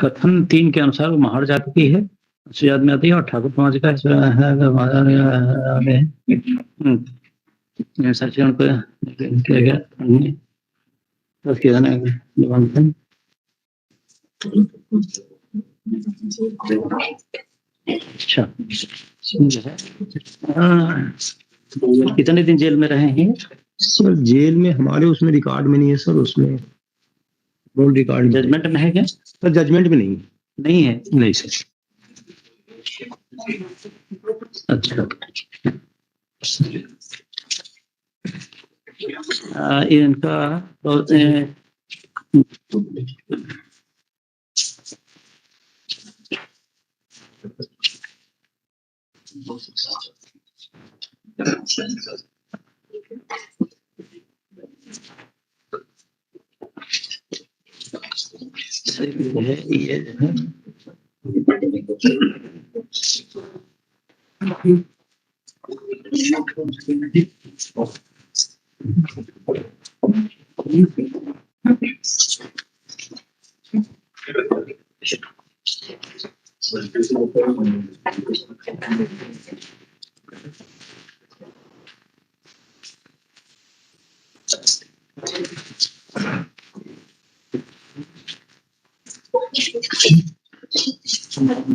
कथन 3 के अनुसार वो महार जाति की है, याद में आती है, और ठाकुर समाज का सचिवन को किया गया। अच्छा, कितने दिन जेल में रहे हैं सर? जेल में हमारे उसमें रिकॉर्ड में नहीं है सर, उसमें बोल रिकॉर्ड जजमेंट में है क्या सर? जजमेंट में नहीं है। नहीं सर। अच्छा, इनका ये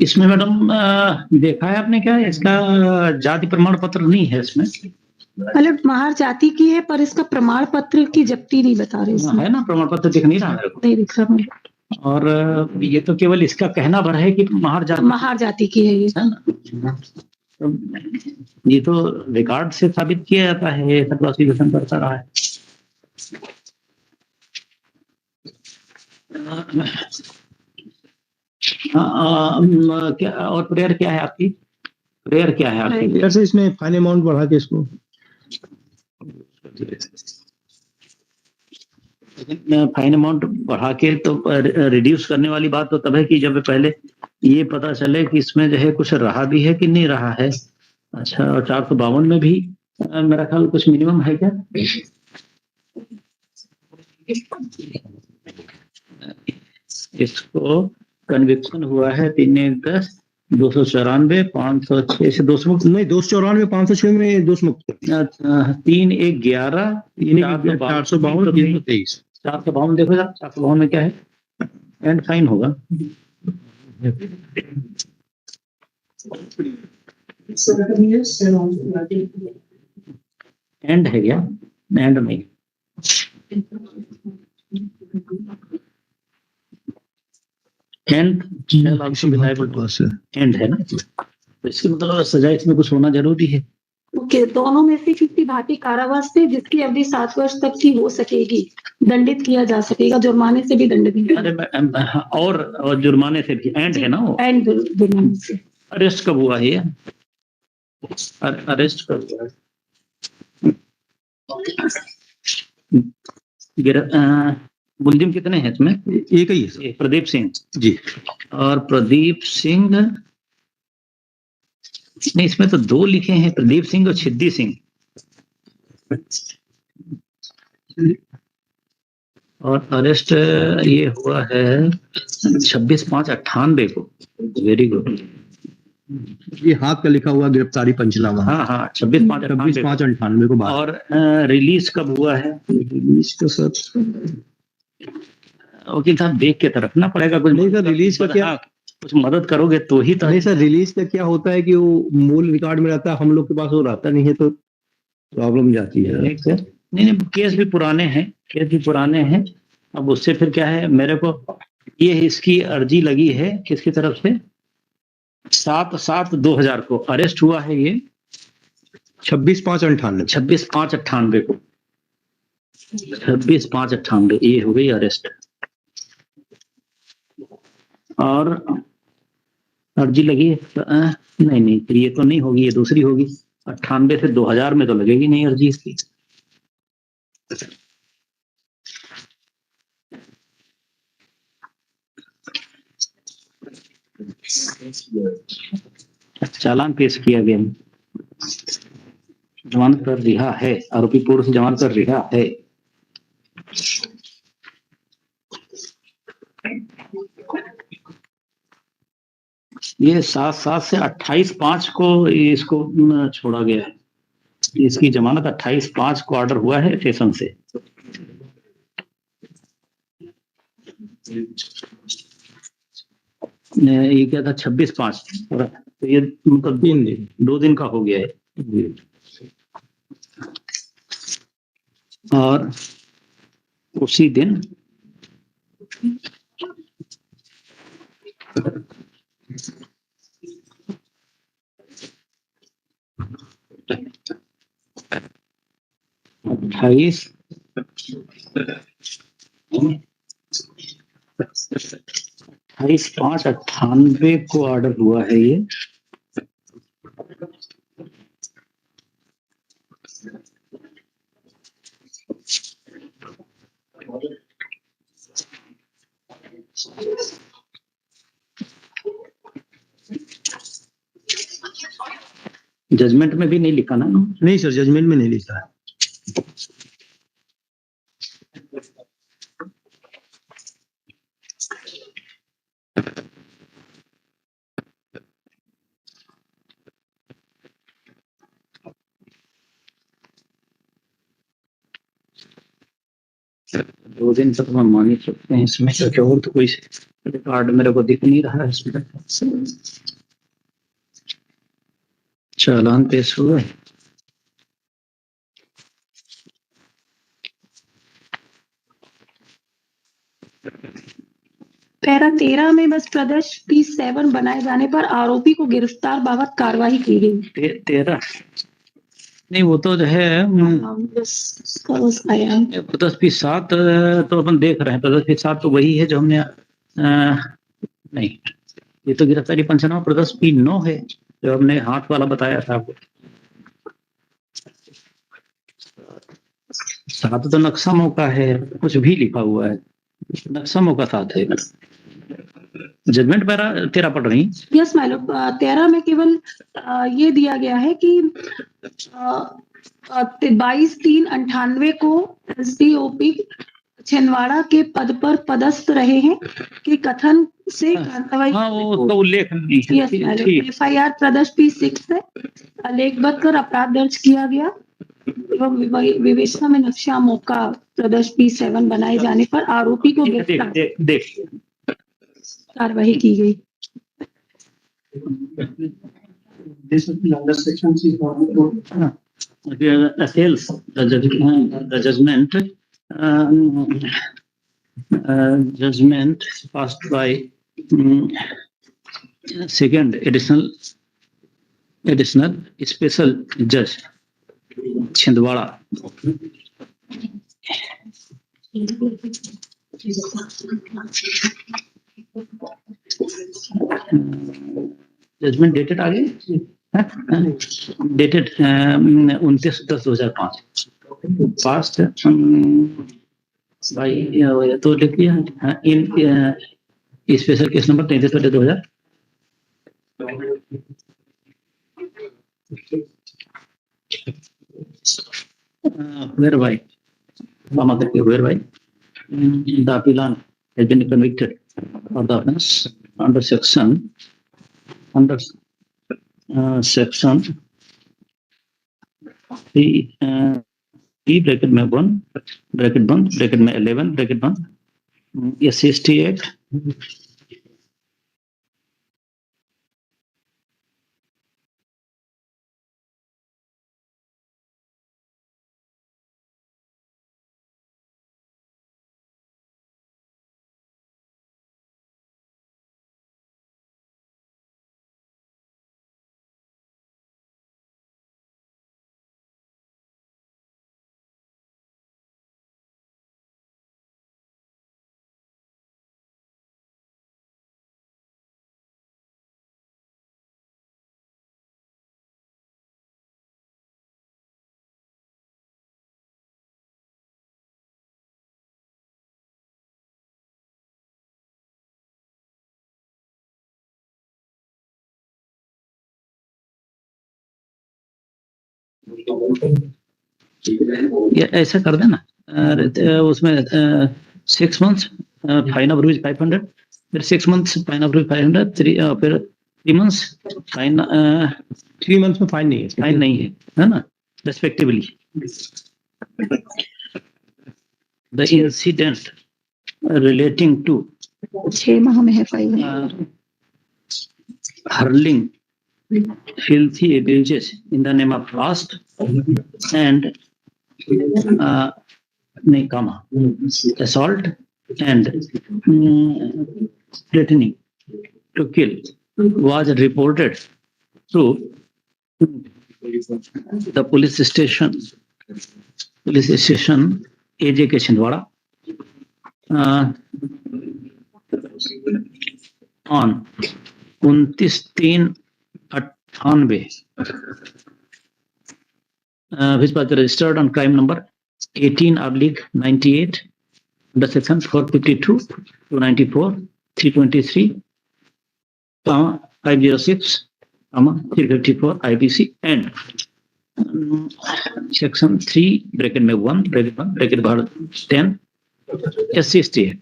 इसमें मैडम देखा है आपने क्या, इसका जाति प्रमाण पत्र नहीं है इसमें। मतलब महार जाति की है पर इसका प्रमाण पत्र की जब्ती नहीं बता रहे इसमें। है ना, प्रमाण पत्र दिख नहीं रहा मेरे को। नहीं दिख रहा मुझे। और ये तो केवल इसका कहना भर है कि महार जाति की है ये, है ना। ये तो रिकॉर्ड से साबित किया जाता है, ये क्लासिफिकेशन करता रहा है। क्या और प्रेयर क्या है आपकी? प्रेयर क्या है आपकी? प्रेयर से इसमें फाइन अमाउंट बढ़ा के इसको फाइन अमाउंट बढ़ा के तो रिड्यूस करने वाली बात तो तब है कि जब पहले ये पता चले कि इसमें जो है कुछ रहा भी है कि नहीं रहा है। अच्छा, और 452 में भी मेरा ख्याल कुछ मिनिमम है क्या? इसको कन्विक्शन हुआ है 3-1-10, 294, 506 से 200 नहीं, 294, 506 में 200 3-1-11, 452, 323, 452 देखो जरा, 452 में क्या है? एंड फाइन होगा। एंड है क्या? एंड नहीं, एंड है ना, तो इसके मतलब सजा इसमें कुछ होना जरूरी है। ओके, दोनों में से किसी भारतीय कारावास से जिसकी अवधि 7 वर्ष तक की हो सकेगी दंडित किया जा सकेगा, जुर्माने से भी दंडित। अरे और जुर्माने से भी एंड है ना वो। एंड जुर्माने से। अरेस्ट कब हुआ है? अरेस्ट कब हुआ है? मुलजिम कितने हैं इसमें? एक ही है, प्रदीप सिंह जी। और प्रदीप सिंह नहीं, इसमें तो 2 लिखे हैं, प्रदीप सिंह और छिद्दी सिंह। और अरेस्ट ये हुआ है 26/5/98 को। Very good. ये हाथ का लिखा हुआ गिरफ्तारी पंचनामा। हाँ, 26/5/98 को। और रिलीज कब हुआ है? रिलीज तो सर वकील साहब देख के तो रखना पड़ेगा कुछ। नहीं सर, रिलीज का क्या, कुछ मदद करोगे तो ही तो। नहीं सर, रिलीज का क्या होता है कि वो मूल रिकॉर्ड में रहता है, हम लोग के पास वो रहता नहीं है तो प्रॉब्लम जाती है। नहीं, केस भी पुराने हैं। अब उससे फिर क्या है, मेरे को ये इसकी अर्जी लगी है किसकी तरफ से? 7/7/2000 को अरेस्ट हुआ है ये। 26/5/98 को 26/5/98 ये हो गई अरेस्ट। और अर्जी लगी नहीं, फिर ये तो नहीं होगी, ये दूसरी होगी। 98 से 2000 में तो लगेगी नहीं अर्जी इसकी। चालान पेश किया गया, जमानत पर रिहा है, आरोपी पूर्व से जमानत पर रिहा है। ये 7/7 से 28/5 को इसको छोड़ा गया है। इसकी जमानत 28/5 को ऑर्डर हुआ है स्टेशन से। ये क्या था 26/5, तो ये मतलब 2 दिन का हो गया है। और उसी दिन अट्ठाईस 28/5/98 को ऑर्डर हुआ है ये। जजमेंट में भी नहीं लिखा ना? नहीं सर, जजमेंट में नहीं लिखा है। दो दिन तक हम मान ही सकते हैं इसमें, क्योंकि और तो कोई रिकॉर्ड मेरे को दिख नहीं रहा है इसमें। चालान पेश हुआ। पैरा 13 में बस प्रदेश P7 बनाए जाने पर आरोपी को गिरफ्तार बाबत कार्रवाई की गई। 13 नहीं, वो तो जो है प्रदेश P7 तो अपन देख रहे हैं। प्रदेश P7 तो वही है जो हमने नहीं, ये तो गिरफ्तारी पंचनामा प्रदेश P9 है जो हमने हाथ वाला बताया था आपको। 7 तो नक्शा मौका है, कुछ भी लिखा हुआ है, नक्शा मौका 7 है। जजमेंट पैरा 13 पढ़ रही। यस माय लॉर्ड, 13 में केवल ये दिया गया है कि 22/3/98 को एसडीओपी छिंदवाड़ा के पद पर पदस्थ रहे हैं कि कथन से कार्रवाई। हाँ, वो उसका उल्लेख नहीं है। Yes my Lord, FIR Pradesh P6 से लेखबद्ध कर अपराध दर्ज किया गया एवं विवेचना में नक्शा मौका प्रदेश P7 बनाए जाने पर आरोपी को गिरफ्तार कार्रवाई की गई। Appeals the judgment passed by second additional special judge Chhindwara judgment dated आगे डेटेड 29/10/2005 पास्ट भाई तो लिखिए in special case number 33/2000 whereby the appellant has been convicted of the offense under section E bracket में 1 ब्रैकेट बंद bracket में 11 bracket बंद SHRI act ऐसा कर देना उसमें 6 months फाइन ऑफ रूज 500 फिर 6 months फाइन ऑफ 500, फिर 3 months फाइन, 3 months में फाइन नहीं है, फाइन नहीं है ना, respectively. The incident relating to 6 माह में है fine. hurling filthy abuses in the name of caste and assault and threatening to kill was reported to the police station AJ के Chhindwara on 29/3/98, which was registered on crime number 18/98 under section 452, 294, 323, 506, 354 IPC and section 3(1)(10) SC/ST Act.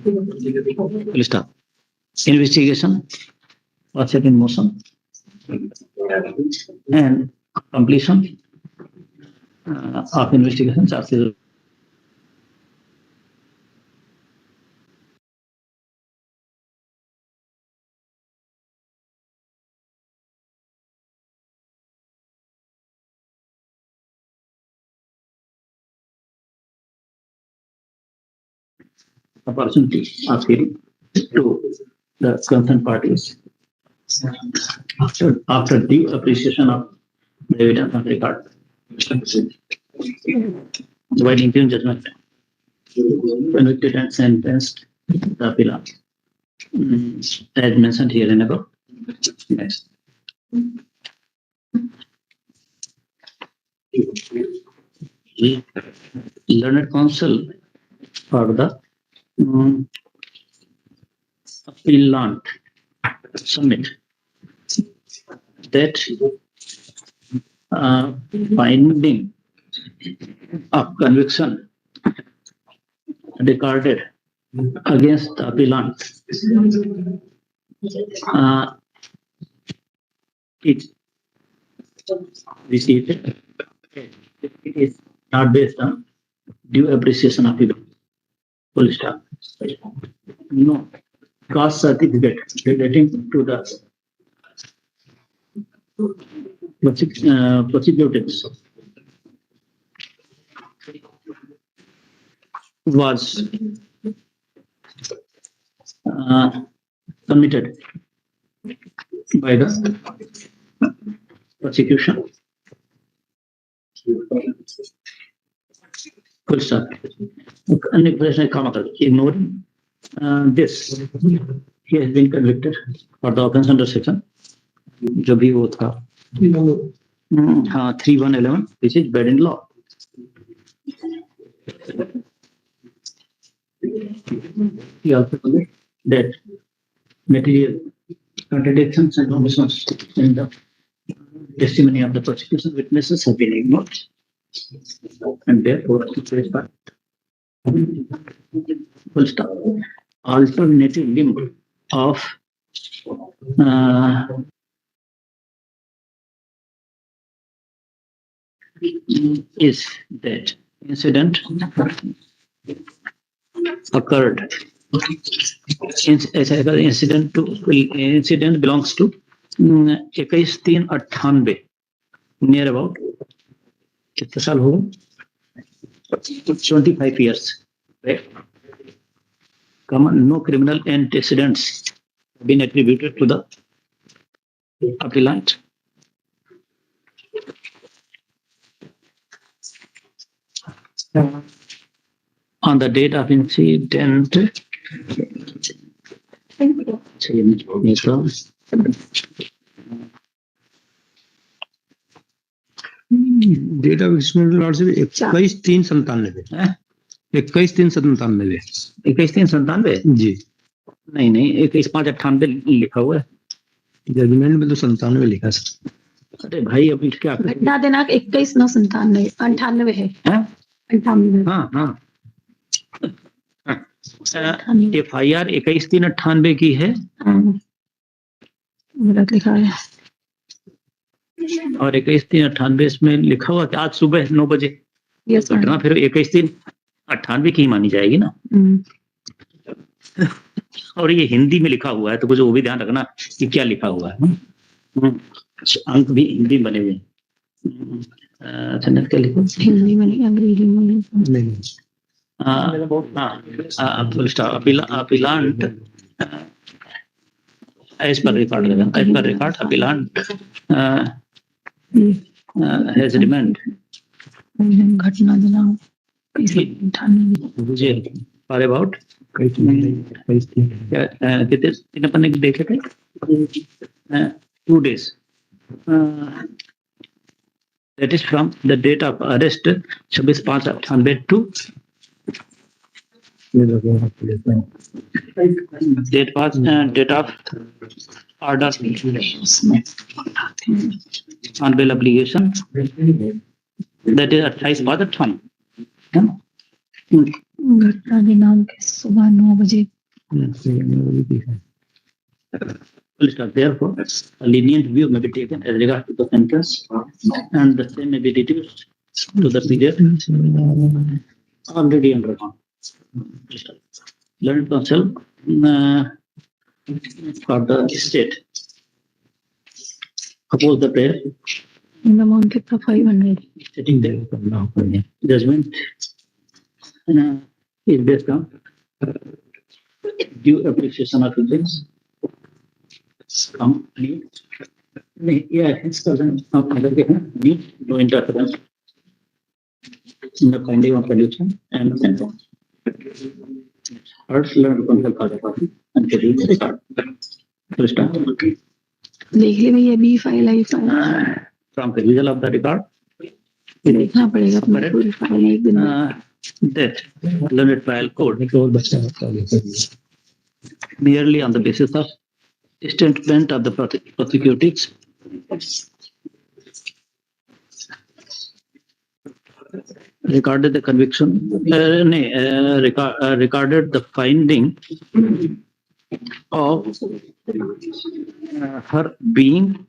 We'll start. Investigation was set in motion and completion of investigation charges. Opportunity of hearing to the concerned parties after due appreciation of the evidence on record, while impugned judgment, convicted and sentenced the appellant as mentioned here and above. Next. Learned counsel for the appellant submit that finding of conviction recorded against the appellant it is not based on due appreciation of event. Full stop. No caste certificate relating to the prosecutors was submitted by the prosecution. Full stop. Ignoring this, he has been convicted for the offense under section जो भी वो था 3(1)(11), which is bad in law. He also commits that material contradictions and omissions in the testimony of the prosecution witnesses have been ignored, and therefore full stop. Alternative limb of is that incident occurred. Incident belongs to 21/3/98, near about कितने साल हो 25 years. Right? No criminal antecedents have been attributed to the appellant. On the date of incident, date of incident lordship 21/3/97 21/3/97 21/3/97 जी. नहीं 21/5/98 लिखा हुआ है judgement में तो 97 लिखा है सर. अरे भाई अभी क्या घटना दिनांक 21/9/97 98 है. हाँ हाँ FIR 21/3/98 की है गलत लिखा है और 21/3/98 इसमें लिखा हुआ कि आज सुबह 9 बजे घटना फिर 21/3/98 की ही मानी जाएगी ना। और ये हिंदी में लिखा हुआ है तो कुछ वो भी ध्यान रखना कि क्या लिखा हुआ है। अंक भी हिंदी बने हुए हैं। अच्छा क्या लिखो हिंदी में नहीं अंग्रेजी में नहीं appellant as per record appellant has remained घटना दिनांक for about कितने दिन अपन ने देखे थे 2 days that is from the date of arrest 26/5/98 to date of order on bail application that is 28/5/98 घटना दिनांक सुबह 9 बजे Therefore, a lenient view may be taken as regard to the sentence, and the same may be reduced to the period already undergone. Learned counsel for the state oppose the prayer. In the amount of 500. Sitting there, judgment is based on due appreciation of evidence. Complete. Yeah, it's no interference in the finding of pollution and sentence. First, learn to consult for the party and schedule the record. देख ले भैया B file I file From the result of the record, देखना पड़ेगा अपनी पूरी file एक दिन में that learned trial court merely on the basis of statement of the prosecutors recorded the conviction, recorded the finding of her being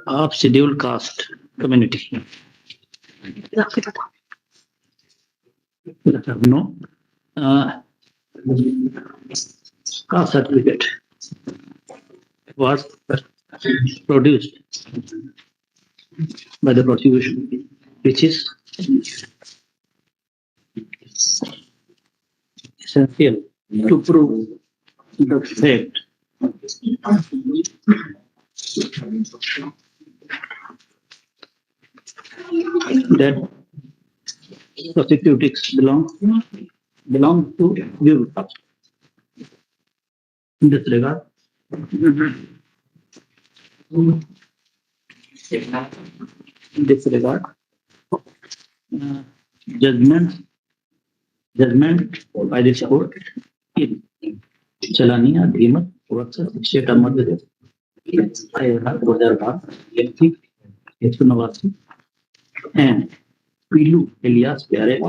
of scheduled caste community. No caste certificate was produced by the prosecution, which is essential to prove the fact that prosecutors belong to VIVEK. In this regard, judgment by this court in Chalania Dhimat versus State of Madhya Pradesh INR 2012 Yeshunavasi and Pilu Elias Pyare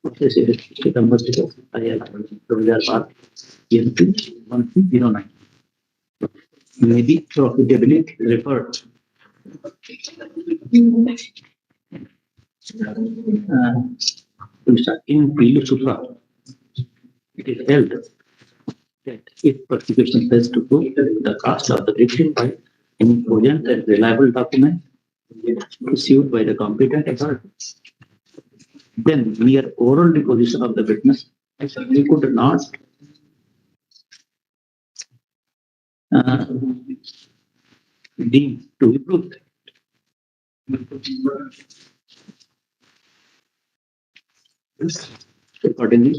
versus State of Madhya Pradesh INR 2012 1309 may be profitably referred in Pilu Supra. It is held that if prosecution fails to prove the caste of the victim by any cogent and reliable document issued by the competent authorities, then mere oral deposition of the witness he could not deemed to be proved. Accordingly,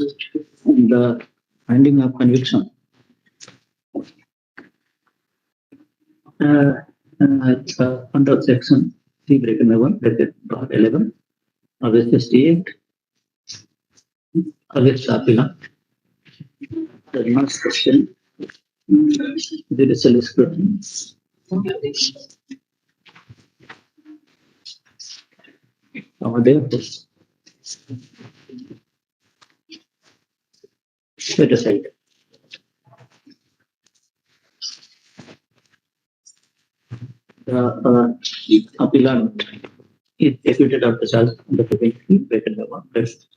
the finding of conviction under section 3(1)(11) of SHRI Act against appellant does not sustain judicial scrutiny. Therefore, set aside. The appellant is acquitted of the charge on the frequently breaking the one first.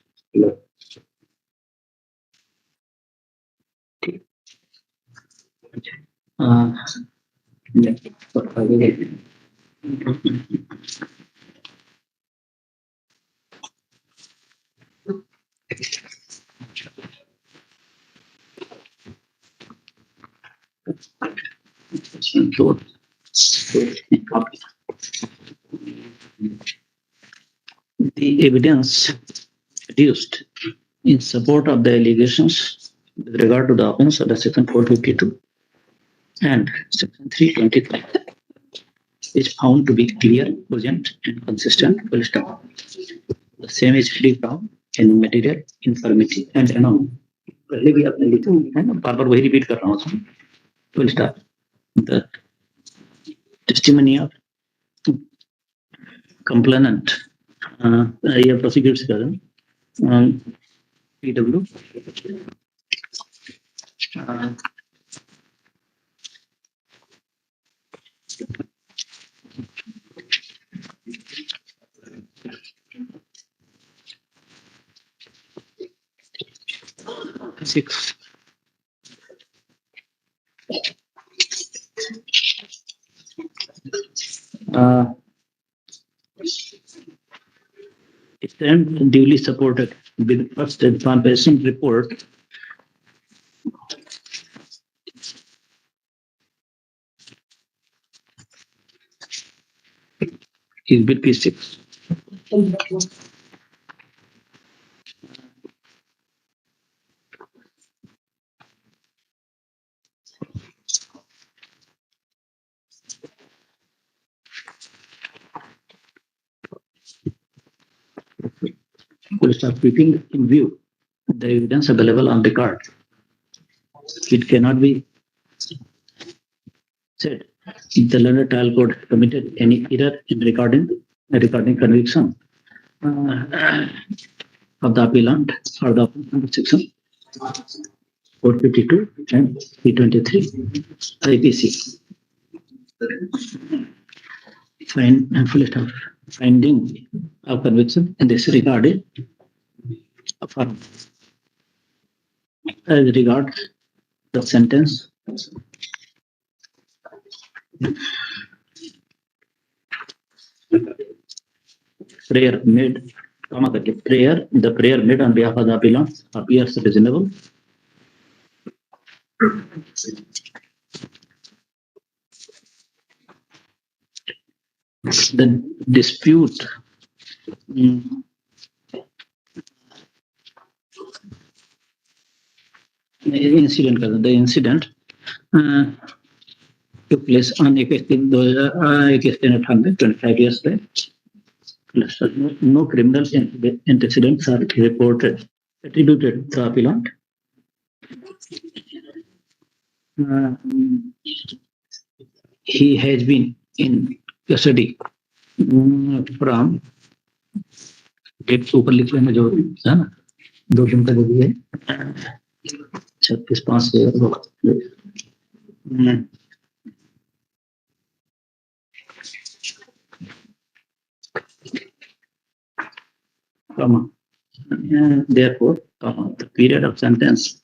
The evidence adduced in support of the allegations with regard to the offense under Section 452 and Section 323 is found to be clear, cogent, and consistent. Full stop. The same is free from any material infirmity and anomaly. पहले भी आपने लिखा है ना, बार-बार वही repeat कर रहा हूँ उसमें. Full stop. The testimony of complainant, ये prosecute कर रहे हैं, PW. 6. Stand duly supported with first examination report. Is bit P6. Will start keeping in view the evidence available on record. It cannot be said if the learned trial court committed any error in recording conviction of the appellant or the under Section 452 and 323 IPC. Finding of conviction in this regard affirmed. As regards the sentence, prayer made, the prayer made on behalf of the appellant appears reasonable. The dispute the incident took place on 25 years back. No criminal antecedents are reported attributed to the appellant. He has been in custody from date के ऊपर लिख लेना जो है ना 2 दिन का जो भी है 36/5 से therefore the period of sentence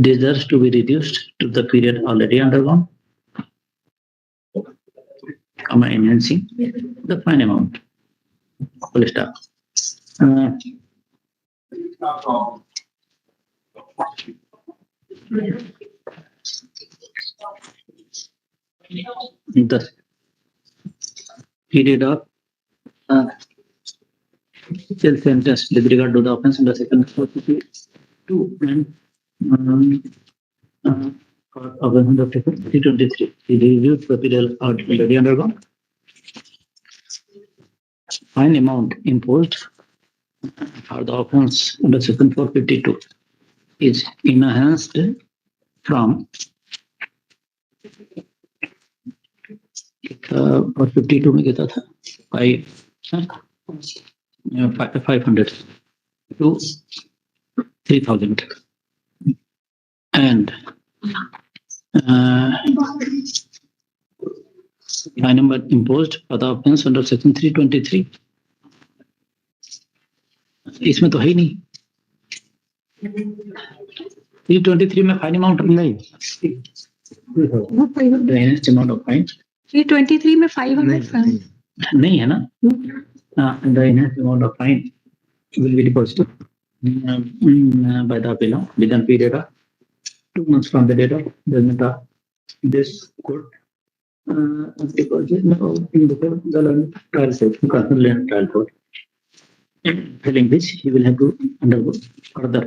deserves to be reduced to the period already undergone, enhancing the fine amount. Full stop. The period of jail sentence with regard to the offense under Section 452 and offense under Section 323 is reviewed the period already undergone. Fine amount imposed for the offense under Section 452 is enhanced from 452 में कितना था 500 to 3000. and fine number imposed for the offense under section 323. इसमें तो है ही नहीं। 323 में fine amount नहीं, amount of fine 323 में 500 फाइन नहीं है ना। The enhanced amount of fine will be deposited by the appellant within a period of 2 months from the date of judgment of this court. Deposit in the trial court. Failing which, he will have to undergo further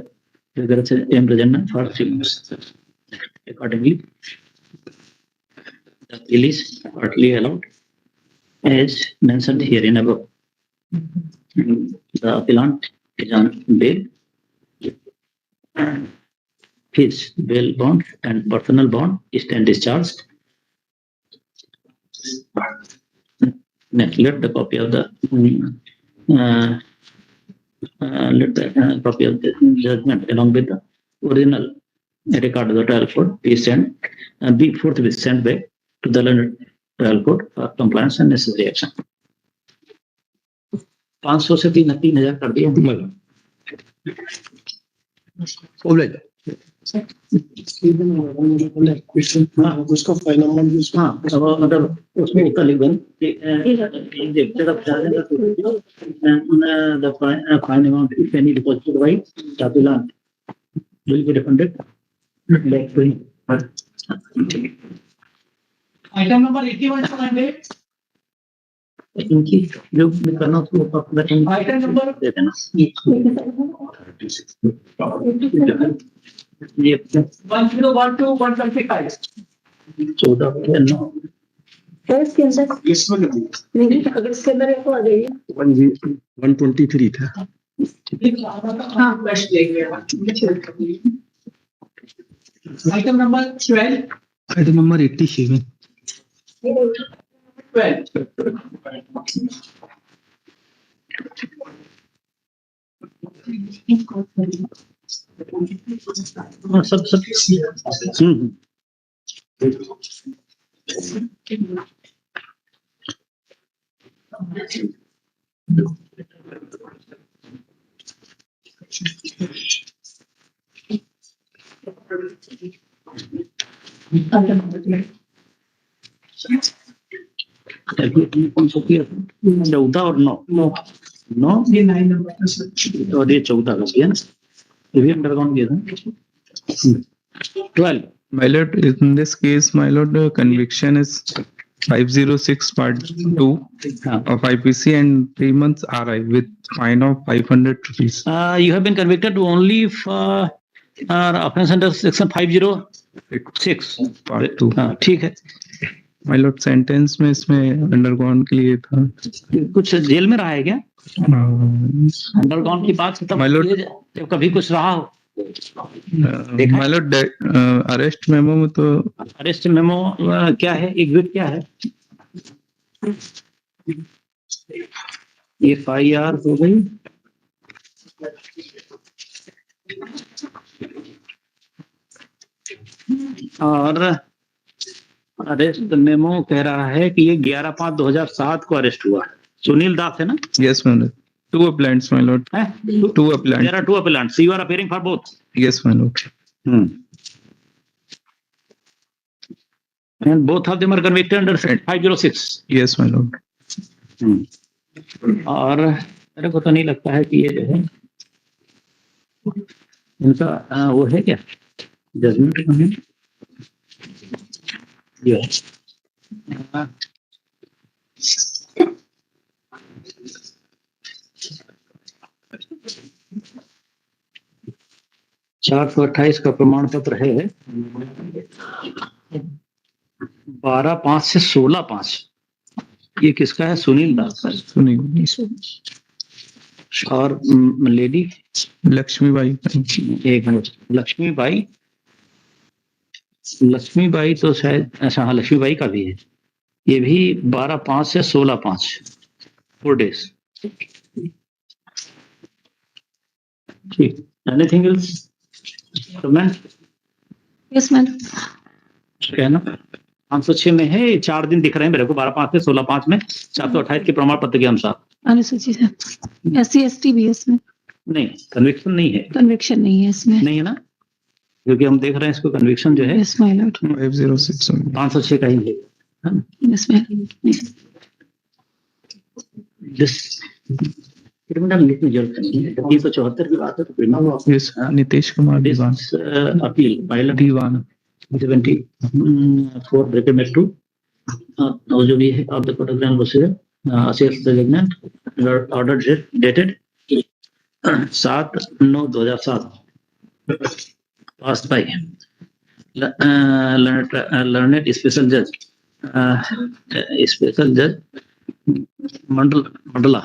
rigorous imprisonment for 3 months. Accordingly, the appeal is partly allowed as mentioned herein above. The appellant is on bail. His bail bond and personal bond is then discharged. Next, let the copy of the copy of the judgment along with the original record of the trial court be sent and be forthwith sent back to the London trial court for compliance and necessary action. 500 से 3000 कर दिया। उसका fine amount मतलब उसमें उत्तर लिख दें the fine amount if any deposited by the appellant will be refunded back to him. Item number 81 100. इनकी जो करना उसको Item number दे देना। ये 1012 125. 14 हो 9 इसके अंदर नहीं, अगर इसके अंदर है तो आ जाइए। 123 था। हाँ, बस लेंगे। Item number 12. Item number 87 12. सब कौन सा किया 14 और 9 ये 9 नंबर का सर। और ये 14 का किया ना, ये भी अंडरग्राउंड किया था। 12 My lord, in this case, my lord, conviction is 506 part 2 of IPC and 3 months RI with fine of 500 rupees. You have been convicted only for offense under section 506 part 2. ठीक है। My lord, sentence में इसमें undergone के लिए था। कुछ jail में रहा है क्या? अंडरग्राउंड की बात तब My lord, जब कभी कुछ रहा हो। my lord, arrest memo में तो अरेस्ट मेमो क्या है, एग्जिट क्या है? FIR हो गई और अरेस्ट मेमो कह रहा है कि ये 11/5/2007 को अरेस्ट हुआ। सुनील दास है ना? yes, my lord. 2 appellants, my lord. 2 appellants. There are 2 appellants. You are appearing for both. Yes, my lord. And both of them are convicted under section 506. Yes, my lord. और मेरे को तो नहीं लगता है कि ये जो है इनका वो है क्या जजमेंट है ये है। 428 का प्रमाण पत्र है 12/5 से 16/5। ये किसका है? सुनील दास का। सुनील और लेडी लक्ष्मीबाई। एक मिनट, लक्ष्मीबाई तो शायद अच्छा हाँ लक्ष्मीबाई का भी है। ये भी 12/5 से 16/5 4 days। ठीक, एनीथिंग एल्स? Yes madam. है ना 506 में है 4 दिन दिख रहे हैं मेरे को 12/5 से 16/5 में 428 के प्रमाण पत्र के अनुसार अनुसूचित है, SC/ST भी है इसमें, नहीं कन्विक्शन नहीं है, कन्विक्शन नहीं है इसमें। नहीं है ना, क्योंकि हम देख रहे हैं इसको कन्विक्शन जो है यस माय लॉर्ड, 506 only. 506 का ही है यस मैडम। दिस क्रिमिनल लिखने की जरूरत नहीं है, 374 की बात है तो criminal Yes, Nitish Kumar Diwan. Appeal pilot Diwan. 74 bracket में 2 और जो भी है of the programme procedure assess the judgement order dated 7/9/2007 passed by learned special judge Mandala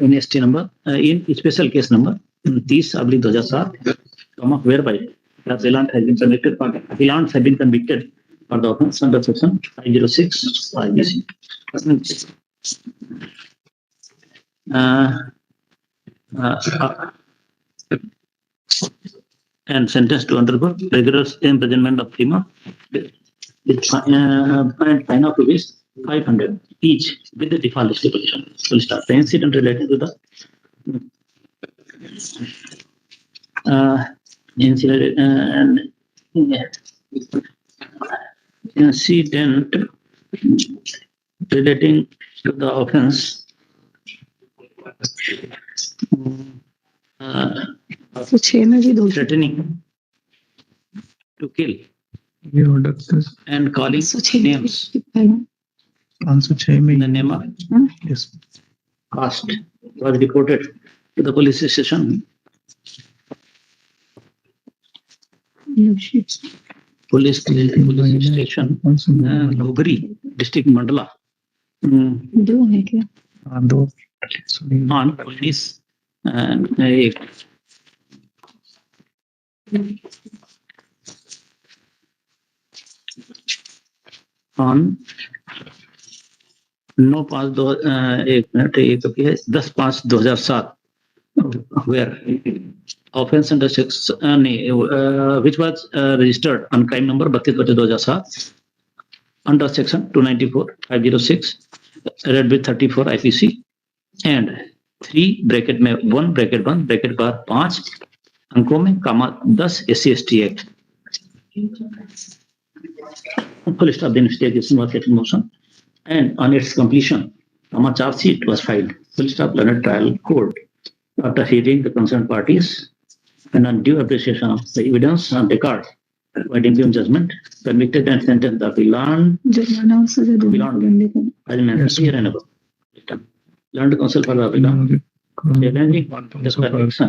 in ST number in special case number 30/2007 whereby the appellant has been convicted for the offence under section 506 IBC and sentenced to undergo rigorous imprisonment of 3 months with fine of rupees 500 each with the default stipulation. We'll start the incident related to the incident relating to the offense तो 6 में भी दोषी, threatening to kill ये order तो and calling 506 names 506 में in the name of yes. caste was reported to the police station station Logri district Mandala दो है क्या? हाँ, दो on police एक on 10/5/2007 where offense under section which was registered on crime number 32/2007 under section 294/506 read with 34 IPC and 3 bracket में 1 bracket 1 bracket बार 5 अंकों में कामा 10 SC/ST act full stop the investigation was getting motion and on its completion a charge sheet was filed full stop learned trial court after hearing the concerned parties and on due appreciation of the evidence on record by impugned judgment convicted and sentenced the appellant जुर्माना और सजा दोनों को बंदे को as mentioned here and above. Learned counsel for the appellant challenging the conviction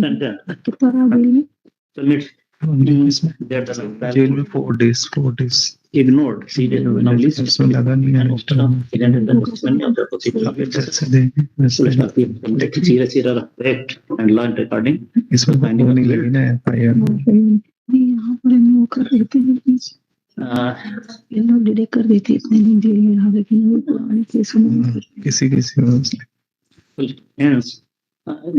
sentence कितना bill में submits that the jail में 4 days ignored serious anomalies इसमें लगा नहीं है and presented the assessment of the procedural जैसे देंगे वैसे serious error of fact and law recording इसमें वो नहीं लगी ना FIR नहीं यहाँ पर हम वो कर देते हैं ये लोग डिटेक्ट कर देते इतने दिन जेल में रहा लेकिन वो पुराने केसों में किसी hence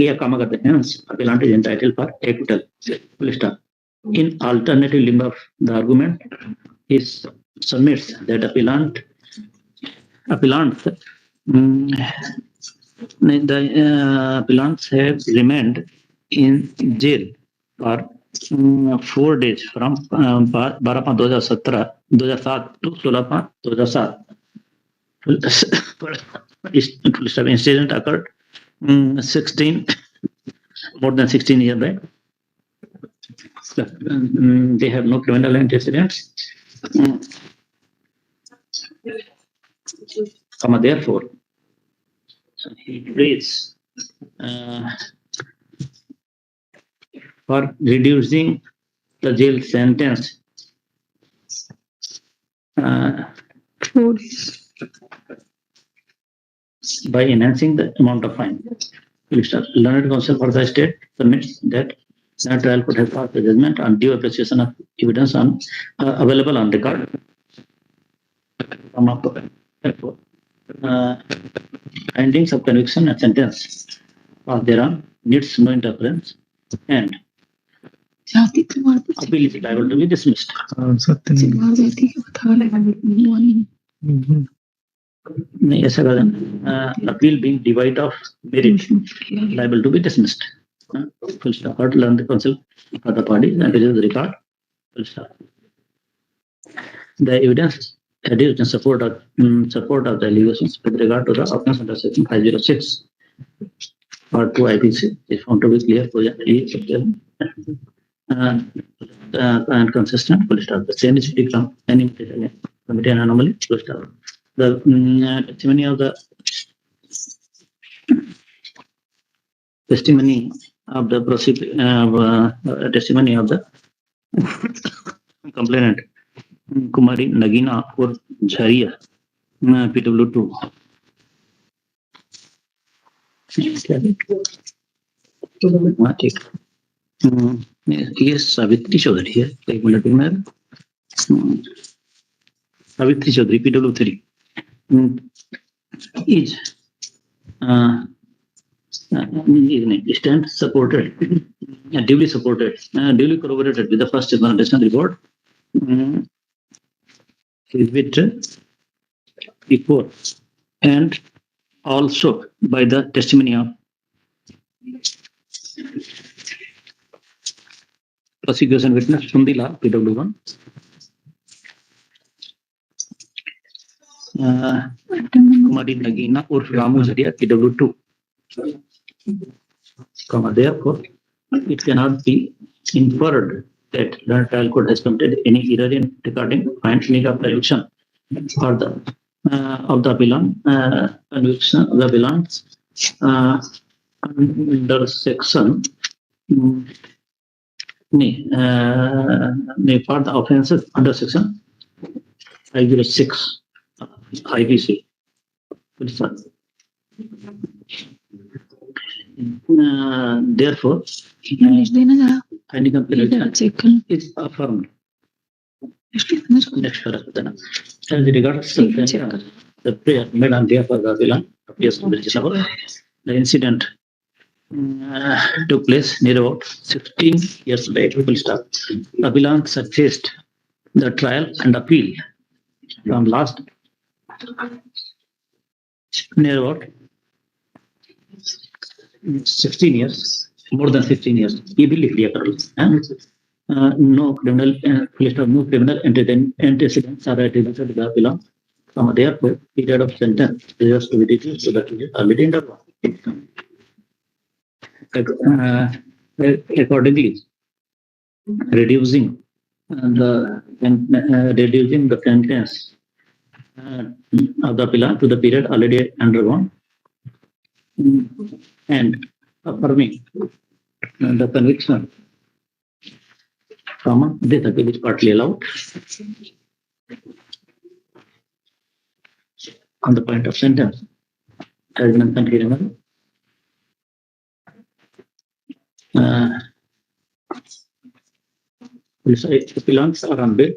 यह काम करते हैं hence appellant is entitled for acquittal full stop in alternative limb of the argument is submits that appellants have remained in jail for 4 days from 12/5/2007 to 16/5/2007. Incident occurred 16 more than 16 years back. They have no criminal antecedents. Therefore, he prays for reducing the jail sentence by enhancing the amount of fine. Learned counsel for the state submits that the trial could have passed the judgment on due appreciation of evidence on available on record. Findings of conviction and sentence passed thereon needs no interference, and appeal is liable to be dismissed. नहीं ऐसा कर देना, appeal being devoid of merit liable to be dismissed. Full stop. Or learn the counsel for the parties and this is the record. Full stop. The evidence adduced in support of the allegations with regard to the offence under section 506 part 2 IPC is found to be clear, and consistent. Full stop. The same is free from any committee and anomaly. Full stop. The testimony of the complainant Kumari Nagina or Jharia, PW2. ये सावित्री चौधरी है, एक minute में Savitri Chaudhary PW3 is stand supported, duly supported, duly corroborated with the first examination report with before and also by the testimony of prosecution witness Sundila PW1. Kumari Nagina or Ramu Zaria PW2. Therefore, it cannot be inferred that the trial court has committed any error in regarding finding of conviction for the of the appellant conviction of the appellant under section for the offences under section 506 IPC. Therefore, any complaint is affirmed. Next paragraph. As regards the prayer made on behalf of the appellant appears to be reasonable. The incident took place near about 16 years back. Full stop. The appellant successed the trial and appeal from last near about 16 years, more than 16 years. No criminal, no criminal antecedents are attributed to the appellant. Therefore, period of sentence is to be reduced to the period already undergone. Accordingly, reducing the sentence of the appellant to the period already undergone and affirming the conviction from this appeal is partly allowed on the point of sentence as mentioned here. Appellants are on bail,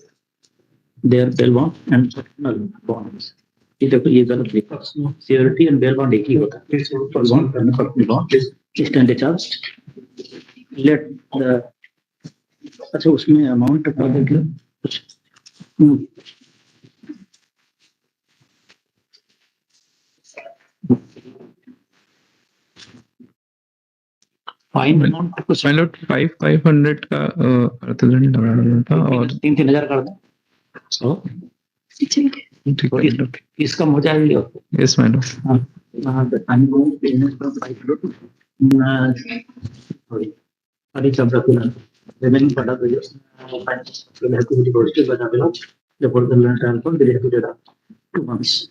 their bail bond and personal bonds. ये गलत लिखा, security and bail bond एक ही होता है. Bond करने पर अपनी bond stand charge let the अच्छा उसमें अमाउंट बता देंगे कुछ फाइन अमाउंट कुछ 500 का अर्थदंड लगाना था और 3,000 कर दो. इसका हो जाएगा. Yes madam. remaining part of the will have to be posted by the appellant. The court will learn trial for the period of 2 months.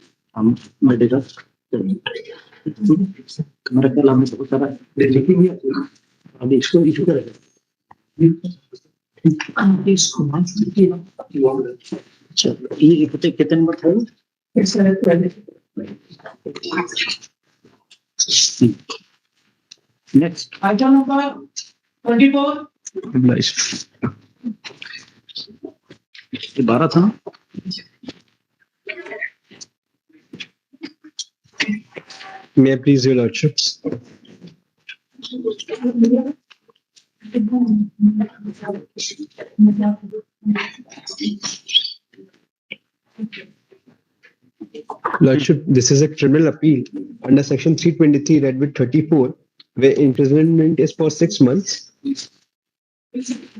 My data. हमारा कल हमने बहुत सारा लिखी हुई है. अभी इसको इशू करेंगे. चलो ये कितने नंबर था? Next. Item number 24. ये 12 था. May I please your lordships? Lordship, this is a criminal appeal under section 323 read with 34, where imprisonment is for 6 months,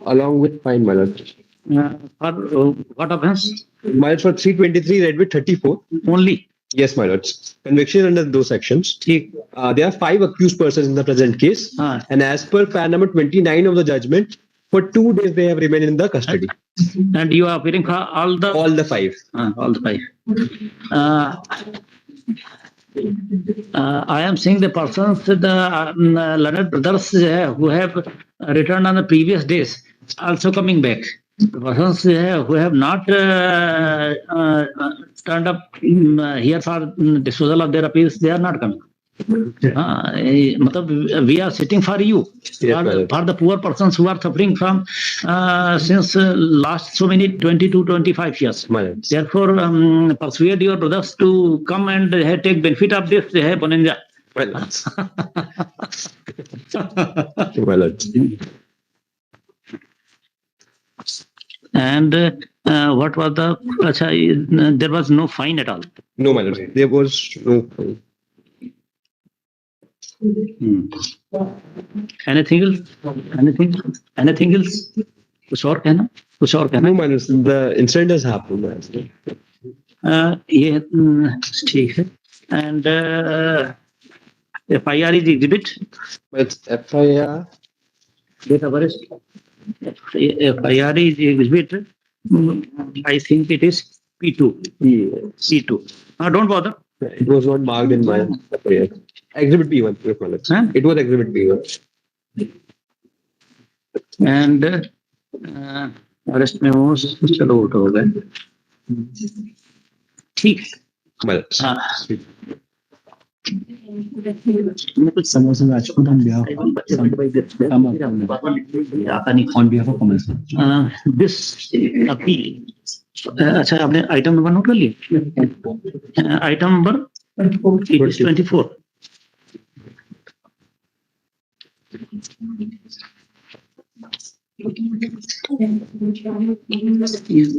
along with fine, my lord. For what offense? My lord, for 323 read with 34. Only. Yes, my lords. Conviction under those sections. ठीक. There are 5 accused persons in the present case, and as per par number 29 of the judgment, for 2 days they have remained in the custody. And you are appearing for all the 5. all the 5. I am seeing the persons, the learned brothers who have returned on the previous days, also coming back. The persons who have not turned up here for disposal of their appeals, they are not coming. We are sitting for you, for the poor persons who are suffering from since last so many 20 to 25 years. Therefore, persuade your brothers to come and take benefit of this. And what was the? There was no fine at all. No, my lord. There was no fine. Anything else? Anything else? कुछ और कहना? No, my lord. The incident has happened. ये ठीक है. And FIR is exhibit. It's FIR. Date of arrest. FIR is exhibit. I think it is P2. C2. Don't bother. It was not marked in my FIR. Exhibit B1. It was exhibit B1. And arrest memos चलो उठ हो गए. ठीक. कुछ समोसे में आज खुद हम बिहार दिस अपील. अच्छा, आपने आइटम नंबर नोट कर लिया? Item number 24.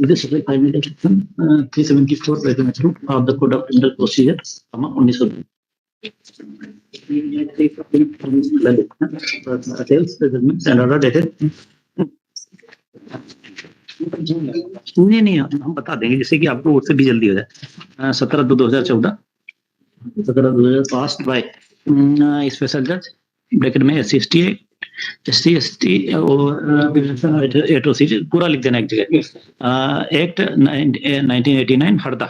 This is the final section 374 of the Code of Criminal Procedure, 1900. And order dated. नहीं हम बता देंगे, जिससे कि आपको उससे भी जल्दी हो जाए. 17/2/2014 पास्ड बाय स्पेशल जज ब्रैकेट में SC/ST एट्रोसिटी पूरा लिख देना एक जगह. Act 1989 Harda.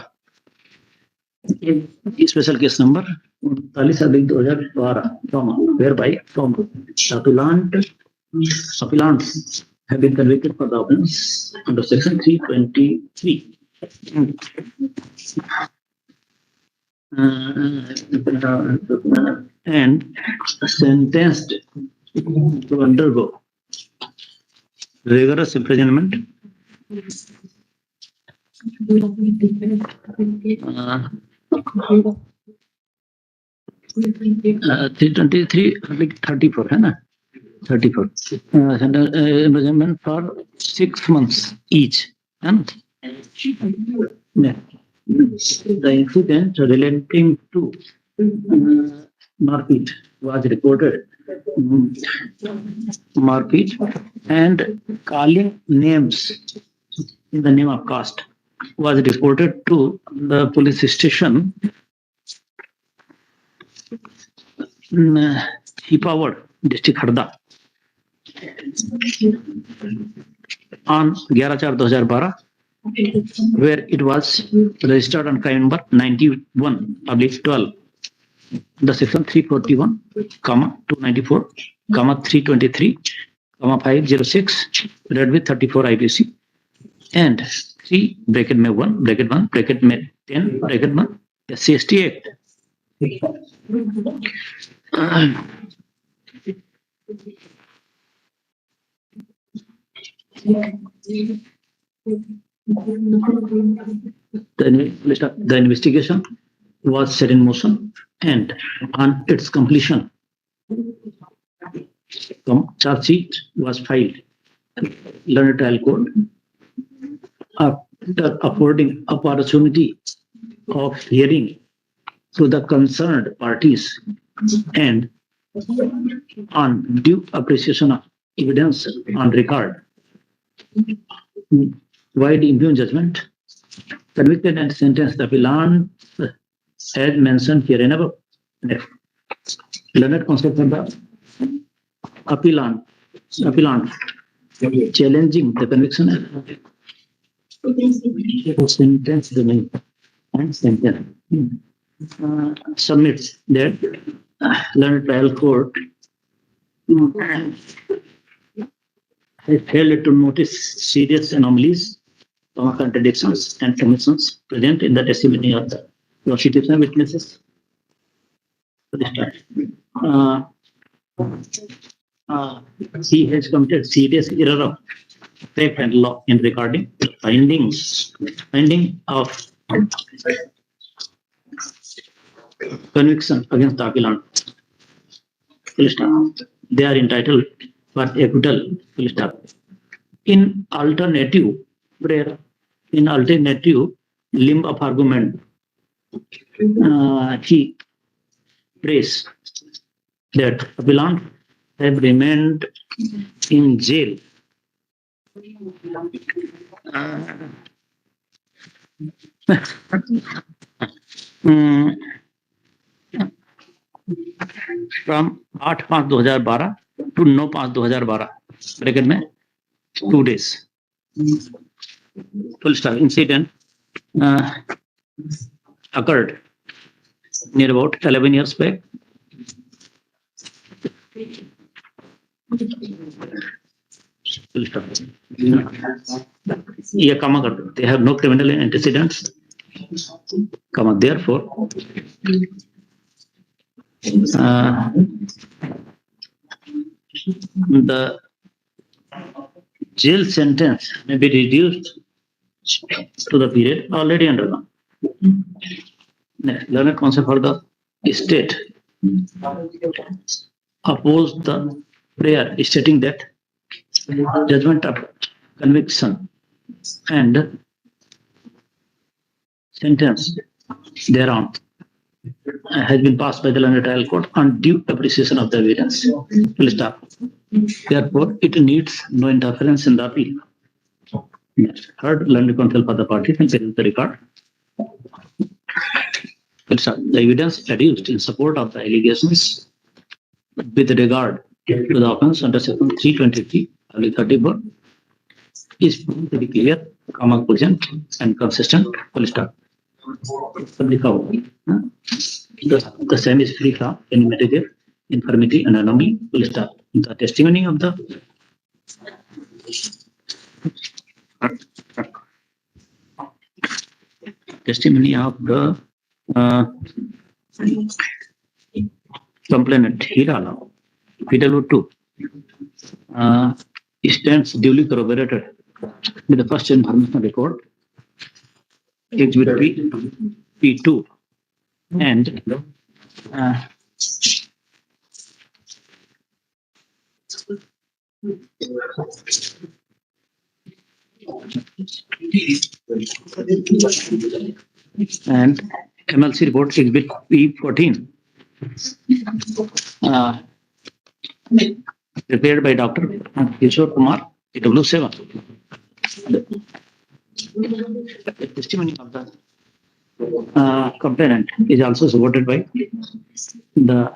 Special case number 39/2012 whereby appellants have been convicted for the offence under section 323 and sentenced to undergo rigorous imprisonment 323 है ना, 34 imprisonment for 6 months each. And the incident relating to Marpit was reported. Marpit and calling names in the name of caste was reported to the police station Hipawad, district Harda, on 11/4/2012, where it was registered on crime number 91/12. The section 341, 294, 323, 506 read with 34 IPC and 3 bracket में 1 bracket 1 bracket में 10 bracket 1 SC/ST Act. The investigation was set in motion, and on its completion, charge sheet was filed. Learned Trial Court, after affording opportunity of hearing to the concerned parties and on due appreciation of evidence on record, wide impugn judgment, convicted and sentenced the appellant as mentioned herein above. Next, learned counsel for the appellant challenging the conviction sentence remain and sentence submits that learned trial court has failed to notice serious anomalies, contradictions, and omissions present in the testimony of the prosecution witnesses. He has committed serious error of fact and law in regarding the finding of conviction against the appellant. They are entitled for acquittal. In alternative limb of argument, he prays that appellant have remained in jail from 8/5/2012 to 9/5/2012 bracket में 2 days. Full stop. Incident occurred near about 11 years back. Full stop. ये comma कर दो. They have no criminal antecedents. Comma. Therefore, the jail sentence may be reduced to the period already undergone. Next, learned counsel for the state opposed the prayer stating that judgment of conviction and sentence thereon has been passed by the learned trial court on due appreciation of the evidence. Full stop. Therefore, it needs no interference in the appeal. Next, heard learned counsel for the party and present the record. Full stop. The evidence adduced in support of the allegations with regard to the offence under section 323, 34 is proved to be clear, cogent, and consistent. Full stop. The same is free from any material infirmity and anomaly. Full stop. The testimony of the complainant Hirala, PW2, stands duly corroborated with the first information record, Exhibit P2, and MLC report Exhibit P14, prepared by Dr. Kishore Kumar, PW7. The testimony of the complainant is also supported by the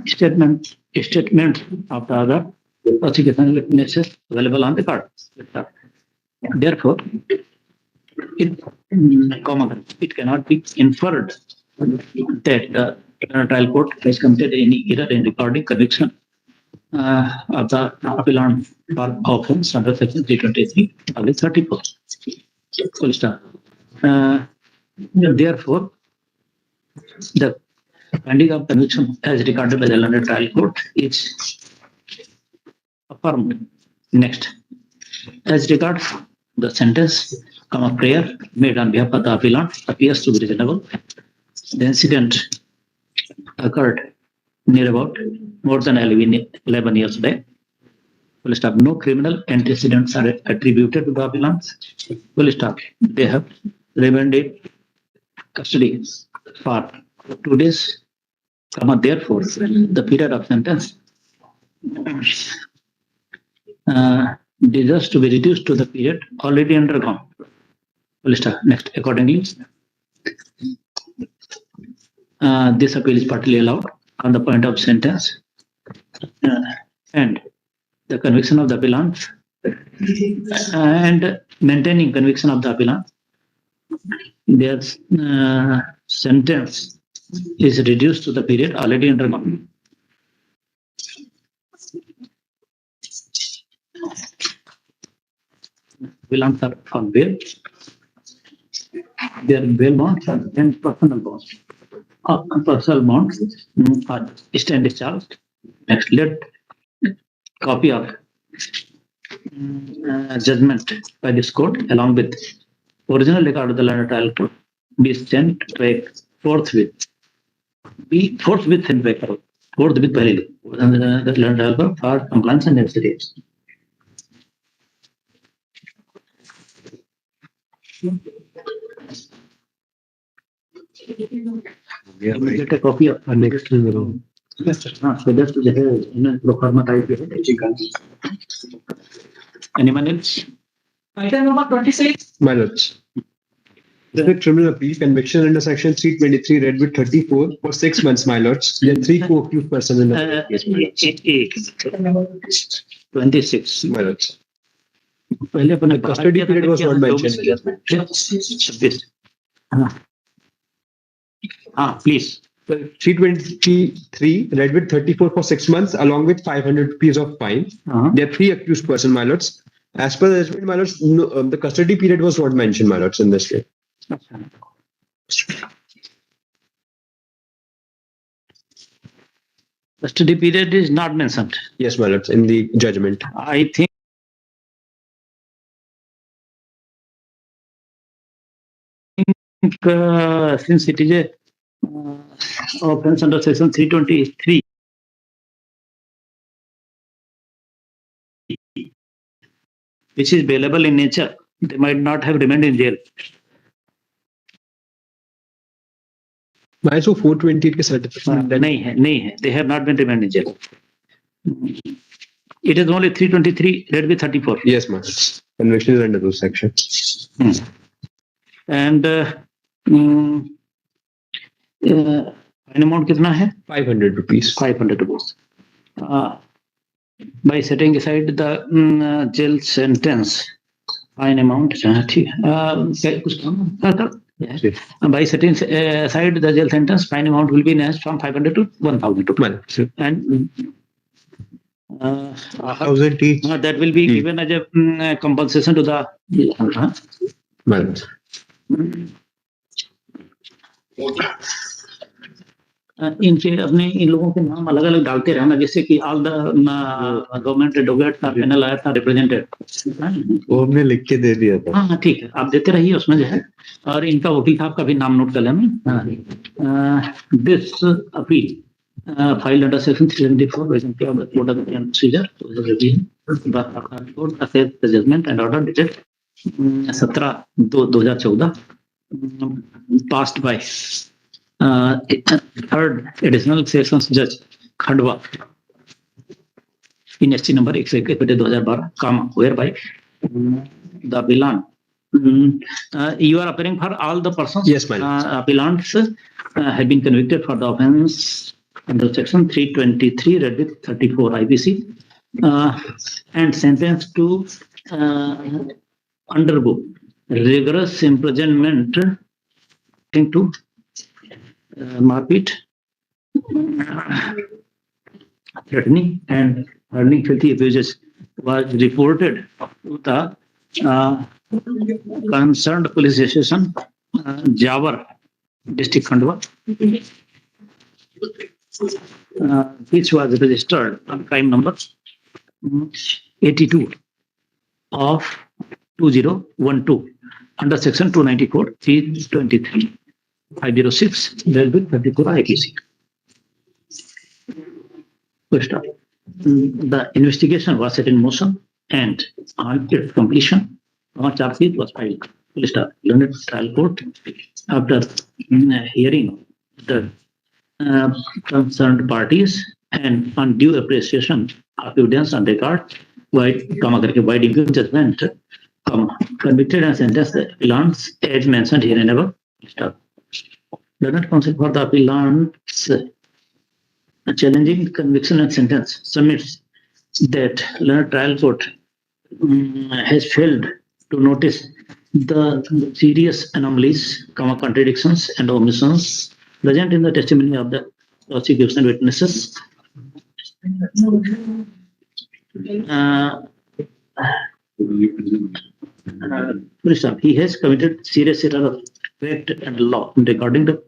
statement of the other prosecution witnesses available on the card. Therefore, it cannot be inferred that the trial court has committed any error in recording conviction of the appellant for offence under section 323 of 34. Full stop. Therefore, the finding of conviction as recorded by the learned trial court is affirmed. Next, as regards the sentence, prayer made on behalf of the appellant appears to be reasonable. The incident occurred near about more than 11 years back. Full stop. No criminal antecedents are attributed to the appellants. Full stop. They have remained in custody for 2 days. Therefore, the period of sentence deserves to be reduced to the period already undergone. Full stop. Next, accordingly, this appeal is partly allowed on the point of sentence and the conviction of the appellant and maintaining conviction of the appellant. Their sentence is reduced to the period already undergone. Appellants are on bail. Their bail bonds and personal bonds. Personal bonds are stand discharged. Next, let copy of judgment by this court along with original record of the land trial court be sent to forthwith. Be forthwith sent back. Forthwith पहले the land trial court for compliance and necessary. Get a copy of next. So that's the proforma type. Anyone else? Item number 26. My lords. The criminal appeal conviction under section 323 read with 34 for 6 months, my lords. There are 3 co-accused persons in the case, my lords. 26. My lords. The custody period was not mentioned. Please. 323 read with 34 for 6 months along with 500 rupees of fine. There are 3 accused persons, my lords. As per the judgment, my lords, no, the custody period was not mentioned, my lords, in this case. Custody period is not mentioned. Yes, my lords, in the judgment. I think since it is a offense under section 323, which is bailable in nature, they might not have remained in jail. My so 428 के certificate नहीं है. They have not been remained in jail. It is only 323 read with 34. Yes, my lords. Conviction is under those sections. And fine amount कितना है? 500 rupees. 500 rupees. By setting aside the jail sentence, fine amount, ठीक है. कुछ काम by setting aside the jail sentence, fine amount will be enhanced from 500 to 1,000 rupees. And 1,000 each. That will be given as a compensation to the इनके अपने इन लोगों के नाम अलग अलग डालते रहना, जैसे कि ऑल द गवर्नमेंट एडवोकेट का पैनल आया था रिप्रेजेंटेड, वो हमने लिख के दे दिया था. हाँ ठीक है, आप देते रहिए उसमें जो है, और इनका वकील साहब का भी नाम नोट कर लेना. This appeal filed under section 374 vacancy of the Code of Criminal Procedure. The court assessed the judgment and order dated 17/2/2014 passed by third additional sessions judge Khandwa in SC number 121/2012, whereby the appellant you are appearing for all the persons. Yes, my lord. Appellants have been convicted for the offence under section 323 read with 34 IPC and sentenced to undergo rigorous imprisonment to marpit, threatening and earning filthy abuses was reported to the concerned police station, Jawar, district Khandwa, which was registered on crime number 82 of 2012 under section 294 323 506 dealt with 34 IPC. Full stop. The investigation was set in motion and on its completion, a charge sheet was filed. Full stop. Learned trial court, after hearing the concerned parties and on due appreciation of evidence on record, wide impugn judgment, convicted and sentenced the appellants as mentioned here and above. Stop. Learned counsel for the appellants challenging conviction and sentence submits that learned trial court has failed to notice the serious anomalies, contradictions, and omissions present in the testimony of the prosecution witnesses. He has committed serious error of fact and law regarding the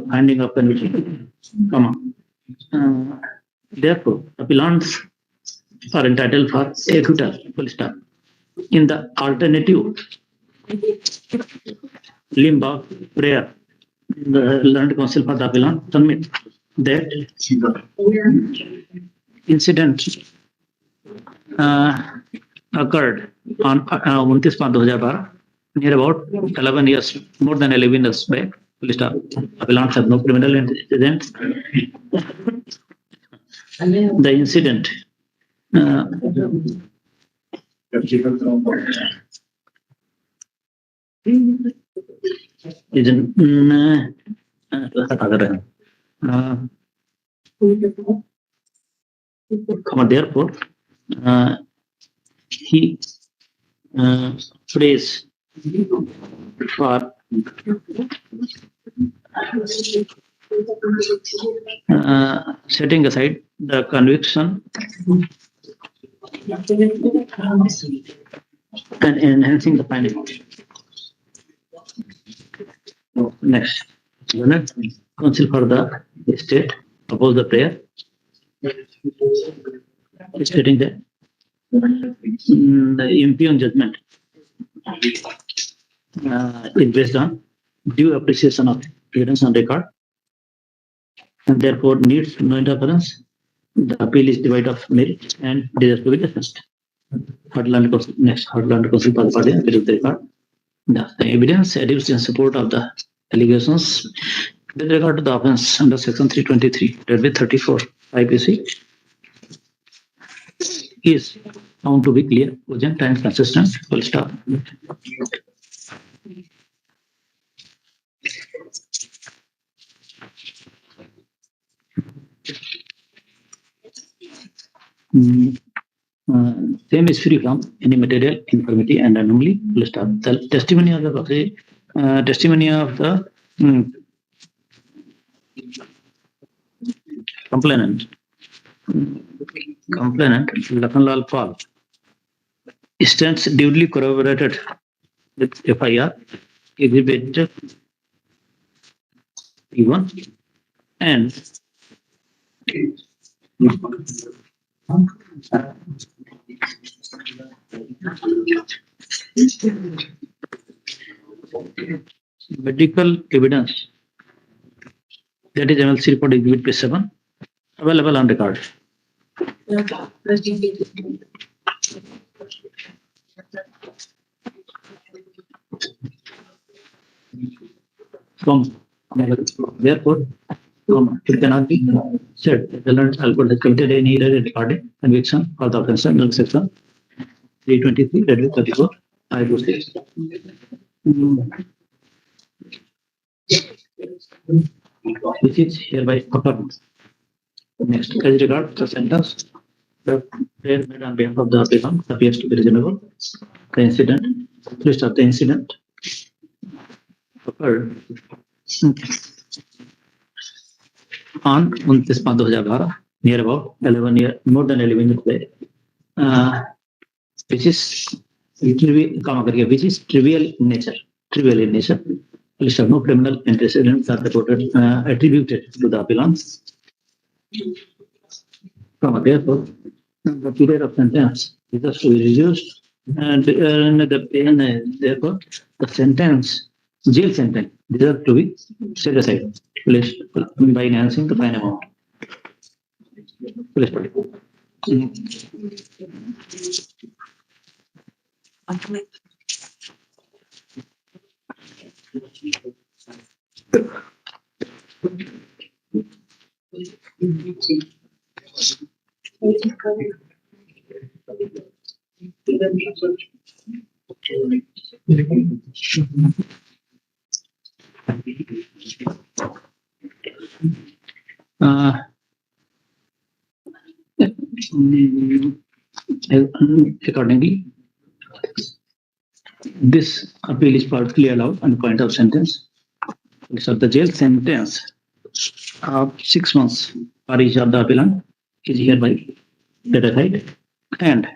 finding of conviction. Therefore, appellants are entitled for acquittal. Full stop. In the alternative limb of prayer, the learned counsel for the appellant submit that incident occurred on 29/5/2012, near about 11 years, more than 11 years back. Full stop. Appellants have no criminal antecedents. The incident is therefore he prays for setting aside the conviction and enhancing the finding. Next, counsel for the state oppose the prayer, stating that the impugn judgment is based on due appreciation of evidence on record and therefore needs no interference. The appeal is devoid of merit and deserves to be dismissed. Next, counsel for the party with the record. The evidence adduced in support of the allegations with regard to the offence under section 323, read with 34 IPC, is found to be clear, cogent, and consistent. Full stop. Same is free from any material infirmity and anomaly. Full stop. The testimony of the complainant Lakhanlal Pal stands duly corroborated with FIR exhibit P1 and medical evidence, that is MLC report exhibit P7, available on record. Therefore, it cannot be said that the learned trial court has committed any error regarding conviction for the offence under section 323, read with 34, I26. Which is hereby affirmed. Next, as regards the sentence, the prayer made on behalf of the applicant appears to be reasonable. The incident, list of the incident occurred on 29/5/2012, near about 11 years, more than 11 years back, which is trivial in nature. List of no criminal antecedents are reported attributed to the appellants. Therefore, the period of sentence is to be reduced, and therefore the sentence, jail sentence, deserves to be set aside by enhancing the fine amount. Please put it. Accordingly, this appeal is partly allowed on point of sentence. So the jail sentence of 6 months for each of the appellant is hereby ratified, and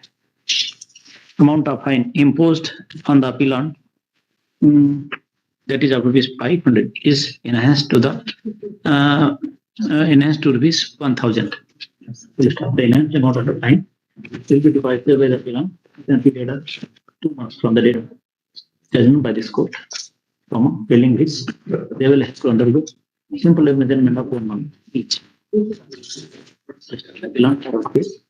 amount of fine imposed on the appellant, that is of rupees 500, is enhanced to rupees 1,000. The enhanced amount of the fine will be divided by the appellant within a period of 2 months from the date of judgment by this court. From failing which they will have to undergo simple measurement of 1 month each. Appellant for case,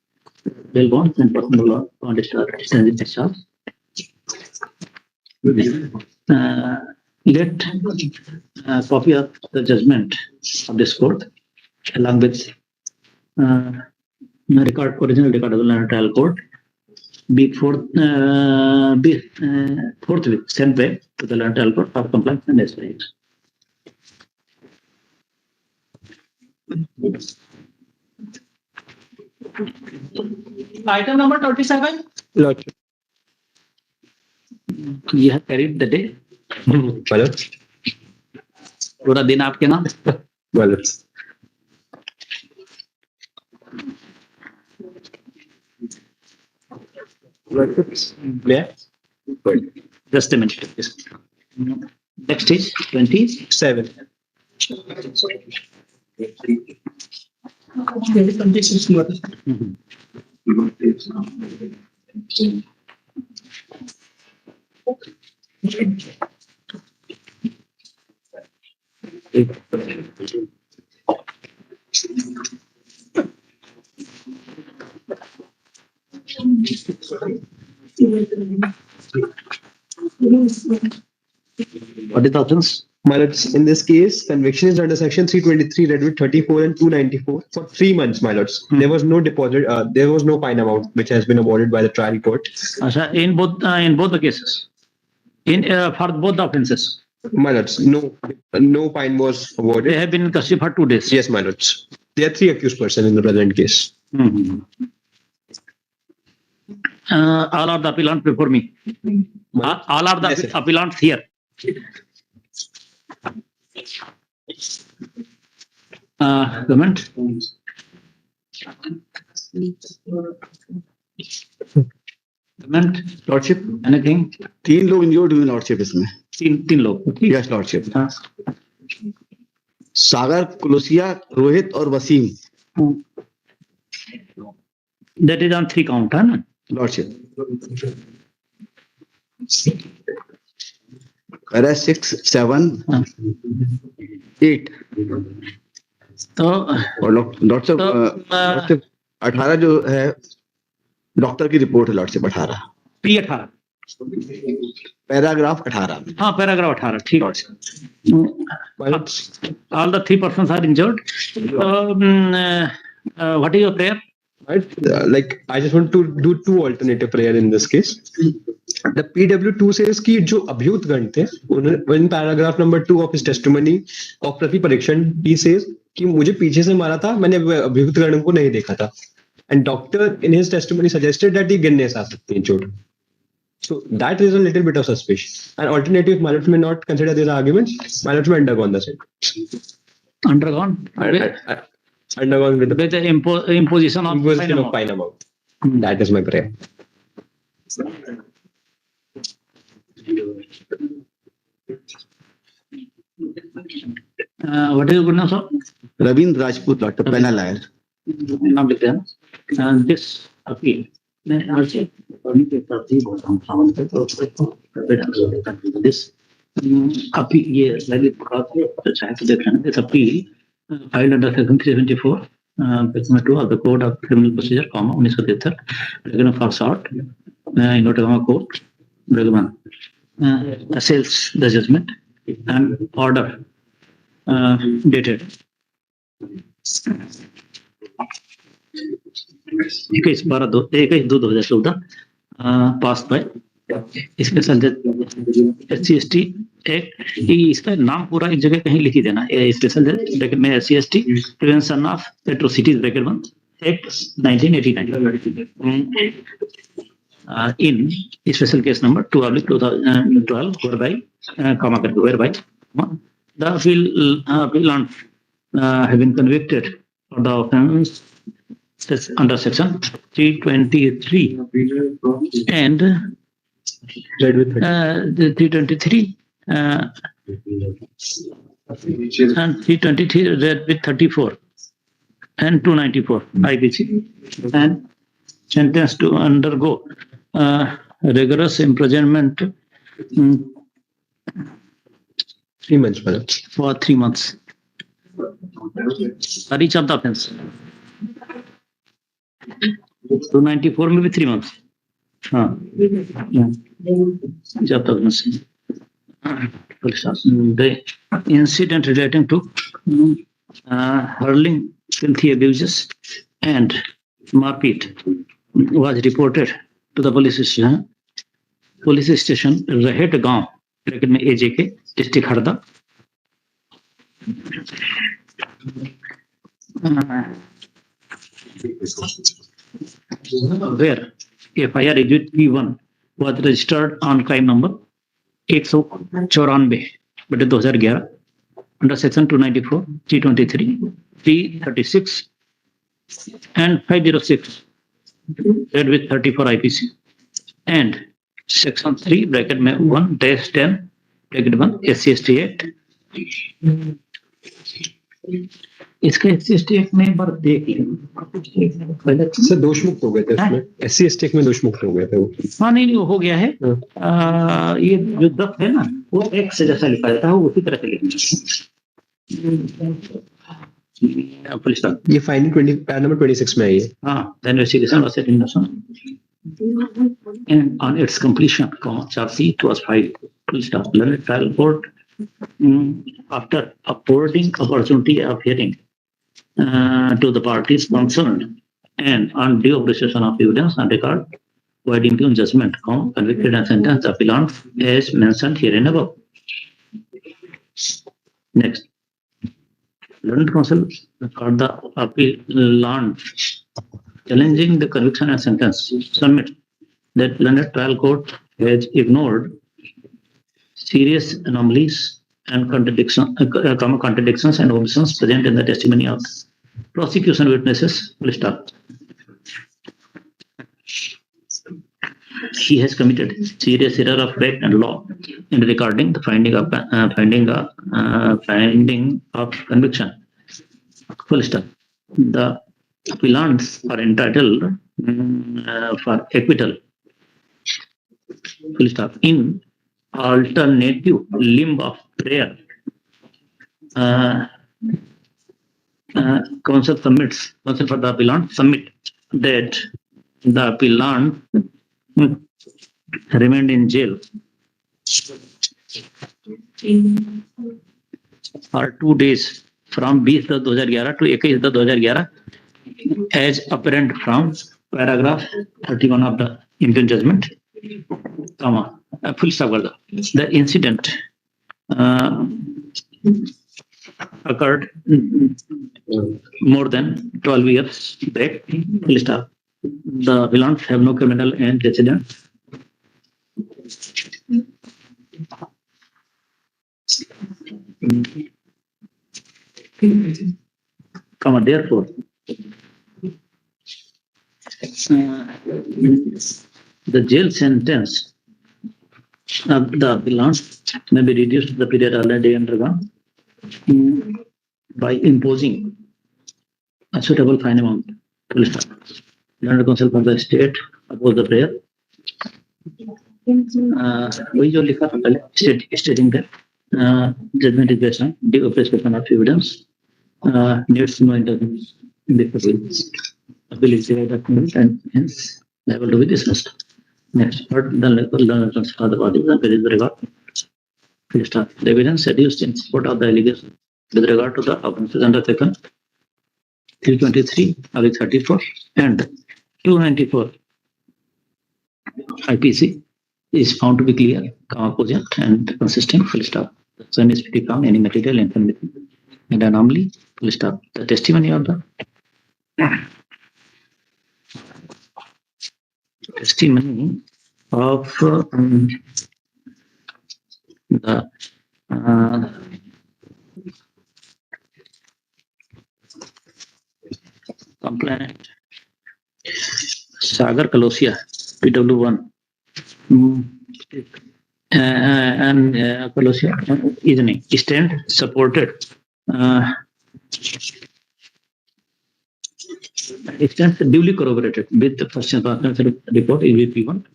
bail bonds and personal law on discharge. Let a copy of the judgment of this court along with original record of the trial court be forthwith sent back to the trial court for compliance and SHRI. Item number 27. Lordship. You have carried the day. Balance. पूरा दिन आपके नाम. Balance. Yeah. Just a minute. Next is 27. 26. What is the options? Lords, in this case, conviction is under section 323, read with 34 and 294 for 3 months, my lords. There was no deposit, there was no fine amount which has been awarded by the trial court. In both the cases, for both the offences, My lords, no fine was they awarded. have been in custody for 2 days. Yes, my lords. There are 3 accused persons in the present case. All are the appellants before me. All are the Yes, sir. appellants here. Government. Government, lordship, anything? 3 लोग injured हुए lordship इसमें. तीन लोग. Yes lordship. हाँ. सागर, कुलसिया, रोहित और Wasim. That is on 3 count, है ना? Lordship. कह रहा है 6, 7, 8 तो और लॉर्डशिप 18 जो है डॉक्टर की रिपोर्ट है. Lordship 18 P18. पैराग्राफ 18. हाँ, पैराग्राफ 18. ठीक है. All the 3 persons are injured. What is your prayer? Right? Like, I just want to do 2 alternative prayer in this case. The PW2 says कि जो अभियुक्त गण थे, in paragraph number 2 of his testimony of प्रति परीक्षण, he says कि मुझे पीछे से मारा था, मैंने अभियुक्त गण को नहीं देखा था. And doctor in his testimony suggested that he गिरने से आ सकती है चोट. So that is a little bit of suspicion. And alternative, my lords may not consider these arguments. My lords may undergone the same. Undergone? Undergone with the With the imposition of imposition of fine amount. That is my prayer. What is your good name, sir? Ravindra Rajput doctor panel lawyer. नाम लिखते हैं. This appeal. मैं आज पढ़ने के साथ ही बोल रहा हूँ सावन पे तो this appeal ये लगे चाहे तो देख लेना. This appeal filed under section 374 Section 2 of the Code of Criminal Procedure, 1973, paragraph for short, inverted court, paragraph assails the judgment and order dated 21/2/2014 passed by special SC/ST act. इसका नाम पूरा एक जगह कहीं लिख ही देना, स्पेशल ब्रैकेट में SC/ST prevention of atrocities bracket 1 act 1989 in special case number 2/2012 whereby whereby the appellant have been convicted for the offence under section 323 and 323 and 323 read with 34 and 294 IPC and sentenced to undergo rigorous imprisonment 3 months, madam. for 3 months for each of the offense. 294 में भी 3 months. Each of the offense. The incident relating to hurling filthy abuses and marpit was reported to the police station Rahet गांव bracket में AJK district Harda where FIR exhibit P1 was registered on crime number 194/2011 under section 294, 323, 336 and 506 read with 34 IPC and section 3 bracket में 1-10 bracket 1 SC/ST Act। इसका SC/ST Act में एक बार देख लें sir दोष मुक्त हो गए थे उसमें, SC/ST Act में दोष मुक्त हो गए थे वो। हाँ नहीं हो गया है। ये जो दफ है ना वो एक्ट से जैसा लिखा जाता है वो उसी तरह से लिखना। ये फाइनल 20 पैरा नंबर 26 में है ये। हाँ, the investigation was set in motion and on its completion, charge sheet was filed. Learned trial court after affording opportunity of hearing to the parties concerned and on due appreciation of evidence and record, void impugned judgment, convicted and sentenced the appellant as mentioned herein above. Next. Learned counsel for the appellant challenging the conviction and sentence submit that learned trial court has ignored serious anomalies and contradictions and omissions present in the testimony of prosecution witnesses. He has committed serious error of fact and law in regarding the finding of conviction. Full stop. The appellants are entitled for acquittal. Full stop. In alternative limb of prayer, counsel for the appellant submit that the appellant remained in jail for 2 days from 20/10/2011 to 21/10/2011 as apparent from paragraph 31 of the impugned judgment, full stop. The incident occurred more than 12 years back. Full stop. The appellants have no criminal antecedent. Therefore, the jail sentence of the appellant may be reduced to the period already undergone by imposing a suitable fine amount. Learned counsel for the state oppose the prayer. वही जो लिखा था पहले stating that judgment is based on due appreciation of evidence, needs no the ability and hence liable to be dismissed. Next, but the legal for the body with regard to the evidence adduced in support of the allegation with regard to the offences undertaken 323, 34 and 294 IPC is found to be clear, cogent and consistent, full stop. The same is free from any material infirmity and anomaly, full stop. The testimony of the the complainant Sagar Kalosia, PW1, and Kalosia is name stand supported. It stands duly corroborated with the first report EVP1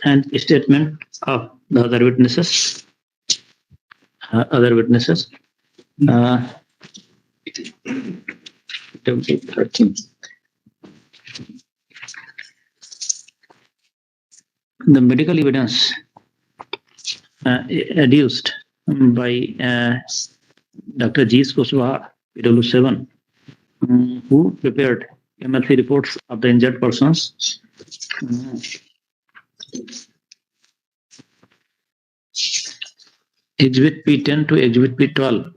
and statement of the other witnesses. The medical evidence adduced by Dr. G. Kushwaha, PW7, who prepared MLC reports of the injured persons. Exhibit P10 to Exhibit P12,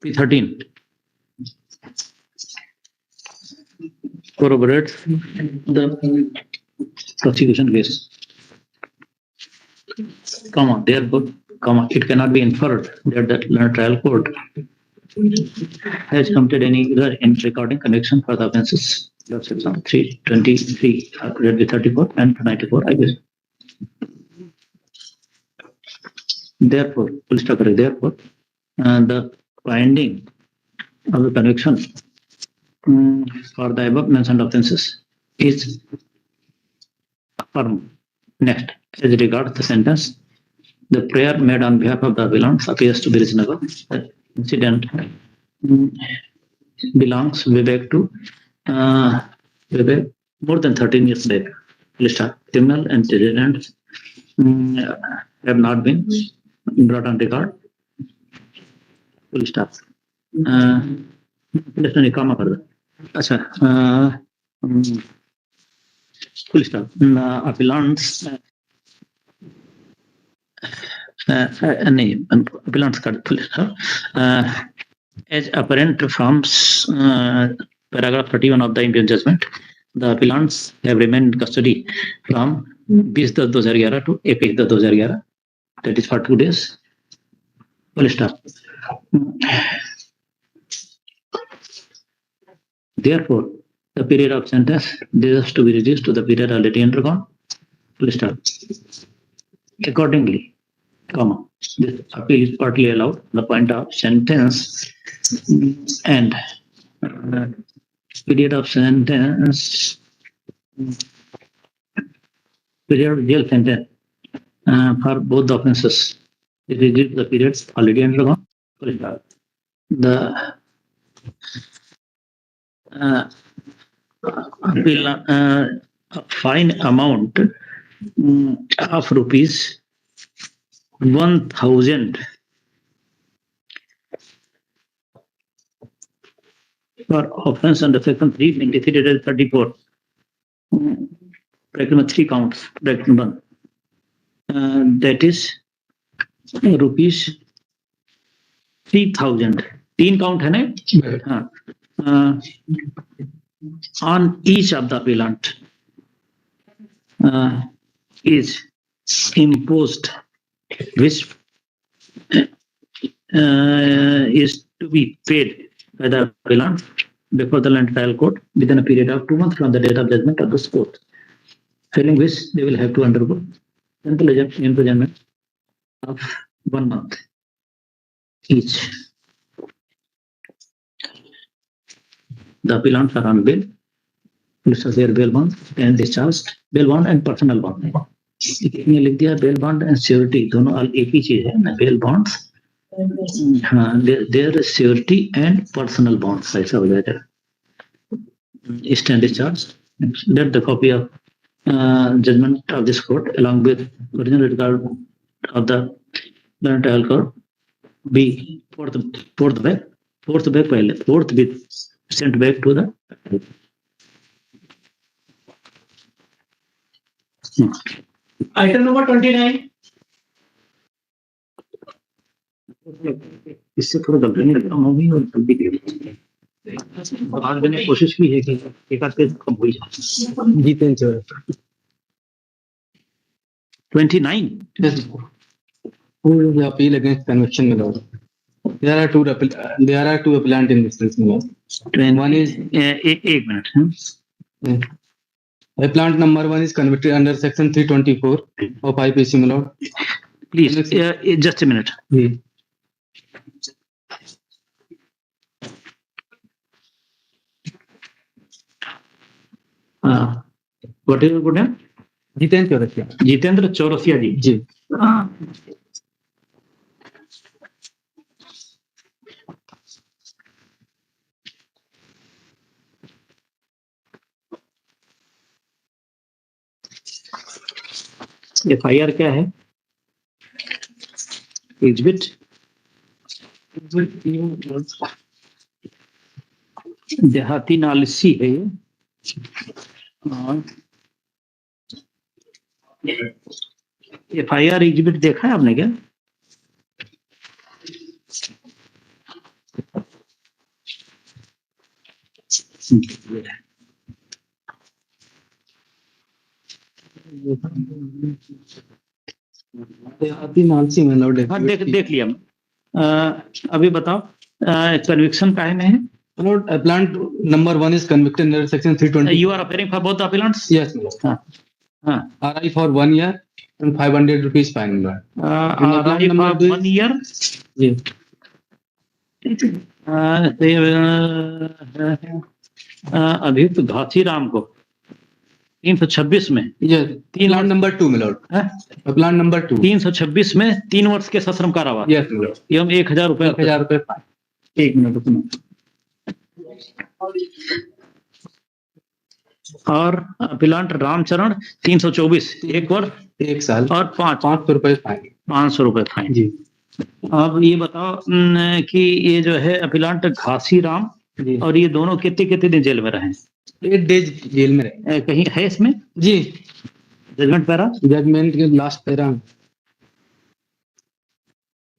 P13 corroborates the prosecution case. Therefore, it cannot be inferred that the trial court has committed any error in recording conviction for the offences of section 323, 34 and 94 IPC. Therefore, the finding of the conviction for the above mentioned offences is affirmed. Next, as regards the sentence, the prayer made on behalf of the appellant appears to be reasonable. The incident belongs Vivek to Vivek more than 13 years back. Criminal antecedents have not been brought on record. Full stop. Full stop. Appellants as apparent from paragraph 31 of the impeachment judgment, the appellants have remained in custody from 20/10/2011 to 1/1/2011. That is for 2 days. Full stop. Therefore, the period of sentence deserves to be reduced to the period already undergone. Full stop. Accordingly, this appeal is partly allowed on the point of sentence and period of sentence, period of jail sentence for both the offences. It is the periods already undergone. The fine amount of rupees 1,000 for offence under section 323-34. Bracket 3 counts. Bracket 1. That is rupees 3,000. 3 count है ना? On each of the appellant is imposed, which is to be paid by the appellant before the land trial court within a period of 2 months from the date of judgment of this court. Failing which, they will have to undergo imprisonment of 1 month each. The appellants are on bail. Their bail bond and discharged, bail bond and personal bond. ये लिख दिया bail bond and surety दोनों एक ही चीज है ना, bail bonds, हाँ, there surety and personal bonds, ऐसा हो जाएगा। Stand discharge, let the copy of judgement of this court along with original record of the Madhya High Court be fourth bit sent back to the Item number 29. इससे थोड़ा गलती नहीं कम होगी और जल्दी आज मैंने कोशिश की है कि एक आध पेज कम हो ही जाए। Jiten sir 29 who is the appeal against conviction, my lord? There are two appellant in this case, my lord. One is एक minute, appellant number 1 is convicted under section 324 of IPC, my lord. Please just a minute. What is good name? Jitendra Chaurasia ji. जी। FIR क्या है? Exhibit देहाती नालिसी है ये। FIR exhibit देखा है आपने क्या? हाँ, देख लिया। अभी बताओ कन्विक्शन काहे में है? Lord, appellant number 1 is convicted under section 320. You are appearing for both the appellants? Yes, my lord. RI for 1 year and 500 rupees fine, my lord. RI for 1 year? जी। अभियुक्त घासीराम को 326 में appellant number 2, my lord. Appellant number 2 326 में 3 वर्ष के सश्रम कारावास। Yes, my lord. एवं 1000 रुपए। 1000 रुपए फाइन। एक मिनट रुकना। और अपीलांट रामचरण 324 1 वर्ष 1 साल और 500 रुपए फाइन। 500 रुपए फाइन। जी। अब ये बताओ कि ये जो है अपीलांट घासीराम और ये दोनों कितने दिन जेल में रहे? 8 डेज जेल में रहे। कहीं है इसमें? जी। Judgment para? जजमेंट के लास्ट पैरा।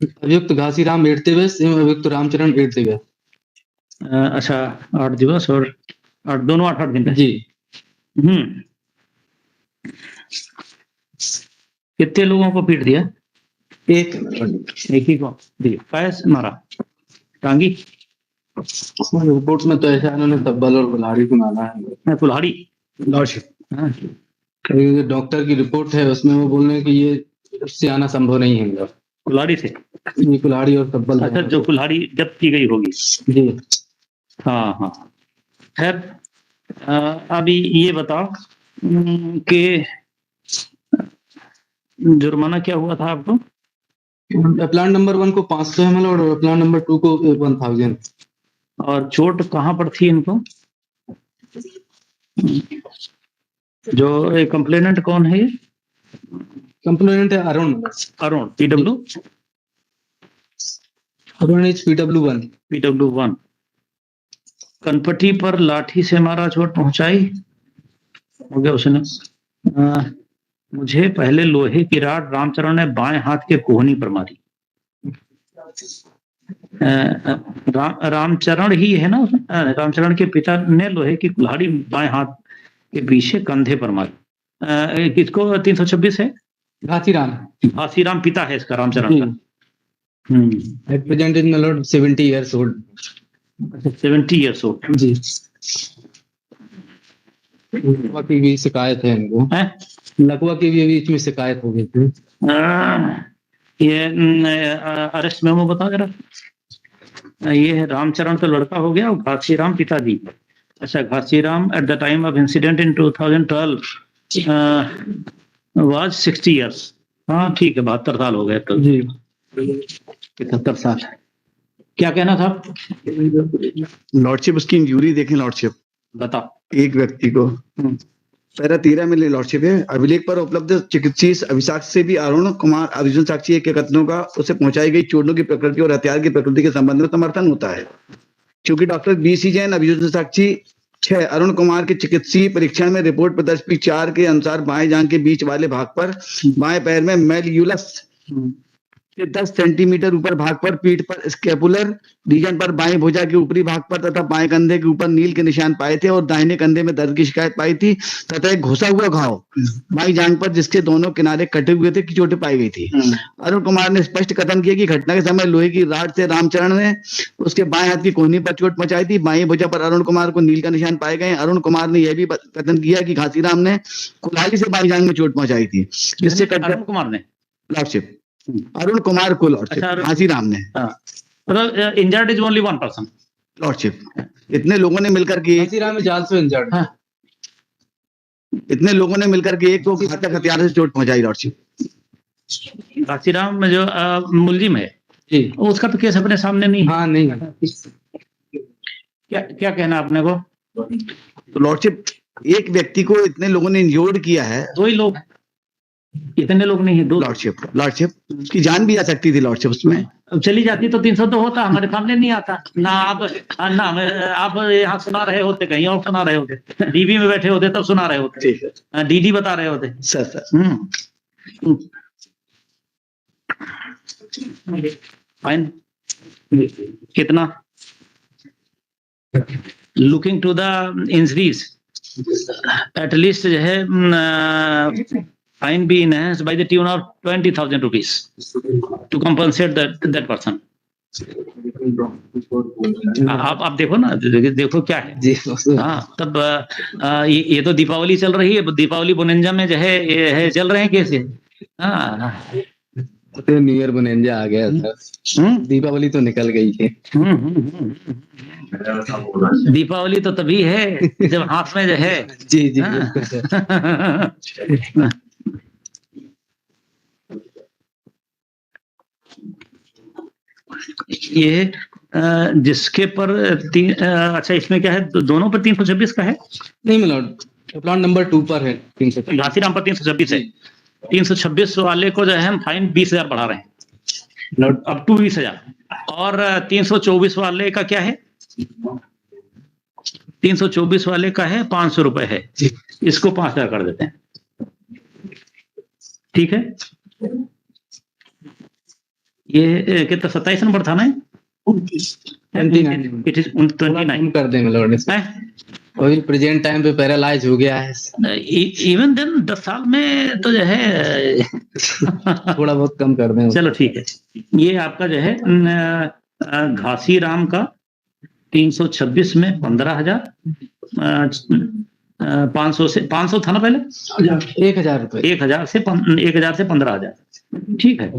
अभियुक्त घासीराम 8 दिवस एवं अभियुक्त रामचरण 8 दिवस। अच्छा, 8 दिवस और 8 दोनों 8 दिन। जी। कितने लोगों को पीट दिया? एक ही को दिया। कैसे मारा? टांगी? रिपोर्ट में तो ऐसा उन्होंने तब्बल और कुल्हाड़ी को मारा है। कुल्हाड़ी? डॉक्टर की रिपोर्ट है, उसमें वो बोल रहे हैं कि ये उससे आना संभव नहीं है। कुल्हाड़ी से? ये कुल्हाड़ी और तब्बल। अच्छा, जो कुल्हाड़ी जब्त की गई होगी। जी। हाँ। खैर, अभी ये बताओ कि जुर्माना क्या हुआ था आपको? प्लान नंबर 1 को 500 ml और प्लान नंबर 2 को 1000। और चोट कहाँ पर थी इनको? जो कंप्लेनेंट कौन है? कंप्लेनेंट है Arun. PW? Arun is PW1। कनपटी पर लाठी से मारा, चोट पहुंचाई। हो गया उसने। मुझे पहले लोहे की राड रामचरण ने बाएं हाथ के कोहनी पर मारी। रामचरण ही है ना? रामचरण के पिता ने लोहे की कुल्हाड़ी बाएं हाथ के पीछे कंधे पर मारी। किसको 326 है? घासीराम पिता है इसका, रामचरण का। At present is my lord 70 years old. 70 years old. जी। लकवा की भी शिकायत है इनको। लकवा की भी बीच में शिकायत हो गई थी। ये अरेस्ट मेमो बता जरा। ये है रामचरण तो लड़का हो गया और घासीराम पिताजी। अच्छा, Ghasiram at the time of incident in 2012 was 60 years। हाँ ठीक है, 72 साल हो गए तो जी, 75 साल। क्या कहना था लॉर्डशिप? उसकी इंजरी देखें लॉर्डशिप। बताओ। एक व्यक्ति को पैरा 13 में लॉर्डशिप है। अभिलेख पर उपलब्ध चिकित्सीय अभिसाक्ष्य से भी अरुण कुमार अभियुक्त साक्षी के कथनों का उसे पहुंचाई गई चोटों की प्रकृति और हथियार की प्रकृति के संबंध में समर्थन होता है। क्योंकि डॉक्टर बीसी जैन अभियुक्त साक्षी 6 अरुण कुमार के चिकित्सीय परीक्षण में रिपोर्ट प्रदर्शित पी 4 के अनुसार बाएं जांघ के बीच वाले भाग पर बाएं पैर में मेल्यूलस के 10 सेंटीमीटर ऊपर भाग पर, पीठ पर स्कैपुलर रीजन पर, बाएं भुजा के ऊपरी भाग पर तथा बाएं कंधे के ऊपर नील के निशान पाए थे और दाहिने कंधे में दर्द की शिकायत पाई थी तथा एक घुसा हुआ घाव बाईं जांघ पर जिसके दोनों किनारे कटे हुए थे की चोटें पाई गई थी। अरुण कुमार ने स्पष्ट कथन किया कि घटना के समय लोहे की राड से रामचरण ने उसके बाएं हाथ की कोहनी पर चोट पहुंचाई थी। बाएं भुजा पर अरुण कुमार को नील का निशान पाए गए। अरुण कुमार ने यह भी कथन किया कि घासीराम ने कुल्हाड़ी से बाईं जांघ में चोट पहुंचाई थी, जिससे अरुण कुमार ने लॉर्डशिप अरुण कुमार को लॉर्डशिप घासीराम ने, मतलब injured is only one person lordship. इतने लोगों ने मिलकर के घासीराम में जाल से इंजर्ड। इतने लोगों ने मिलकर के एक को घातक हथियार से चोट पहुंचाई लॉर्डशिप। घासीराम में जो मुलजिम है जी, उसका तो केस अपने सामने नहीं। हाँ नहीं। क्या कहना आपने को? तो लॉर्डशिप एक व्यक्ति को इतने लोगों ने इंजोर्ड किया है। 2 ही लोग, इतने लोग नहीं है, 2। लॉर्डशिप की जान भी आ सकती थी लॉर्डशिप उसमें। चली जाती तो 302 होता, हमारे सामने नहीं आता ना। आप यहाँ सुना रहे होते, कहीं और सुना रहे होते, डीबी में बैठे होते तब सुना रहे होते, डीडी बता रहे होते सर। फाइन कितना? Looking to the injuries at least जो है fine be enhanced by the tune of 20,000 rupees to compensate that person। आप देखो ना, देखो क्या है जी। हाँ तब ये तो दीपावली चल रही है, दीपावली बोनेंजा में जो है चल रहे हैं कैसे। हाँ न्यू ईयर बोनेंजा आ गया सर, दीपावली तो निकल गई है। दीपावली तो तभी है जब हाथ में जो है जी जी। ये जिसके पर अच्छा इसमें क्या है, दोनों पर 326 का है? नहीं मिला, प्लान नंबर 2 पर है 326। घासीराम पर 326 है। 326 वाले को जो है हम फाइन 20,000 बढ़ा रहे हैं, अप टू 20,000। और 324 वाले का क्या है? 324 वाले का है 500 रुपए है, इसको 5,000 कर देते हैं। ठीक है, ये कितना 27 नंबर था ना? 29 कर देंगे लॉर्ड। अभी प्रेजेंट टाइम पे पैरालाइज हो गया है। इवन देन 10 साल में तो जो है थोड़ा बहुत कम कर दें। चलो ठीक है, ये आपका जो है घासीराम का 326 में 15,000, 500 से 500 था ना पहले, 1,000 रुपए, 1,000 से 15,000। ठीक है,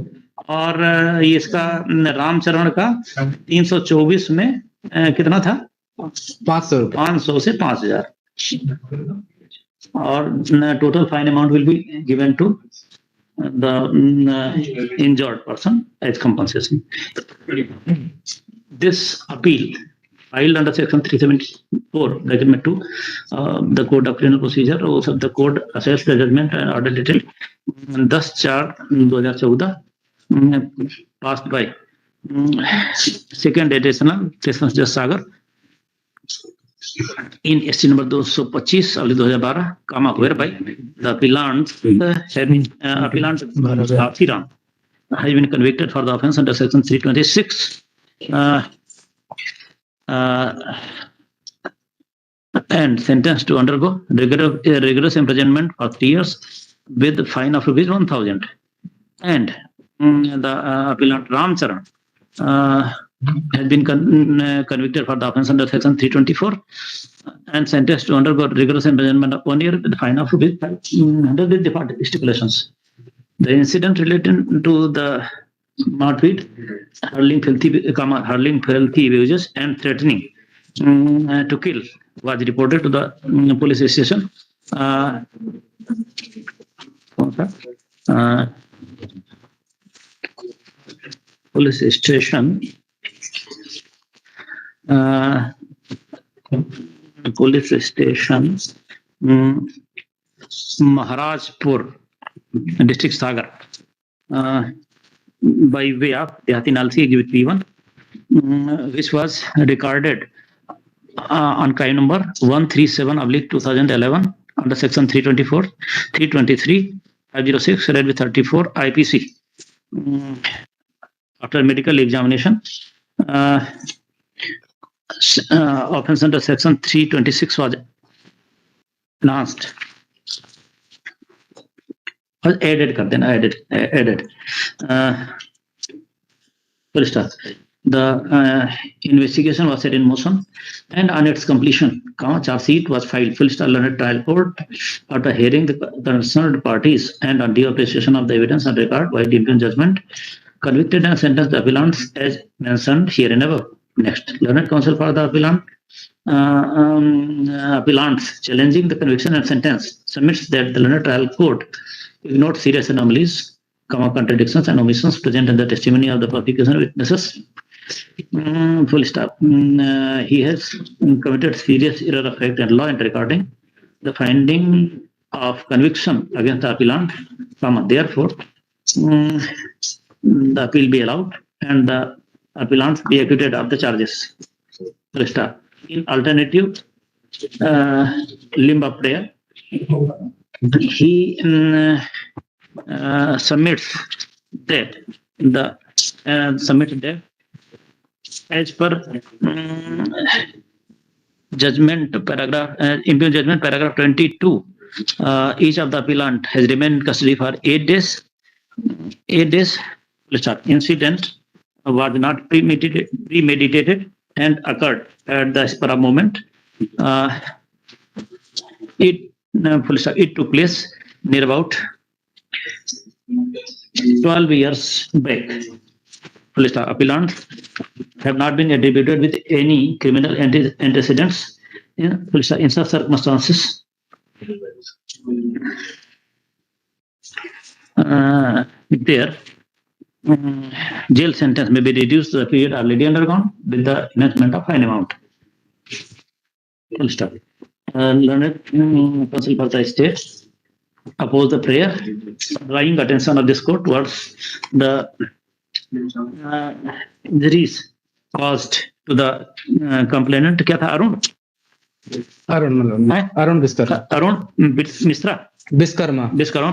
और ये इसका रामचरण का 324 में कितना था? 500 रुपए। 500 से 5,000। और total fine amount will be given to the injured person as compensation. This appeal filed under section 374 regiment 2 the code of criminal procedure, also the code assessed the judgment and order detailed 10/4/2014 passed by second additional Justice Judge Sagar in SC number 225/2012 comma whereby the appellant appellant Bharathiram has been convicted for the offence under section 326 and sentenced to undergo rigorous imprisonment for 3 years with fine of rupees 1,000. And the appellant Ramcharan has been convicted for the offence under section 324 and sentenced to undergo rigorous imprisonment of 1 year with fine of rupees 500 with default stipulations. The incident related to the Martweed, hurling filthy abusers and threatening to kill was reported to the police station police station Maharajpur district Sagar by way of Dehati Nalsi Exhibit P1, which was recorded on crime number 137/2011 under section 324, 323, 506, read with 34 IPC. After medical examination, offense under section 326 was enhanced. Added कर देना, added. First, the investigation was set in motion, and on its completion, charge sheet was filed. Full stop learned trial court after hearing the concerned parties and on due appreciation of the evidence and record by deemed judgment, convicted and sentenced the appellants as mentioned here and above. Next, learned counsel for the appellants challenging the conviction and sentence submits that the learned trial court ignored serious anomalies, contradictions and omissions present in the testimony of the prosecution witnesses. Full stop. He has committed serious error of fact and law in recording the finding of conviction against the appellant. Therefore, the appeal be allowed and the appellant be acquitted of the charges. Full stop. In alternative, limb of prayer, he submits that as per judgment paragraph, impugned judgment paragraph 22, each of the appellant has remained in custody for 8 days. 8 days. Incident was not premeditated and occurred at the spur of moment. It took place near about 12 years back. Appellants have not been attributed with any criminal antecedents in such circumstances. Their jail sentence may be reduced to the period already undergone with the enhancement of fine amount. Learned counsel for the state oppose the prayer, drawing attention of this court towards the injuries caused to the complainant. क्या था Arun? Arun बिस्कर, Arun Mishra, Vishwakarma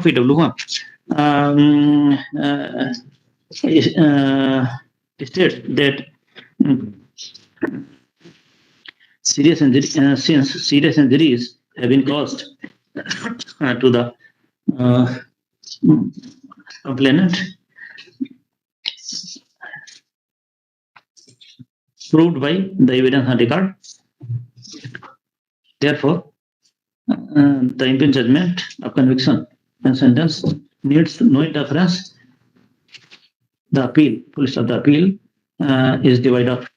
PW states that serious injuries have been caused to the complainant, proved by the evidence on record. Therefore, the impugned judgment of conviction and sentence needs no interference. The appeal, is devoid of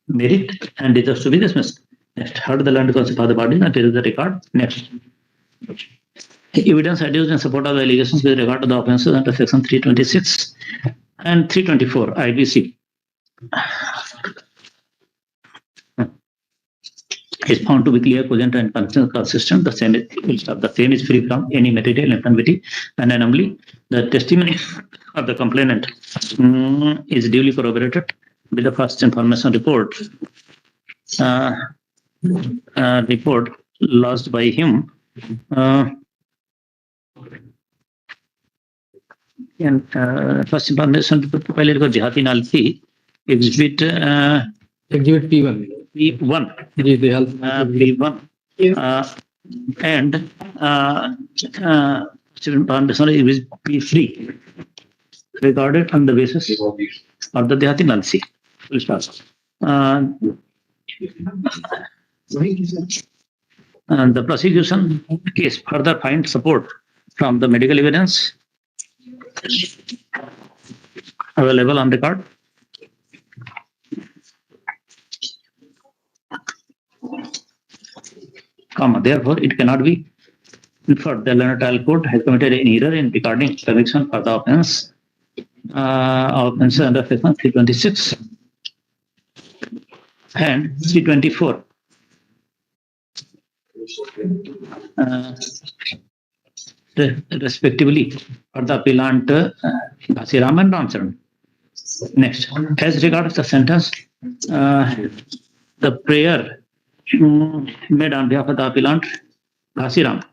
merit and deserves to be dismissed. Next, heard the learned counsel for the parties and tell the record. Next, evidence adduced in support of the allegations with regard to the offences under section 326 and 324 IPC is found to be clear, cogent, and consistent. The same is free from any material infirmity and anomaly. The testimony of the complainant is duly corroborated with the first information report lodged by him. And first information report पहले को Dehati Nalsi exhibit P1. P1 and information is P3 recorded on the basis of the Dehati Nalsi. And the prosecution case further finds support from the medical evidence available on record. Therefore, it cannot be for the learned trial court has committed an error in regarding conviction for the offense under section 326 and 324. Respectively, for the appellant Bhasiram and Ramcharan. Next, as regards the sentence, the prayer made on behalf of the appellant Bhasiram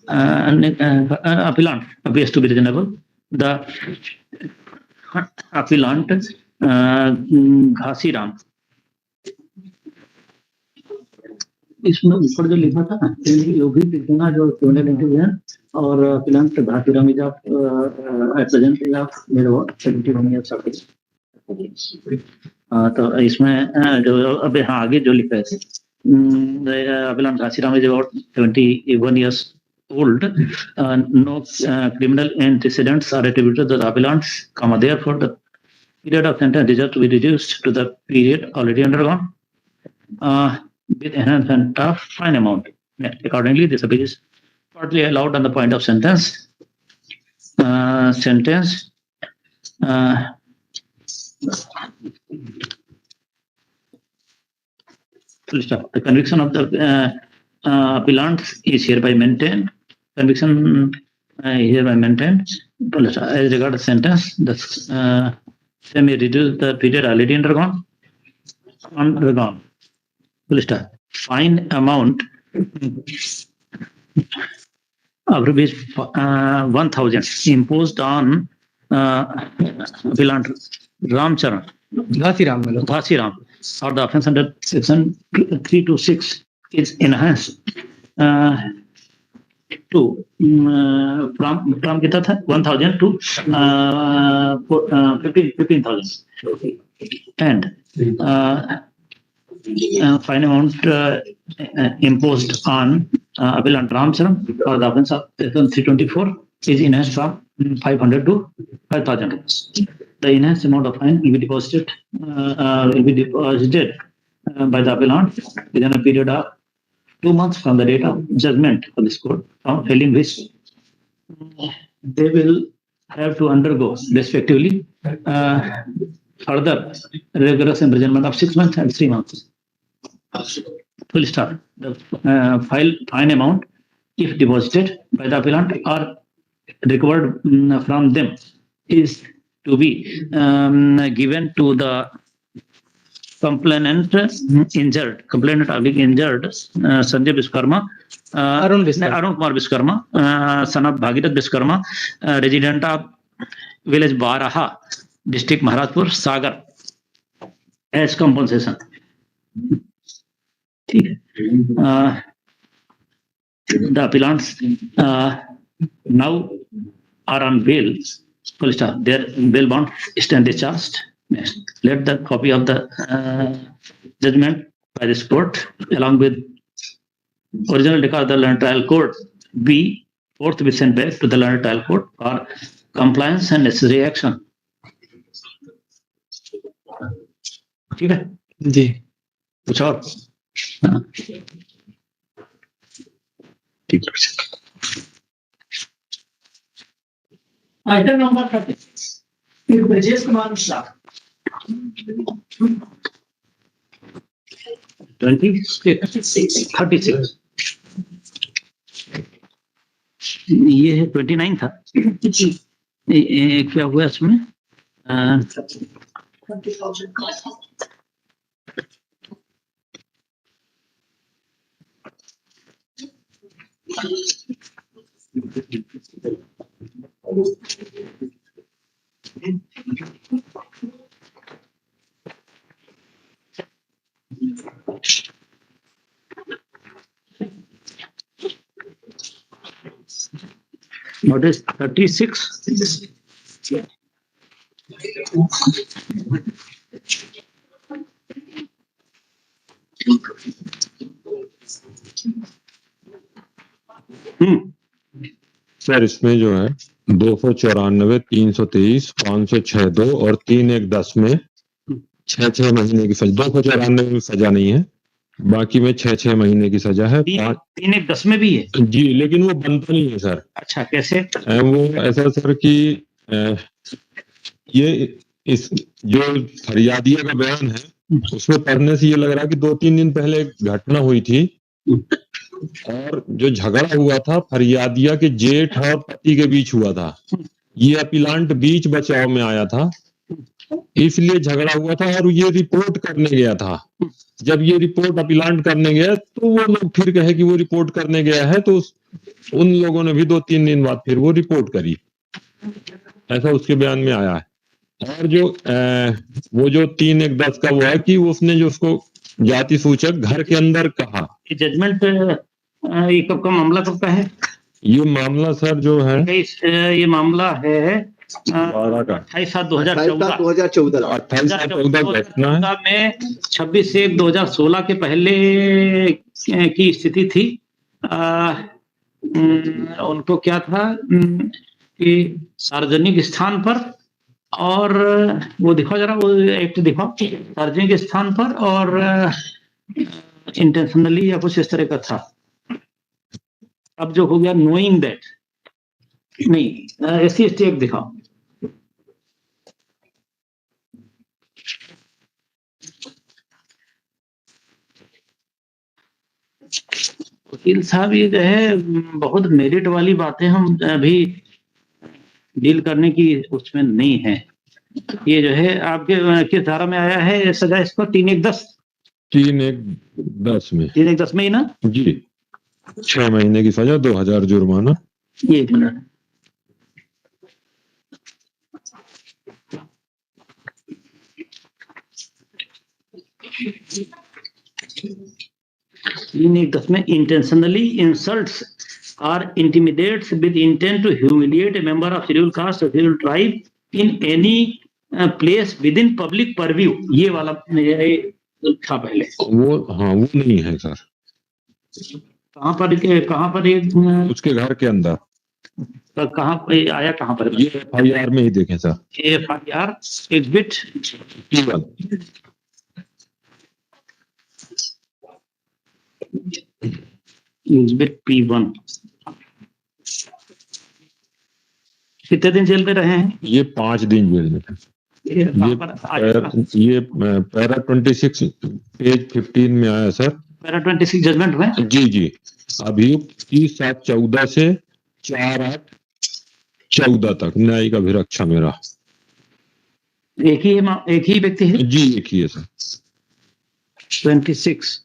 appellant appears to be reasonable. The appellant Bhasiram, इसमें ऊपर जो लिखा था ना वो भी लिख देना जो क्रिमिनल इंटेलिजेंस और appellant Bhasiram is of present is of mid 71 years of age. तो इसमें जो अब हाँ आगे जो लिखा है appellant Bhasiram is about 71 years old. No criminal antecedents are attributed to the appellants, therefore the period of sentence deserves to be reduced to the period already undergone with enhancement of fine amount. Accordingly, this appeal is partly allowed on the point of sentence. The conviction of the appellant is hereby maintained. Conviction is hereby maintained. As regards the sentence, the same may reduce the period already undergone. Fine amount of rupees 1,000 imposed on appellant Ramcharan Bhasiram for the offence under section 326 is enhanced to from 1,000 to 15,000 and fine amount imposed on appellant Ramcharan for the offence of section 324 is enhanced from 500 to 5,000 rupees. The enhanced amount of fine will be deposited by the appellant within a period of 2 months from the date of judgment of this court, failing which they will have to undergo respectively further rigorous imprisonment of 6 months and 3 months. Full stop. The fine amount, if deposited by the appellant or recovered from them, is to be given to the complainant injured Sanjay Vishwakarma, Arun Kumar Vishwakarma, son of Bhagirat Vishwakarma, resident of village Baraha, district Maharajpur, Sagar, as compensation. The appellants now are on bail. Their bail bond stand discharged. Next, let the copy of the judgment by this court, along with original record of the learned trial court, be sent back to the learned trial court for compliance and necessary action. ठीक है जी कुछ और ठीक है item number 36 Brajesh Kumar Mishra 36 ये 29 था क्या हुआ इसमें What is 36? सर इसमें जो है 294, 323, 506(2) और 3110 में 6 महीने की सजा, 294 में सजा नहीं है, बाकी में 6 महीने की सजा है। 3-1-10 में भी है जी, लेकिन वो बनता नहीं है सर। अच्छा, कैसे? वो ऐसा सर कि ये इस जो फरियादिया का बयान है उसमें पढ़ने से ये लग रहा है कि 2-3 दिन पहले एक घटना हुई थी और जो झगड़ा हुआ था फरियादिया के जेठ और पति के बीच हुआ था। ये अपीलांट बीच बचाव में आया था, इसलिए झगड़ा हुआ था और ये रिपोर्ट करने गया था। जब ये रिपोर्ट अपीलांट करने गया तो वो लोग फिर कहे कि वो रिपोर्ट करने गया है, तो उन लोगों ने भी 2-3 दिन बाद फिर वो रिपोर्ट करी, ऐसा उसके बयान में आया है। और जो वो जो 3-1-10 का वो है कि उसने जो उसको जाति सूचक घर के अंदर कहा। ये जजमेंट ये कब का मामला कब का है? ये मामला सर जो है ये मामला है 28/7/2014 में 26/1/2016 के पहले की स्थिति थी। उनको क्या था कि सार्वजनिक स्थान पर और वो दिखाओ जरा, वो एक्ट दिखाओ, सार्वजनिक स्थान पर और इंटेंशनली या कुछ इस तरह का था। अब जो हो गया नोइंग दैट, नहीं SC/ST एक्ट दिखाओ। वकील साहब ये जो है बहुत मेरिट वाली बातें हम अभी डील करने की उसमें नहीं है। ये जो है आपके किस धारा में आया है सजा इसको? 3-1-10 3-1-10 में 3-1-10 में ही ना जी। 6 महीने की सजा, 2000 जुर्माना। ये 1 मिनट, में intentionally insults or intimidates with intent to humiliate a member of scheduled caste or scheduled tribe in any place within public purview, ये वाला था पहले। वो हाँ, वो नहीं है सर। कहाँ पर ये उसके घर के अंदर कहाँ आया, कहाँ पर? ये FIR में ही देखें sir. FIR exhibit P1 P1 कितने दिन जेल में रहे हैं? ये 5 दिन जेल में थे। ये पैरा 26 पेज 15 में आया सर। पैरा 26 जजमेंट में जी। अभियुक्त 30/7/14 से 4/8/14 तक न्यायिक अभिरक्षा में रहा। एक ही व्यक्ति है जी, एक ही है सर। 26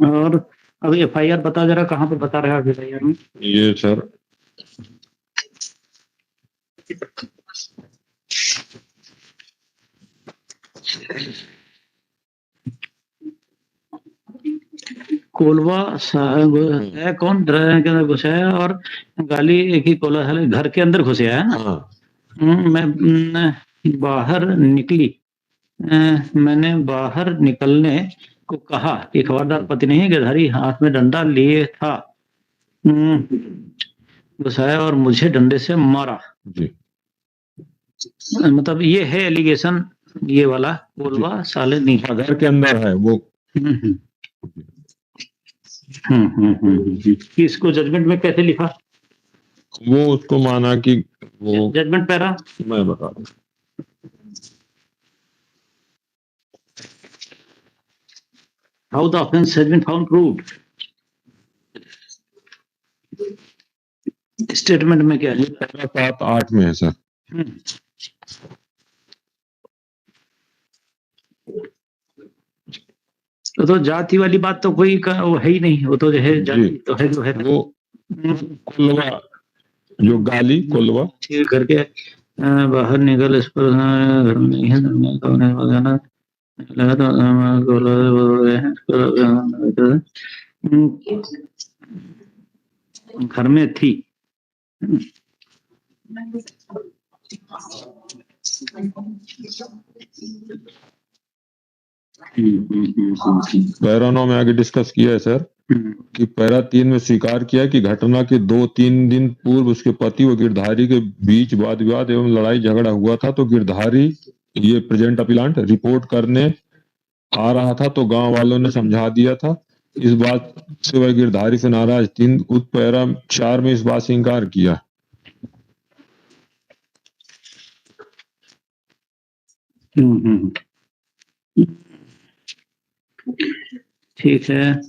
और अब FIR बता जरा, कहाँ पर बता रहा है FIR में? ये सर कोलवा है, कौन ड्राइवर के अंदर घुसा है और गाली एक ही कोला है, घर के अंदर घुसे है ना। मैं बाहर निकली, मैंने बाहर निकलने को कहा कि खबरदार पति नहीं, गिरधारी हाथ में डंडा लिए था, घुसाया और मुझे डंडे से मारा जी। मतलब ये है एलिगेशन, ये वाला कोलवा साले नहीं घर के अंदर है वो। इसको जजमेंट में कैसे लिखा? वो उसको माना कि वो जजमेंट पैरा मैं बता दूं। How the offense has been found proved? Statement में क्या है? 7/8 में है सर। तो जाति वाली बात तो कोई वो है ही नहीं, वो तो जो है जाति तो है जो है वो कोलवा जो गाली कोलवा घर के बाहर निकल, इस पर घर में ही है लगा तो घर में थी। पैरा 9 में आगे डिस्कस किया है सर कि पैरा 3 में स्वीकार किया कि घटना के 2-3 दिन पूर्व उसके पति व गिरधारी के बीच वाद विवाद एवं लड़ाई झगड़ा हुआ था, तो गिरधारी ये प्रेजेंट अपीलांट रिपोर्ट करने आ रहा था तो गांव वालों ने समझा दिया था। इस बात से वह गिरधारी से नाराज थी। उस पैरा 4 में इस बात से इंकार किया। ठीक है।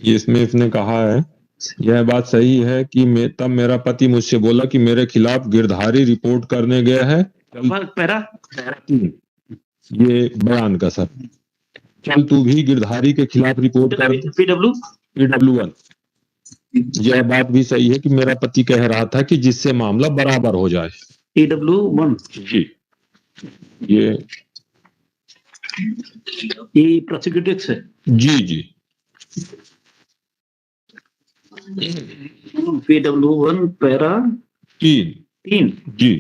इसमें इसने कहा है, यह बात सही है कि तब मेरा पति मुझसे बोला कि मेरे खिलाफ गिरधारी रिपोर्ट करने गया है। पैरा ये बयान का सर, चल तू भी गिरधारी के खिलाफ रिपोर्ट कर। PW1 यह बात भी सही है कि मेरा पति कह रहा था कि जिससे मामला बराबर हो जाए। PW1 जी, ये प्रोसिक्यूटेड है। जी जी। PW1 पैरा 3 जी।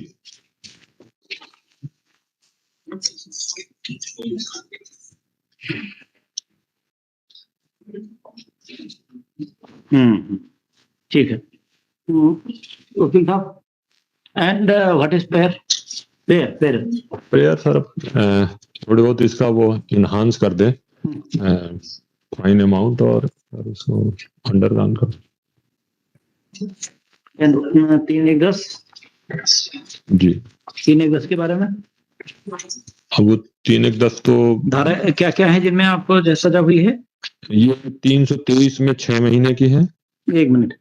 ठीक है। वकील साहब, and what is pair sir थोड़ी बहुत इसका वो इनहांस कर दे फाइन अमाउंट और उसको अंडरगान कर। 3-1-10 जी, 3-1-10 के बारे में अब वो 3-1-10 तो धारा क्या क्या है जिनमें आपको सजा हुई है? ये 323 में 6 महीने की है। 1 मिनट,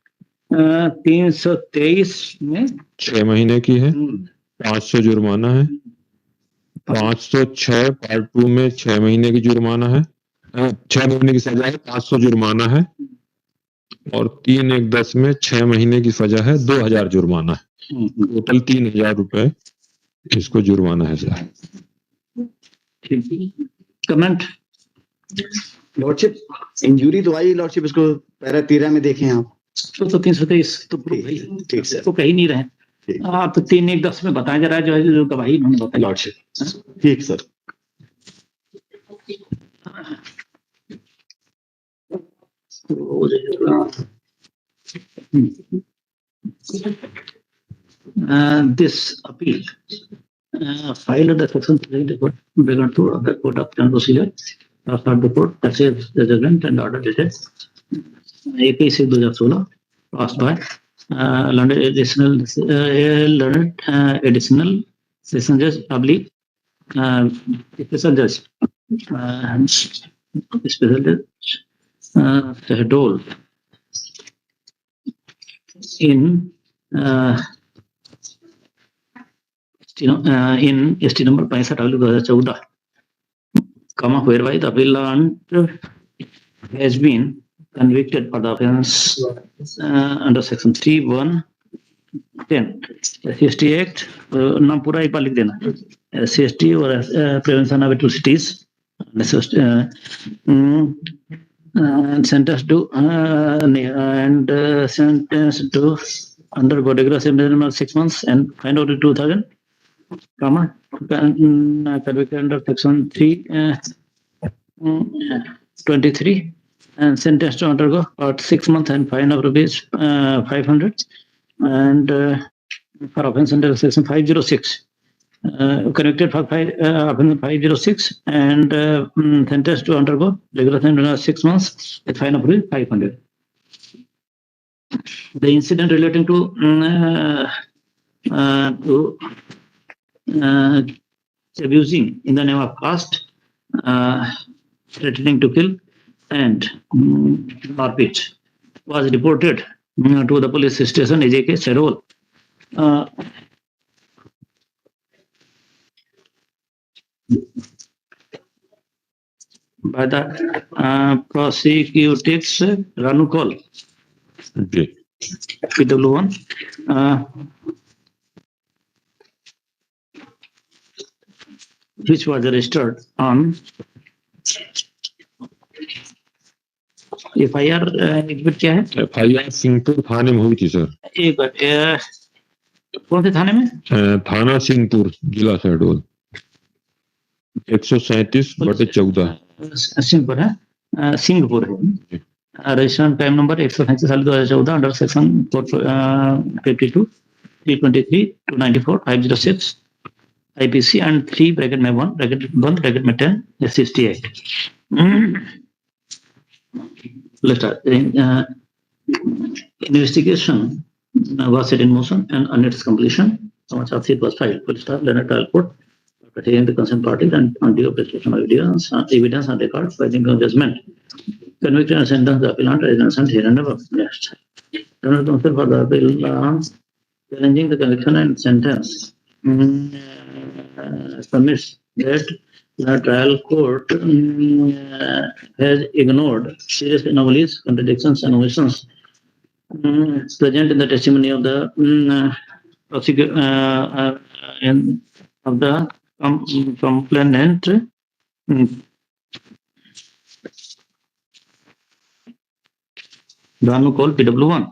323 में 6 महीने की है। 500 जुर्माना है। 506 पार्ट 2 में 6 महीने की जुर्माना है, 6 महीने की सजा है, 500 जुर्माना है। और 3-1-10 में 6 महीने की सजा है, 2000 जुर्माना है। टोटल 3000 रुपए इसको जुर्माना है सर। कमेंट लॉर्डशिप, इंजरी तो आई लॉर्डशिप, इसको पैरा 13 में देखें आप। तो 323 तो ठीक सर, तो कहीं नहीं रहे आप। तो 3-1-10 में बताया जा रहा है जो गवाही उन्होंने बताई लॉर्डशिप। ठीक sir. This appeal filed under section 3 began to other court of criminal procedure of the court accepts the judgment and order dated 21/2016 passed by learned additional session judge oblique special judge SHRI in ST number 65/2014, whereby the appellant has been convicted for the offence under section 3(1)(10) SCST Act, नाम पूरा एक बार लिख देना, SCST और prevention of atrocities, and sentenced to undergo rigorous imprisonment of 6 months and fined out 2,000, convicted under section 323 and sentenced to undergo 6 months and fine of rupees 500, and for offence under section 506, convicted for offence 506 and sentenced to undergo rigorous imprisonment of 6 months with fine of rupees 500. The incident relating to abusing in the name of caste, threatening to kill and marpit was reported to the police station AJK Serol by the prosecutors Ranu Kaul, PW1, which was registered on FIR exhibit क्या है? FIR Singhpur थाने में हुई थी sir. एक बार कौन से थाने में? थाना सिंहपुर, जिला शहडोल, 137/14। सिंहपुर है, सिंहपुर है। Registration time number 137/2014 under section 452 323 294 506 IPC and 3 bracket में 1 bracket में 10 68. Let's start. Investigation was set in motion and on its completion, charge sheet was filed. Police staff, Leonard Trial Court, pertaining the concerned parties and on due prestation of evidence and records, finding no judgment. Convicted and sentenced the appellant is innocent here and above. Next. Leonard counsel for the appeal challenging the conviction and sentence submits that the trial court has ignored serious anomalies, contradictions, and omissions present in the testimony of the complainant. Danu call PW1.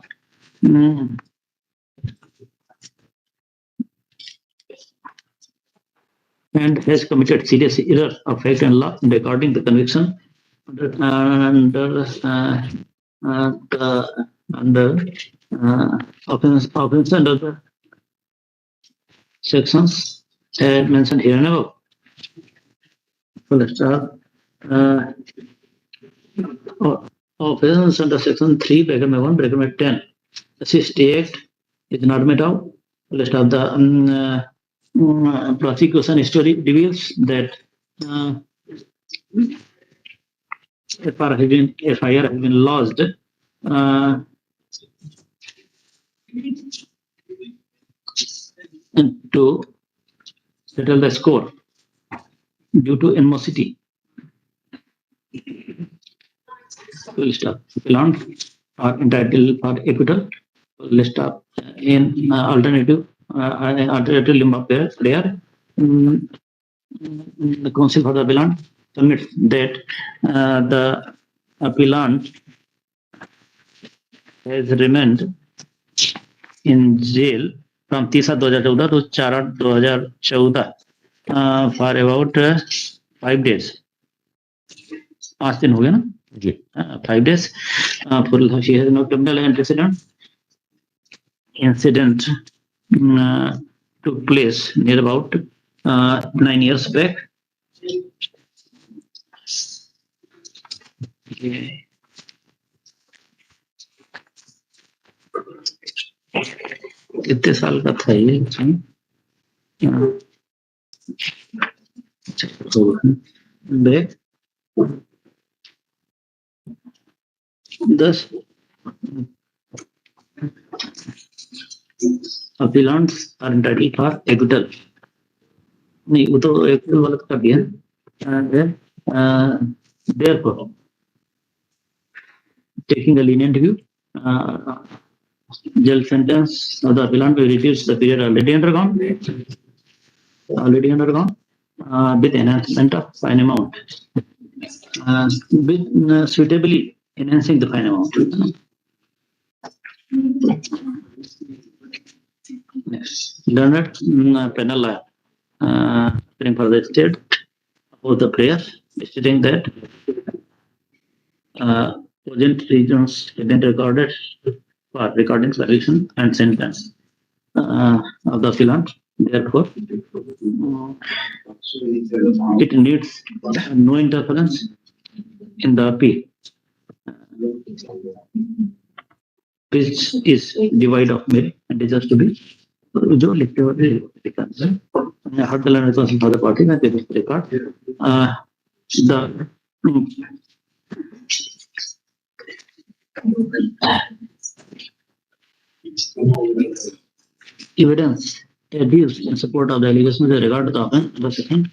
And has committed serious error of fact and law in recording the conviction under offense under the sections mentioned here and above. So let's start. Offense under section 3 bracket 1 bracket 10. The 60 Act is not met out. Let's start the prosecution history reveals that FIR has been lodged to settle the score due to animosity. List of appellants are entitled for acquittal. List of in alternative limb of prayer. The counsel for the appellant submits that the appellant has remained in jail from 30/7/2014 to 4/8/2014 for about 5 days. 5 दिन हो गया ना जी। 5 days. She has no criminal antecedent. Incident took place near about 9 years back. कितने साल का था ये? Back 10 appellants are entitled for acquittal. नहीं वो तो acquittal वाला कर दिया. Therefore, taking a lenient view, jail sentence of the appellant will reduce the period already undergone with enhancement of fine amount, with suitably enhancing the fine amount. Next, learned penal lawyer for the state of the prayer, stating that urgent reasons have been recorded for recording conviction and sentence of the appellant. Therefore, it needs no interference in the appeal, which is devoid of merit and deserves to be. जो लिखते हुए हर दल responsible for the party and this record the evidence adduced in support of the allegations with regard to the offense. The second,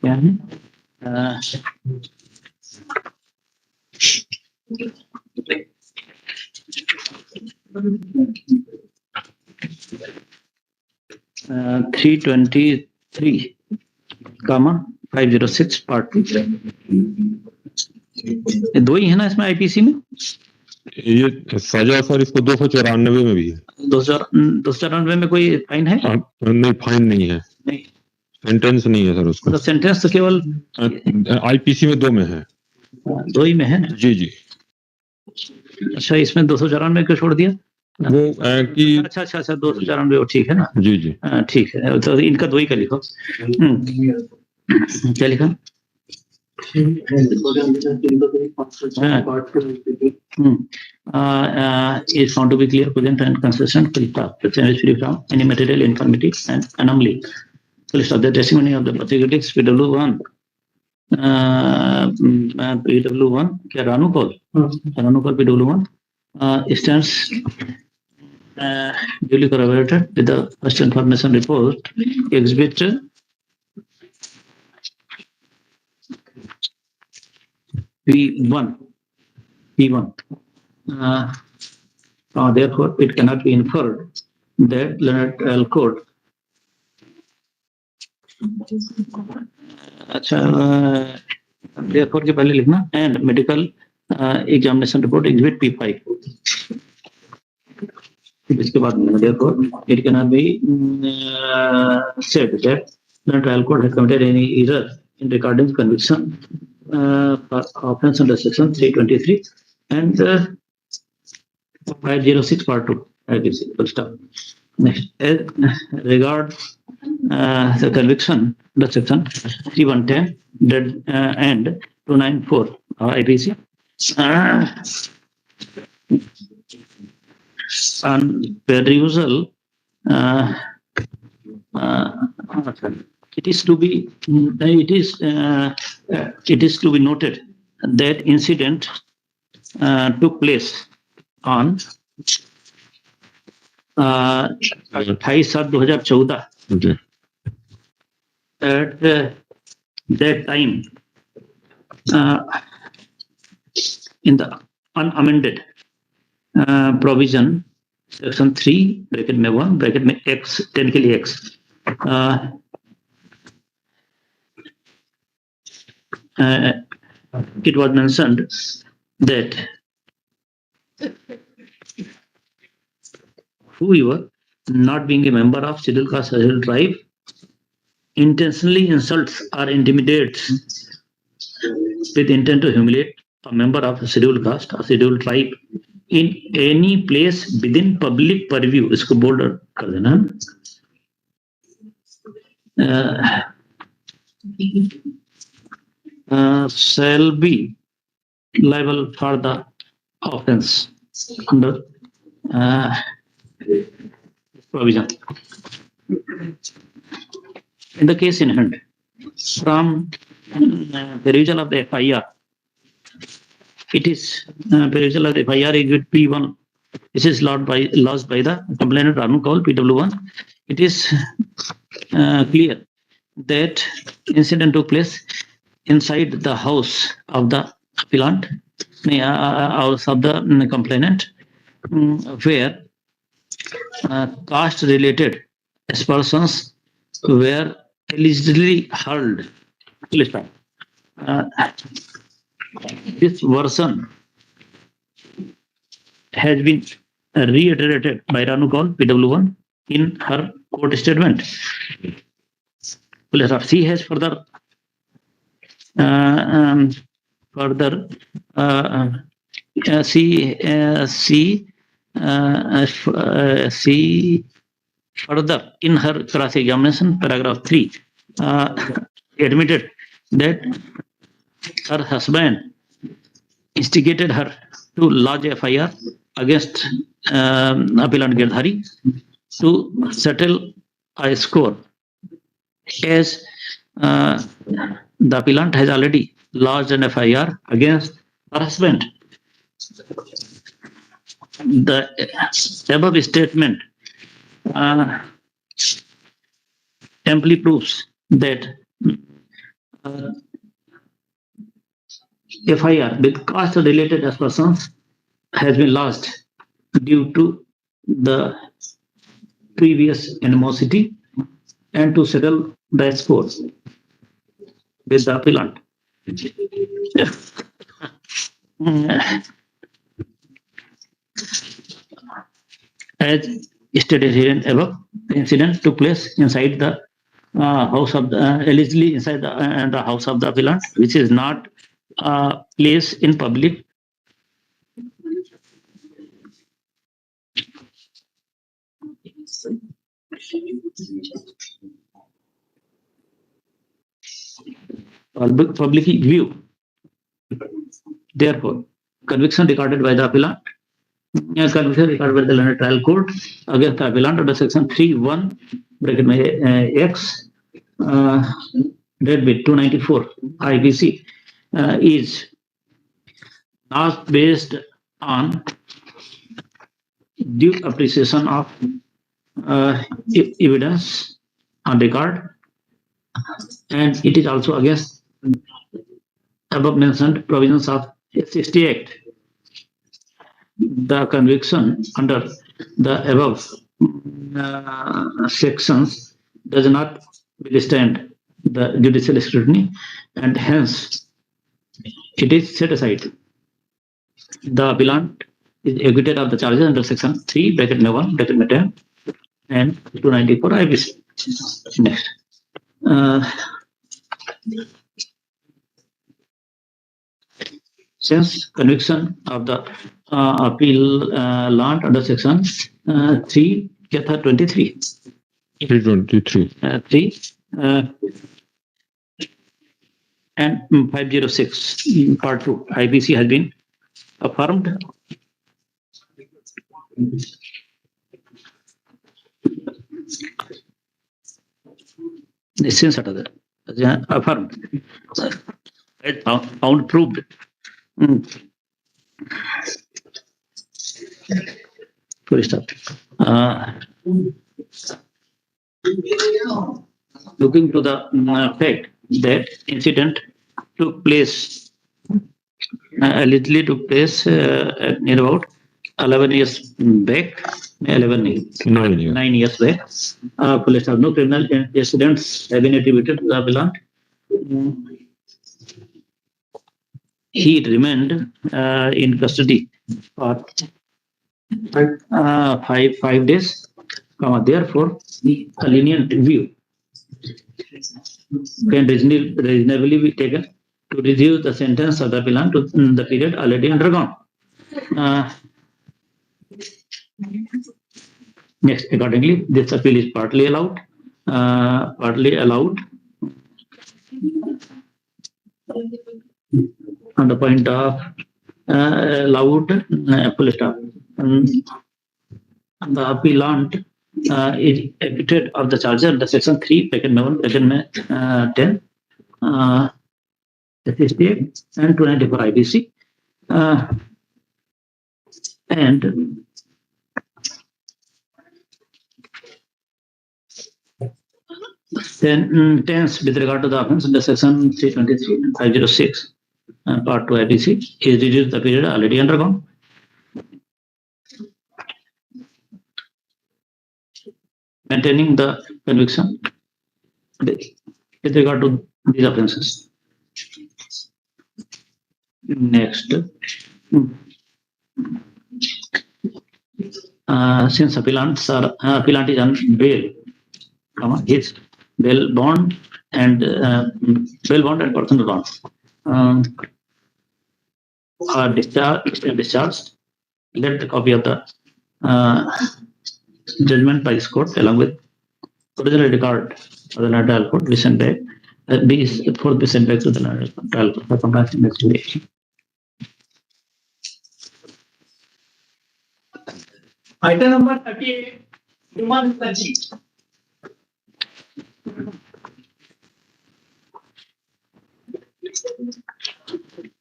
क्या है? 323, 506 part 2। दो ही है ना इसमें आईपीसी में? ये सजा सर इसको 294 में भी है। 294 में कोई फाइन है? नहीं, फाइन नहीं है। नहीं, सेंटेंस नहीं है सर उसका। तो सेंटेंस तो केवल आईपीसी में 2 में है। 2 ही में है ना? जी जी। अच्छा, इसमें 294 को छोड़ दिया वो कि अच्छा 294 ठीक है ना? जी जी ठीक है, तो इनका 2 ही का लिखो। क्या लिखा? Is found to be clear, present and consistent with the same free from any material infirmity and anomaly. So list of the testimony of the prosecutors PW1 क्या Ranu call PW1 stands duly corroborated with the first information report exhibit P1. Therefore, it cannot be inferred that Leonard L. Court. अच्छा, therefore के पहले लिखना and medical examination report exhibit P5. इसके बाद therefore it cannot be said that Leonard L. Court has committed any error in recording conviction for offense under section 323 and 506 part 2. Next, regard the conviction under section 3110 and 294 IPC on perusal, it is to be noted that incident took place on 28/7/2014. At that time, in the unamended provision section 3 bracket में 1 bracket में x 10 के लिए x it was mentioned that whoever not being a member of scheduled caste or scheduled tribe intentionally insults or intimidates with intent to humiliate a member of a scheduled caste or scheduled tribe in any place within public purview, इसको bold कर देना, shall be liable for the offense under provision. In the case in hand, from perusal of the FIR, it is perusal of the FIR exhibit P1. This is lodged by the complainant Ranu Kaul PW1. It is clear that incident took place inside the house of the appellant, house of the complainant, where caste-related aspersions were allegedly hurled. This version has been reiterated by Ranu Kaul PW1 in her court statement. She has further in her cross-examination, paragraph 3, admitted that her husband instigated her to lodge a FIR against appellant Girdhari to settle a score, as the appellant has already lodged an FIR against her husband. The above statement amply proves that FIR with caste-related aspersions has been lodged due to the previous animosity and to settle the score. with the appellant. As stated here above, the incident took place inside the house of the allegedly inside the house of the appellant, which is not place in public. Public view. Therefore, conviction recorded by the appellant, conviction recorded by the London Trial Court against the appellant under section 3(1) bracket X deadbeat 294 IPC is not based on due appreciation of evidence on record, and it is also against above mentioned provisions of SHRI Act. The conviction under the above sections does not withstand the judicial scrutiny, and hence it is set aside. The appellant is acquitted of the charges under section 3 bracket 1 bracket 10 and 294 IPC. Next. Since conviction of the appellant under section 3 23 and 506 part 2 IPC has been affirmed. Since affirmed, found proved. Full stop. Looking to the fact that incident took place, allegedly took place in about 11 years back, 9 years back. Police have no criminal incidents have been attributed to the appellant. He remained in custody for 5 days. Therefore, a lenient view can reasonably be taken to reduce the sentence of the appellant to the period already undergone. Next, accordingly, this appeal is partly allowed. On the point of allowed full stop. The appellant is acquitted of the charges under section 3 bracket 1 bracket 10 SHRI and 294 IPC and then tense with regard to the offence under section 323 and 506 part 2 IPC is reduced the period already undergone. Maintaining the conviction with regard to these offences. Next, since appellant is on bail, his bail bond and personal bond are discharged. Let the copy of the judgment by this court along with original record of the trial court be sent back. Be sent back to the trial court for compliance investigation. Item number 38, human touchy.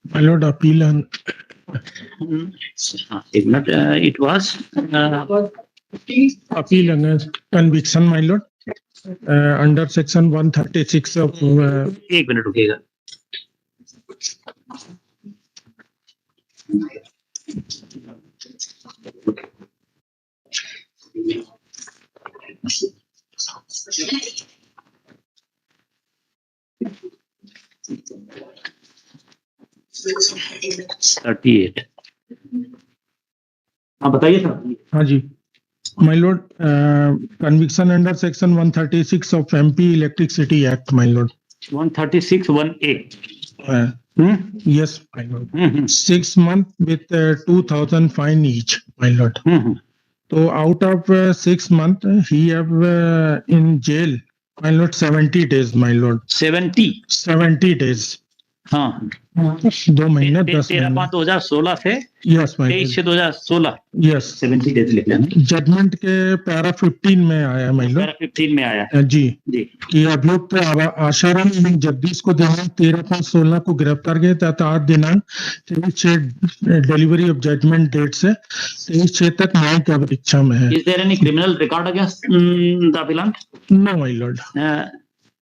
My lord, appeal on. It was appeal against conviction, my lord, under section 136 of. 1 minute रुकिएगा. 38। हाँ बताइए sir. हाँ जी, my lord, conviction under section 136 of MP Electricity Act, my lord. 136 1A। Yes, my lord. 6 months with 2,000 fine each, my lord. So out of 6 months, he have in jail, my lord, 70 days, my lord. 70 days. हाँ 2 महीने 10 महीने। 13/5/2016 से yes my 23/6/2016। Yes 70 days लिखा है। Judgement के para 15 में आया my Lord. Para 15 में आया जी जी कि अभियुक्त आशाराम जगदीश को दिनांक 13/5/16 को गिरफ्तार किया तथा दिनांक 23/6 डिलीवरी ऑफ जजमेंट डेट से 23/6 तक न्यायिक परीक्षा में है। Is there any criminal record against the appellant? No my lord.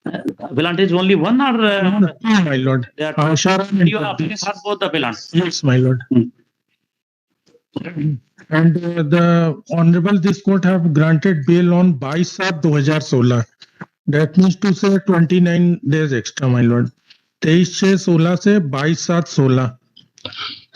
Appellant is only one or no, my lord. Asharam you have both appellants? Yes, my lord. And the honorable this court have granted bail on 22/7/2016. That means to say 29 days extra, my lord. 23/6/16 से 22/7/16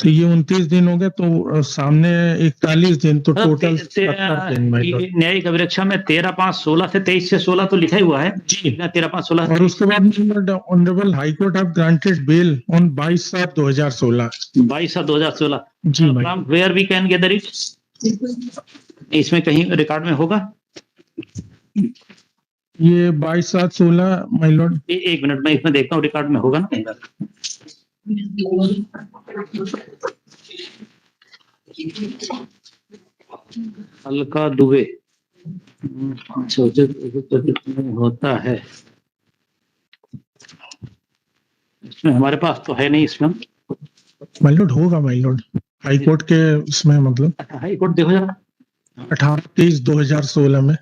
तो ये 29 दिन हो गए, तो सामने 41 दिन, तो टोटल 70 दिन। न्यायिक अभिरक्षा में 13/5/16 से 23/6/16 तो लिखा हुआ है जी। 13/5/16 और उसके बाद honourable high court have granted bail on 22/7/2016। 22/7/2016 जी। Where we can gather it? इसमें कहीं रिकॉर्ड में होगा ये 22/7/16 माय लॉर्ड। एक मिनट मैं इसमें देखता हूँ रिकॉर्ड में होगा ना। हल्का दुबे होता है इसमें, हमारे पास तो है नहीं इसमें। माय लॉर्ड होगा माय लॉर्ड, हाई कोर्ट के इसमें, मतलब हाई कोर्ट देखो जरा 18/23/2016 में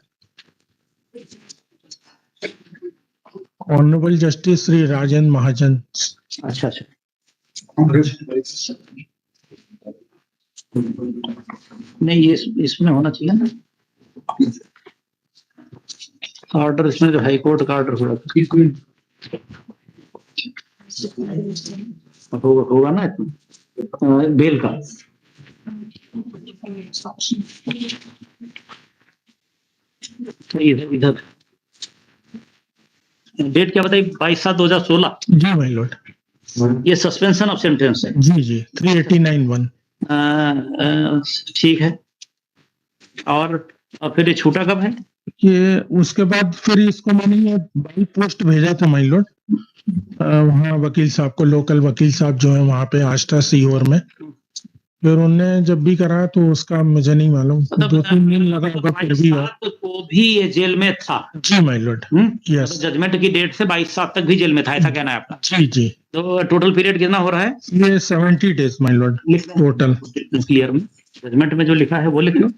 ऑनरेबल जस्टिस श्री राजेंद्र महाजन। अच्छा अच्छा नहीं, ये इसमें होना चाहिए ना ऑर्डर। इसमें जो हाई कोर्ट का ऑर्डर होगा ना बेल का। इधर इधर डेट क्या बताइए? 22/7/2016। जी माय लॉर्ड। ये सस्पेंशन ऑफ सेंटेंस है। जी जी 389(1). ठीक है। और फिर ये छूटा कब है? ये उसके बाद फिर इसको मैंने बाई पोस्ट भेजा था माय लॉर्ड, वहाँ वकील साहब को, लोकल वकील साहब जो है वहाँ पे आष्टा सीहोर में। फिर उन्होंने जब भी करा तो उसका मुझे नहीं मालूम, 2-3 दिन लगा होगा फिर भी। को भी ये जेल में था? जी माय लॉर्ड। यस। जजमेंट की डेट से 22/7 तक भी जेल में था, ऐसा कहना है आपका? जी जी। तो टोटल पीरियड कितना हो रहा है? ये 70 days my Lord total. Clear में जजमेंट में जो लिखा है वो लिख लो।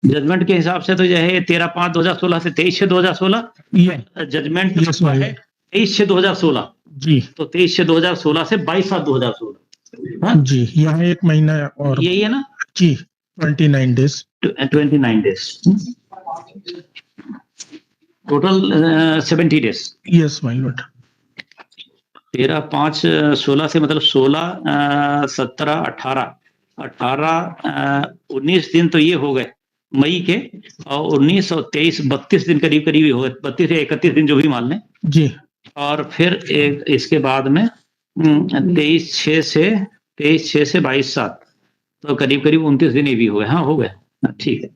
जजमेंट के हिसाब से तो यह है 13/5/2016 से 23/6/2016। जजमेंट है 23/6/2016 जी। तो 23/6/2016 से 22/7/2016। हाँ जी, यहाँ 1 महीना और यही है ना जी। 29 days 29 days total 70 days. Yes my Lord. 13/5/16 से मतलब 16 17 18 19 दिन तो ये हो गए मई के, और 19 और 23 32 दिन करीब करीब हो गए, 32 या 31 दिन जो भी मान लें जी। और फिर इसके बाद में 23/6 से 22/7 तो करीब करीब 29 दिन ये भी हो गए। हाँ हो गए, ठीक है।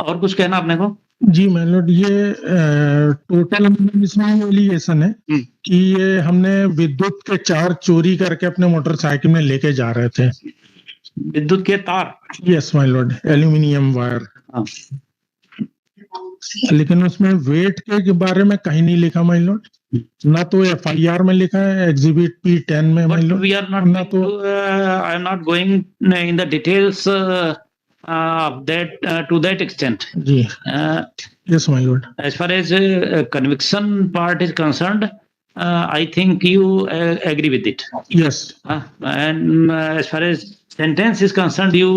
और कुछ कहना आपने को? जी मैन लॉर्ड, ये टोटल इसमें एलिगेशन है कि ये हमने विद्युत के तार चोरी करके अपने मोटरसाइकिल में लेके जा रहे थे। विद्युत के तार? Yes my Lord, aluminium wire. लेकिन उसमें वेट के बारे में कहीं नहीं लिखा माय लॉर्ड, ना तो FIR में लिखा है एग्जिबिट P10 में my lord. We are not, ना तो I am not going in the details that to that extent. जी yes my lord. As far as conviction part is concerned, I think you agree with it. Yes. And as far as sentence is concerned, you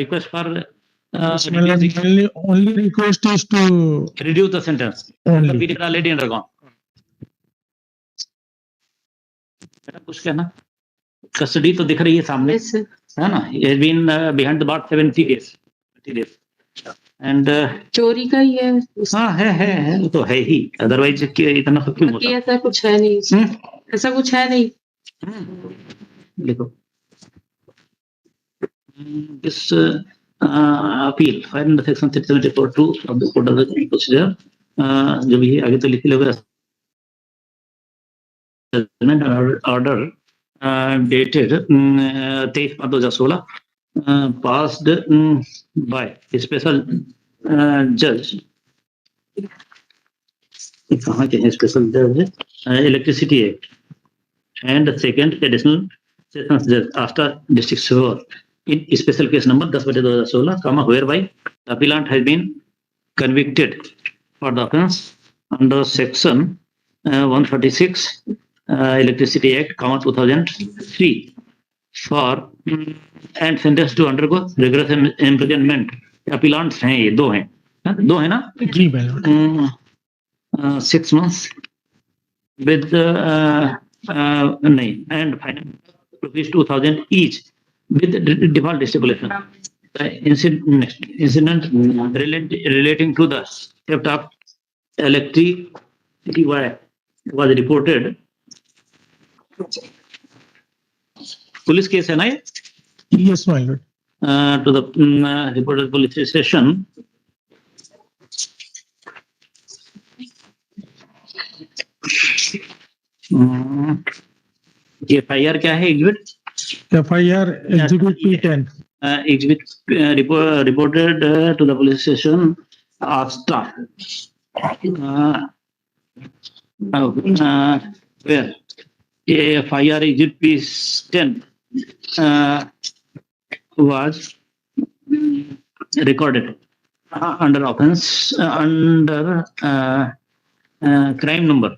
request for only request is to reduce the sentence. Only. The period already undergone. बेटा कुछ कहना? Custody तो दिख रही है सामने, Yes, sir. है ना? He has been behind the bar 70 days. And चोरी का ही है हाँ है वो तो है ही, अदरवाइज इतना सब क्यों बाकी होता? ऐसा कुछ है नहीं, ऐसा कुछ है नहीं। देखो this appeal filed under section 374(2) of the Code of the Procedure, जो भी है आगे तो लिखे लोग judgment and order dated 23/5/2016 passed by a special judge, कहाँ के हैं स्पेशल जज? Electricity act and the second additional sessions judge after district court in special case number 10/2016, whereby the appellant has been convicted for the offence under section 136 Electricity Act, 2003 for and sentenced to undergo rigorous imprisonment. Appellants हैं ये, दो हैं ना? जी ma'am. 6 months with नहीं and fine rupees 2,000 each with default stipulation. Incident relating to the theft of electricity wire was reported. Police case है ना ये? Yes, my lord. To the reported police station. FIR क्या है? Exhibit FIR Exhibit P10. exhibit reported to the police station after where FIR exhibit P10 was recorded under offense under crime number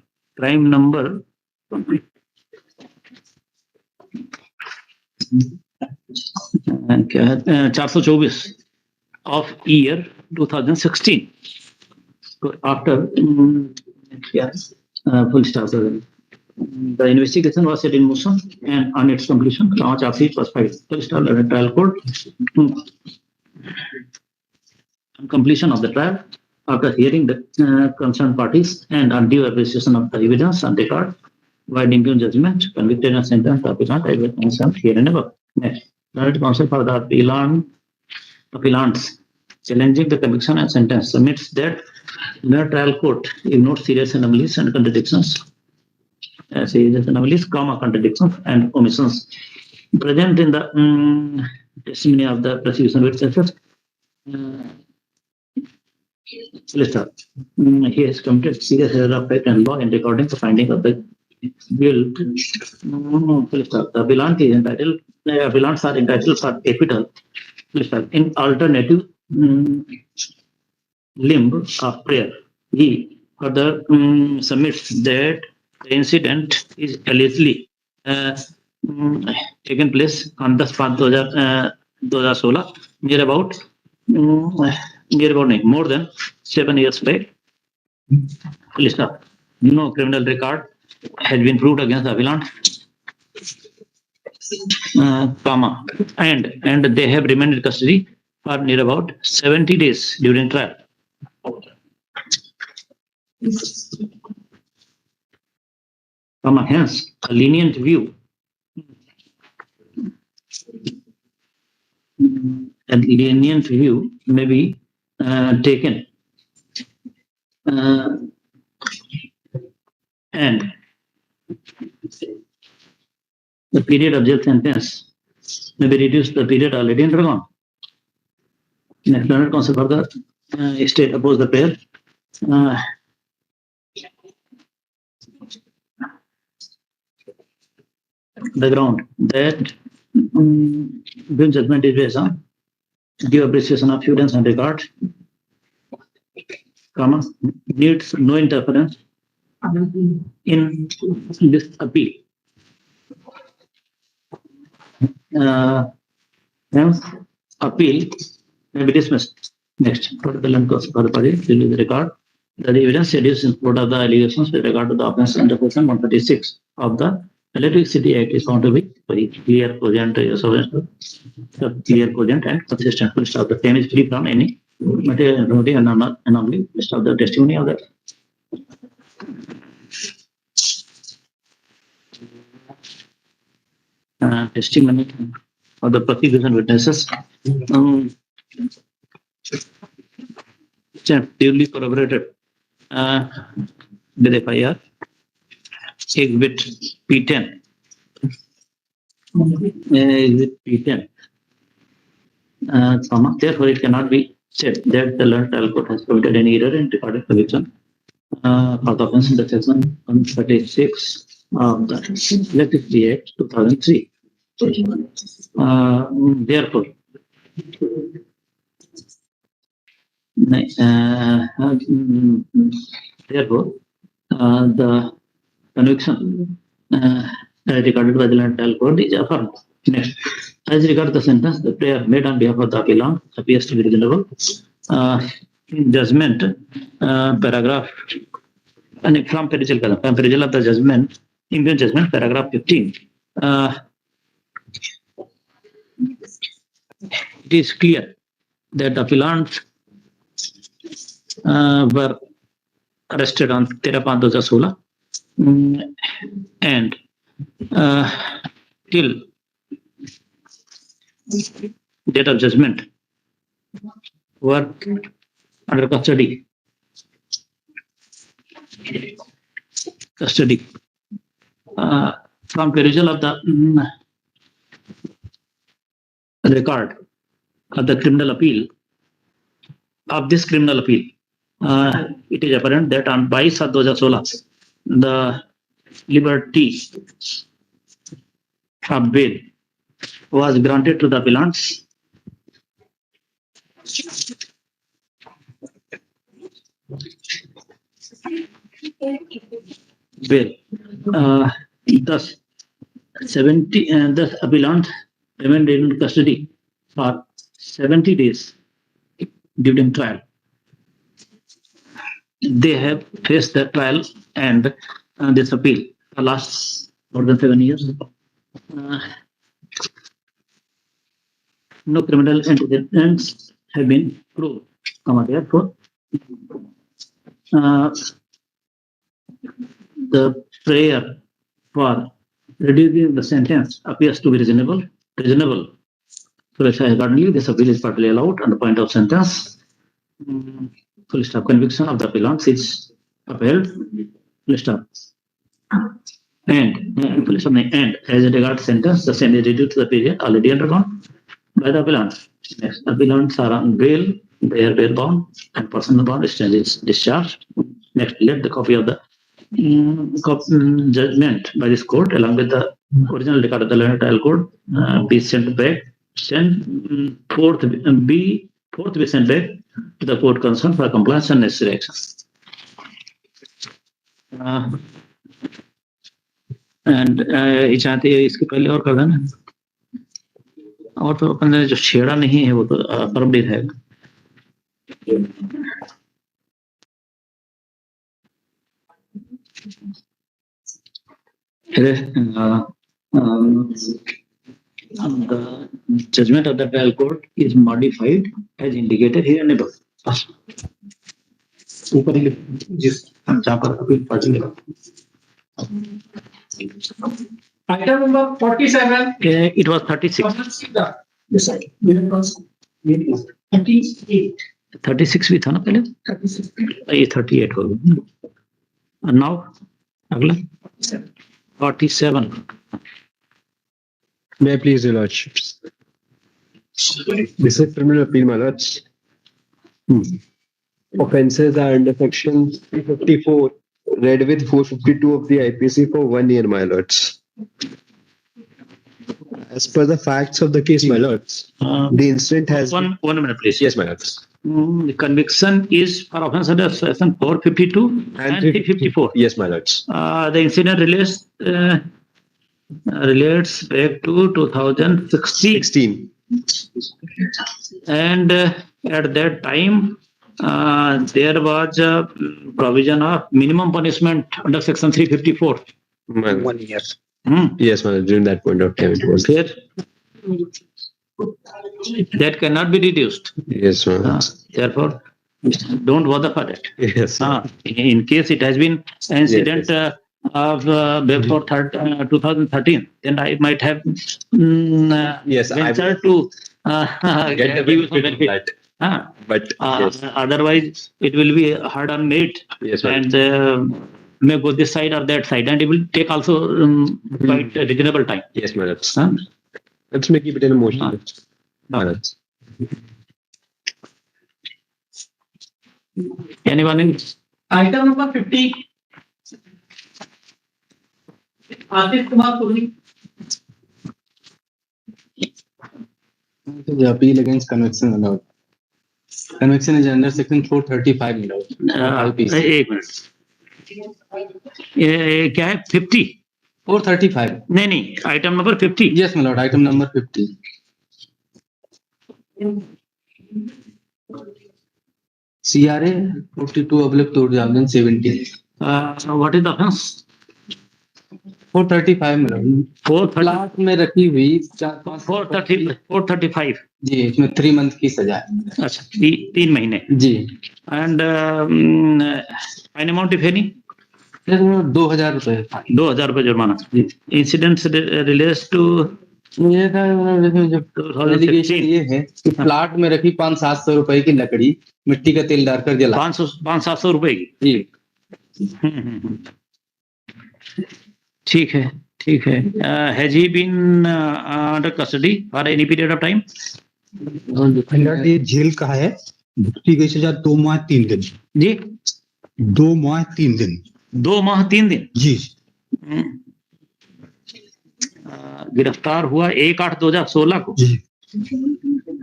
क्या है 424 of year 2016. So after full stop. The investigation was set in motion and on its completion, charge sheet was filed. Full stop trial court. On completion of the trial, after hearing the concerned parties and on due appreciation of the evidence and record, by impugned judgment, convicted and sentenced the appellant as mentioned here and above. Next, learned counsel for the appellants challenging the conviction and sentence submits that the trial court ignored serious anomalies and contradictions, contradictions and omissions present in the testimony of the prosecution witnesses. He has committed serious error of fact and law in recording the finding of the guilt. The appellants are entitled for acquittal in alternative limb of prayer. He further submits that the incident is allegedly taken place on 10/5/2016, near about more than 7 years back. No criminal record has been proved against the appellant, and they have remained in custody for near about 70 days during trial. Hence, a lenient view may be taken, and the period of jail sentence may be reduced to the period already undergone. Next, learned counsel for the state oppose the prayer. The ground that bill judgment is based on due appreciation of evidence and regard, needs no interference in this appeal. Hence, appeal may be dismissed. Next, for the land cost for the party, the record that the evidence seduced in support of the allegations with regard to the offence under section 136 of the Electricity Act is found to be very clear, cogent, clear, cogent, and consistent. Full stop. The same is free from any material anomaly. Full stop. The testimony of the testimony of the prosecution witnesses duly corroborated with FIR. Exhibit P10. Exhibit P10. Therefore, it cannot be said that the learned trial court has committed any error in recorded conviction for the offense in the section 136 of the Electricity Act 2003. Therefore, the conviction recorded by the learned trial court is affirmed. Next, as regards the sentence, the prayer made on behalf of the appellant appears to be reasonable. In judgment, paragraph, and from perusal of the judgment, English judgment, paragraph 15. It is clear that the appellants were arrested on 13/5/2016 and till date of judgment were under custody. From perusal of the record of the criminal appeal, of this criminal appeal, it is apparent that on 22/2016, the liberty of bail was granted to the appellants bail. Thus, thus appellant remained in custody for 70 days during trial. They have faced the trial and this appeal for last more than 7 years. No criminal antecedents have been proved. Therefore, the prayer for reducing the sentence appears to be reasonable. So accordingly, this appeal is partly allowed on the point of sentence. Full stop. Conviction of the appellant is upheld. Full stop. And full stop. And as regards sentence, the same is reduced to the period already undergone by the appellant. Next, appellants are on bail. They are bail bound and personal bond is discharged. Next, let the copy of the judgment by this court along with the original record of the learned trial court be sent back. Fourth be sent back to the court concerned for compliance and necessary action. And चाहते हैं इसके पहले और कर देना और तो अपन ने जो छेड़ा नहीं है वो तो परमिट है. The judgment of the trial court is modified as indicated here and above. Item number 47. It was 36. This side. It was 38. 36 भी था ना पहले. 36. ये 38 हो गया. And now अगला 47. May I please, Your Lordships? This is criminal appeal, my lords. Offences are under section 354, read with 452 of the IPC for 1 year, my lords. As per the facts of the case, my lords, the incident has... One minute, please. Yes, my lords. The conviction is for offence under section 452 and 354. Yes, my lords. The incident relates back to 2016. And at that time, there was a provision of minimum punishment under section 354. 1 year. Yes, my lord. During that point of time, it was. Clear? That cannot be reduced. Yes, my lord. Therefore, don't bother for that. Yes. In case it has been an incident of before 2013, then I might have Yes, ventured to get the give you some benefit of benefit. that. But yes. Otherwise, it will be hard on merit, Yes, my lord. and may go this side or that side, and it will take also quite a reasonable time. Yes, my lord. Let's make it an emotional. My lord. Anyone else? Item number 50. Ashish Kumar Puri. The appeal against conviction allowed. Conviction is under section 435 allowed. एक minute, ये क्या है? 50? 435. नहीं, item number 50. Yes, my lord. Item number 50. CRA 42/2017. What is the offense? 435 my lord. 430, plot में रखी हुई 435. जी, इसमें 3 month की सजा है. अच्छा, 3 महीने. जी. And fine amount if any? 2000 रुपए. 2000 रुपए जुर्माना. Incidents relates to ये था जब एलिगेशन ये है कि प्लाट में रखी 500-700 रुपए की लकड़ी मिट्टी का तेल डालकर जला. 500-700 रुपए की. जी. ठीक है, ठीक है. Has he been under custody for any period of time? ये जेल का है. भुगती गई सजा 2 माह 3 दिन. जी, 2 माह 3 दिन. 2 माह 3 दिन. जी. गिरफ्तार हुआ 1/8/2016 को. जी.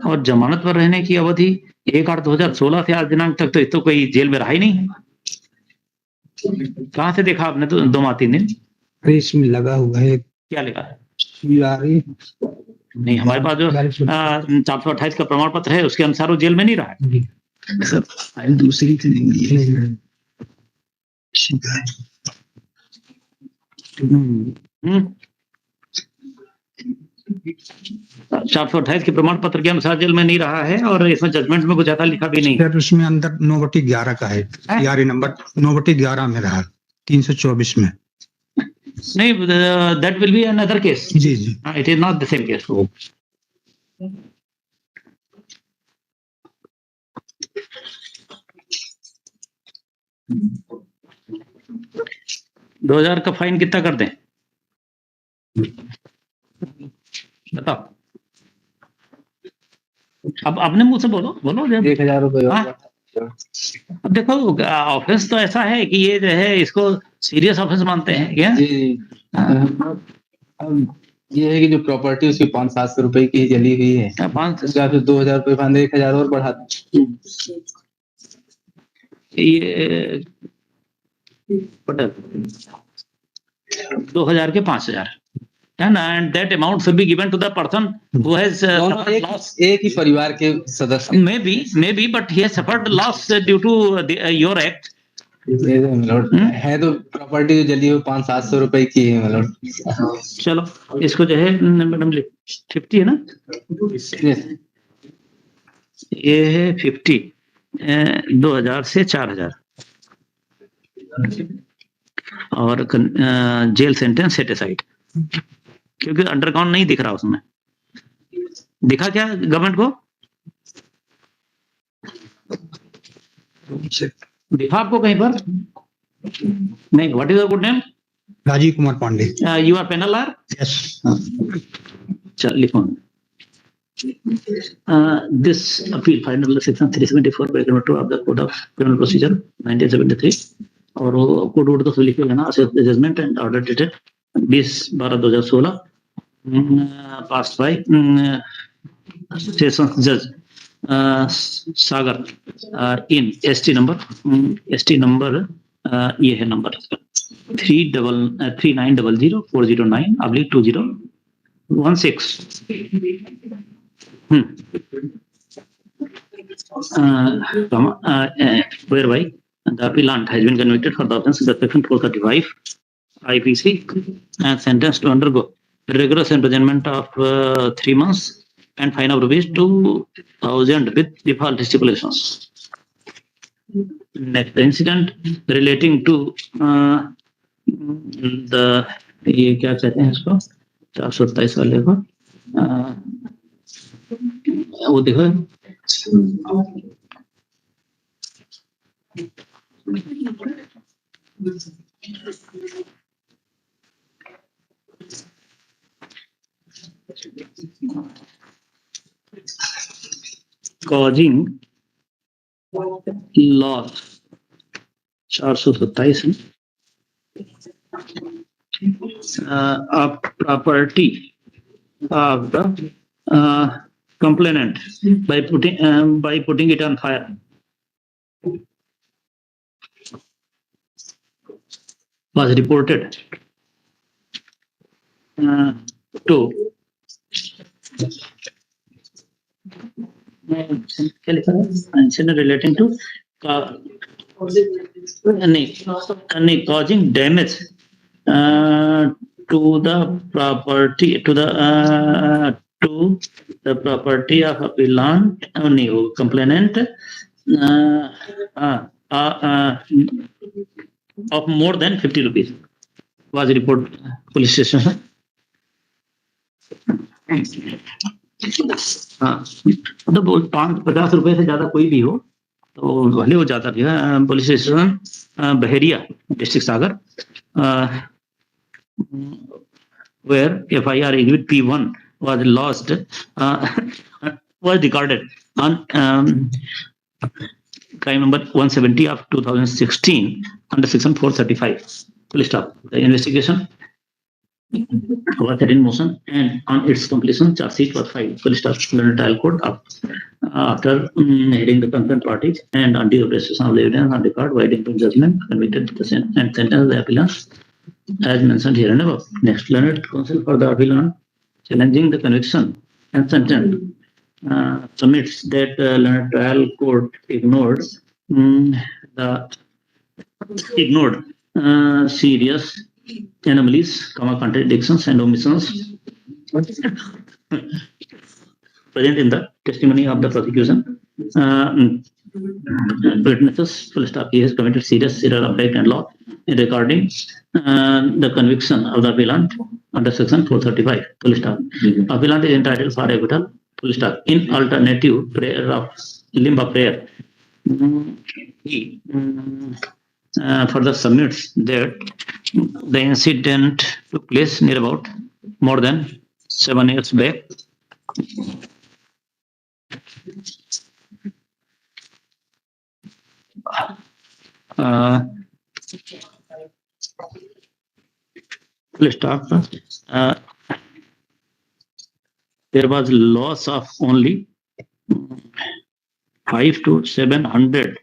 और जमानत पर रहने की अवधि 1/8/2016 से आज दिनांक तक, तो कोई जेल में रहा ही नहीं. कहाँ से देखा आपने? तो 2 माह 3 दिन. इसमें लगा हुआ है. क्या लिखा है? SHRI. नहीं, हमारे पास जो 428 का प्रमाण पत्र है उसके अनुसार वो जेल में नहीं रहा है. सर फाइल दूसरी थी नहीं. 428 के प्रमाण पत्र के अनुसार जेल में नहीं रहा है, और इसमें जजमेंट में कुछ ज्यादा लिखा भी नहीं. सर उसमें अंदर 9/11 का है. यारी नंबर 9/11 में रहा 324 में. नहीं, that will be another case. Ji ji. It is not the same case. 2000 का फाइन कितना कर दें? बताओ. अब अपने मुंह से बोलो. 1000 रुपए. अब देखो, ऑफेंस तो ऐसा है कि ये जो है इसको सीरियस ऑफेंस मानते हैं क्या? जी. अब ये है कि जो प्रॉपर्टी उसकी 500-700 रुपए की जली हुई है, 2000 रुपए फाइन 1000 और बढ़ा. ये 2000 के 5000 है ना, and that amount should be given to the person who has एक ही परिवार के सदस्य. May be but he has suffered loss due to your act. है तो प्रॉपर्टी जो जली हुई 500-700 रुपए की है मतलब. चलो इसको जो है मैडम 50 है ना. ये है 50, 2000 से 4000 और जेल सेंटेंस सेट असाइड, क्योंकि अंडरकाउंट नहीं दिख रहा उसमें. दिखा क्या गवर्नमेंट को? दिखा आपको कहीं पर? नहीं. What is your good name? Rajeev Kumar Pandey. You are panel lawyer? Yes. चल लिखो. This appeal filed under section 374 paragraph 2 of the Code of Criminal Procedure 1973, और वो कोड वोड तो लिखे लेना. Judgement and order dated 20/12/2016 passed by session judge Sagar in ST number ये है नंबर 39004009/2016. Whereby the appellant has been convicted for the offence under section 435 IPC and sentenced to undergo rigorous imprisonment of 3 months and fine of rupees 2,000 with default stipulations. Next incident relating to the ये क्या कहते हैं इसको 427 वाले को वो देखो causing loss 427 of property of the complainant by putting it on fire. Was reported to incident relating to causing damage to the property of appellant complainant of more than 50 rupees was reported police station. तो 50 रुपए से ज्यादा कोई भी हो तो भले हो जाता है police station Baheria district Sagar where FIR exhibit P1 was lost was recorded on crime number 170 of 2016 under section 435. Police staff. The investigation was set in motion and on its completion, charge sheet was filed. Police staff trial court after hearing the concerned parties and on the appreciation of the evidence on record, widening to judgment, convicted and sentenced the appellant as mentioned here and above. Next, learned counsel for the appellant challenging the conviction and sentence submits that learned trial court ignored serious anomalies, contradictions and omissions present in the testimony of the prosecution. Witnesses, full stop. He has committed serious error of fact and law in recording the conviction of the appellant under section 435. Full stop. Appellant is entitled for acquittal. Full stop. In alternative prayer of limb of prayer, he further submits that the incident took place near about more than 7 years back. Let's talk. There was loss of only 500 to 700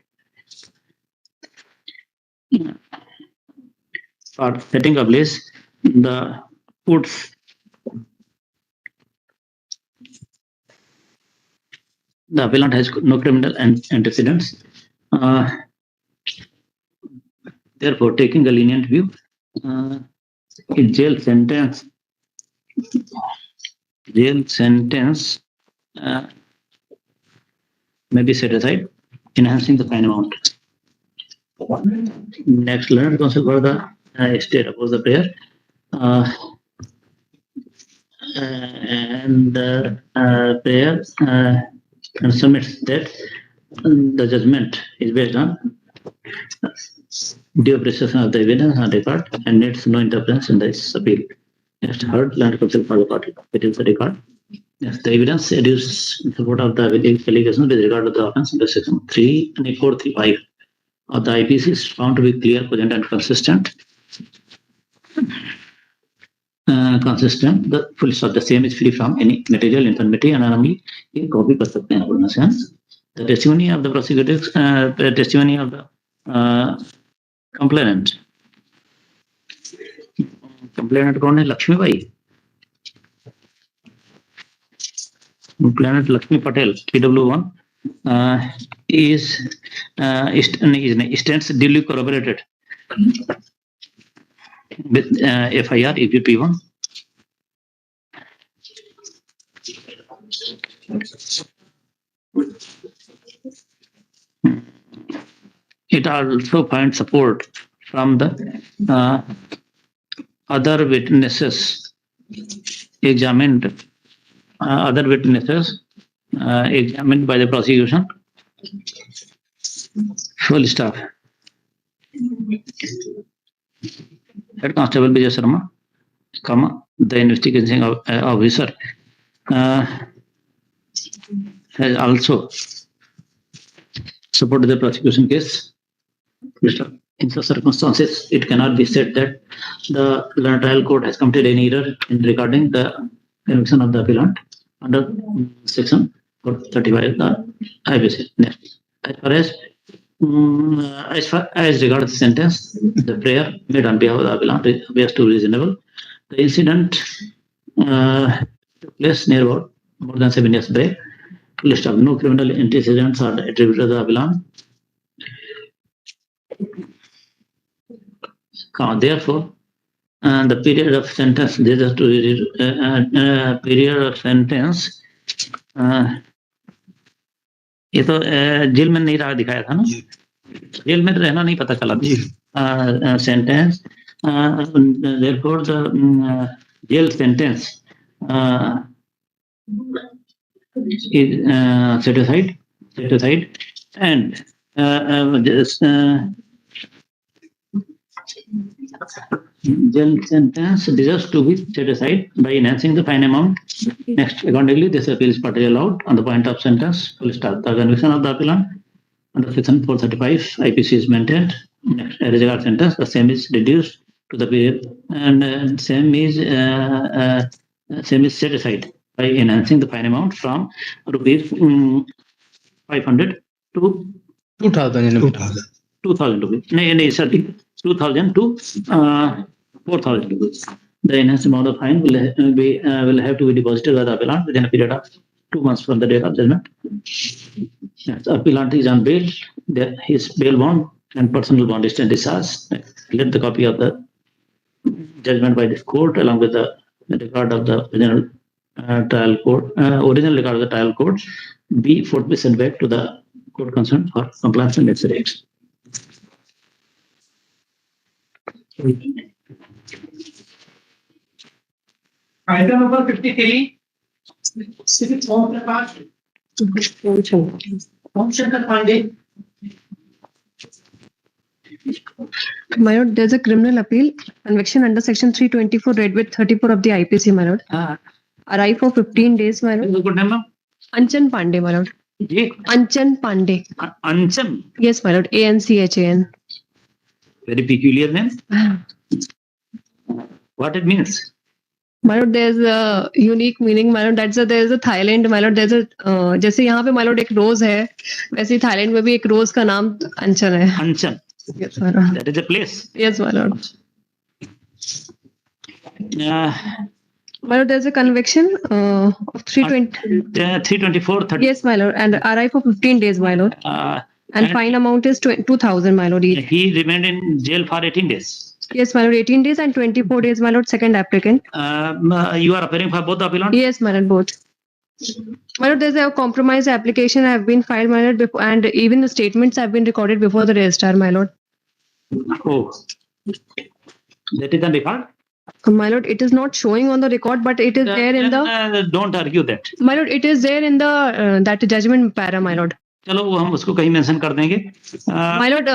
for setting ablaze the foods. The appellant has no criminal antecedents. Therefore, taking a lenient view, a jail sentence may be set aside, enhancing the fine amount. Next, learned counsel for the state oppose the prayer and the prayer and submits that the judgment is based on due appreciation of the evidence on record and needs no interference in this appeal. Next, heard learned counsel for the party. It is the record. Yes, the evidence adduced in support of the allegation with regard to the offence under section 435 of the IPC is found to be clear, cogent, and consistent. The full stop. The same is free from any material infirmity and anomaly. ये copy कर सकते हैं अपना sense. The testimony of the prosecutors, the testimony of the complainant. Complainant कौन है? Lakshmi Bai. Complainant Lakshmi Patel, TW1, stands duly corroborated with FIR EPP1. It also finds support from the other witnesses examined. Other witnesses examined by the prosecution. Full stop. Head Constable Vijay Sharma, comma, the investigating officer has also supported the prosecution case. In such circumstances, it cannot be said that the trial court has committed any error in regarding the conviction of the appellant under section 35 of the IPC. Next, as far as regards the sentence, the prayer made on behalf of the appellant appears to be reasonable. The incident took place near about more than 7 years back. List of no criminal antecedents are attributed to the appellant. Therefore, the period of sentence, period of sentence, ये तो jail में नहीं रहा दिखाया था ना, jail में तो रहना नहीं पता चला sentence. Therefore, the jail sentence is set aside, and jail sentence deserves to be set aside by enhancing the fine amount. Next, accordingly, this appeal is partly allowed on the point of sentence. Full stop. The conviction of the appellant under section 435 IPC is maintained. Next, as regards sentence, the same is reduced to the period, and same is set aside by enhancing the fine amount from rupees 500 to 2,000 rupees. No, sorry, 2,000 to 4,000 rupees. The enhanced amount of fine will have to be deposited by the appellant within a period of 2 months from the date of judgment. Yes, appellant is on bail. His bail bond and personal bond is discharged. Let the copy of the judgment by this court along with the record of the original trial court, original record of the trial court, be forthwith sent back to the court concerned for compliance and necessary action. Item number 53. Om Shankar Pandey. My lord, there's a criminal appeal conviction under section 324 read with 34 of the IPC, my lord. Arrive for 15 days, my lord. Good name, ma'am? Anchan Pandey, my lord. Anchan Pandey. Anchan? Yes, my lord. ANCHAN. Very peculiar name. What it means? My lord, there's a unique meaning, my lord. There's a Thailand, my lord. There's a जैसे यहाँ पे my lord एक रोज है, वैसे Thailand में भी एक रोज का नाम अंचन है. Anchan. Yes, my lord. That is a place. Yes, my lord. My lord, there's a conviction of 324. Yes, my lord, and arrive for 15 days, my lord. And fine amount is 2,000, my lord. Each. He remained in jail for 18 days. Yes, my lord, 18 days and 24 days, my lord, second applicant. You are appearing for both the appellant? Yes, my lord, both. My lord, there's a compromise application have been filed, my lord, and even the statements have been recorded before the registrar, my lord. Oh, that is on record? My lord, it is not showing on the record, but it is there in the... Don't argue that. My lord, it is there in the that judgment para, my lord. चलो वो हम उसको कहीं mention कर देंगे. My lord,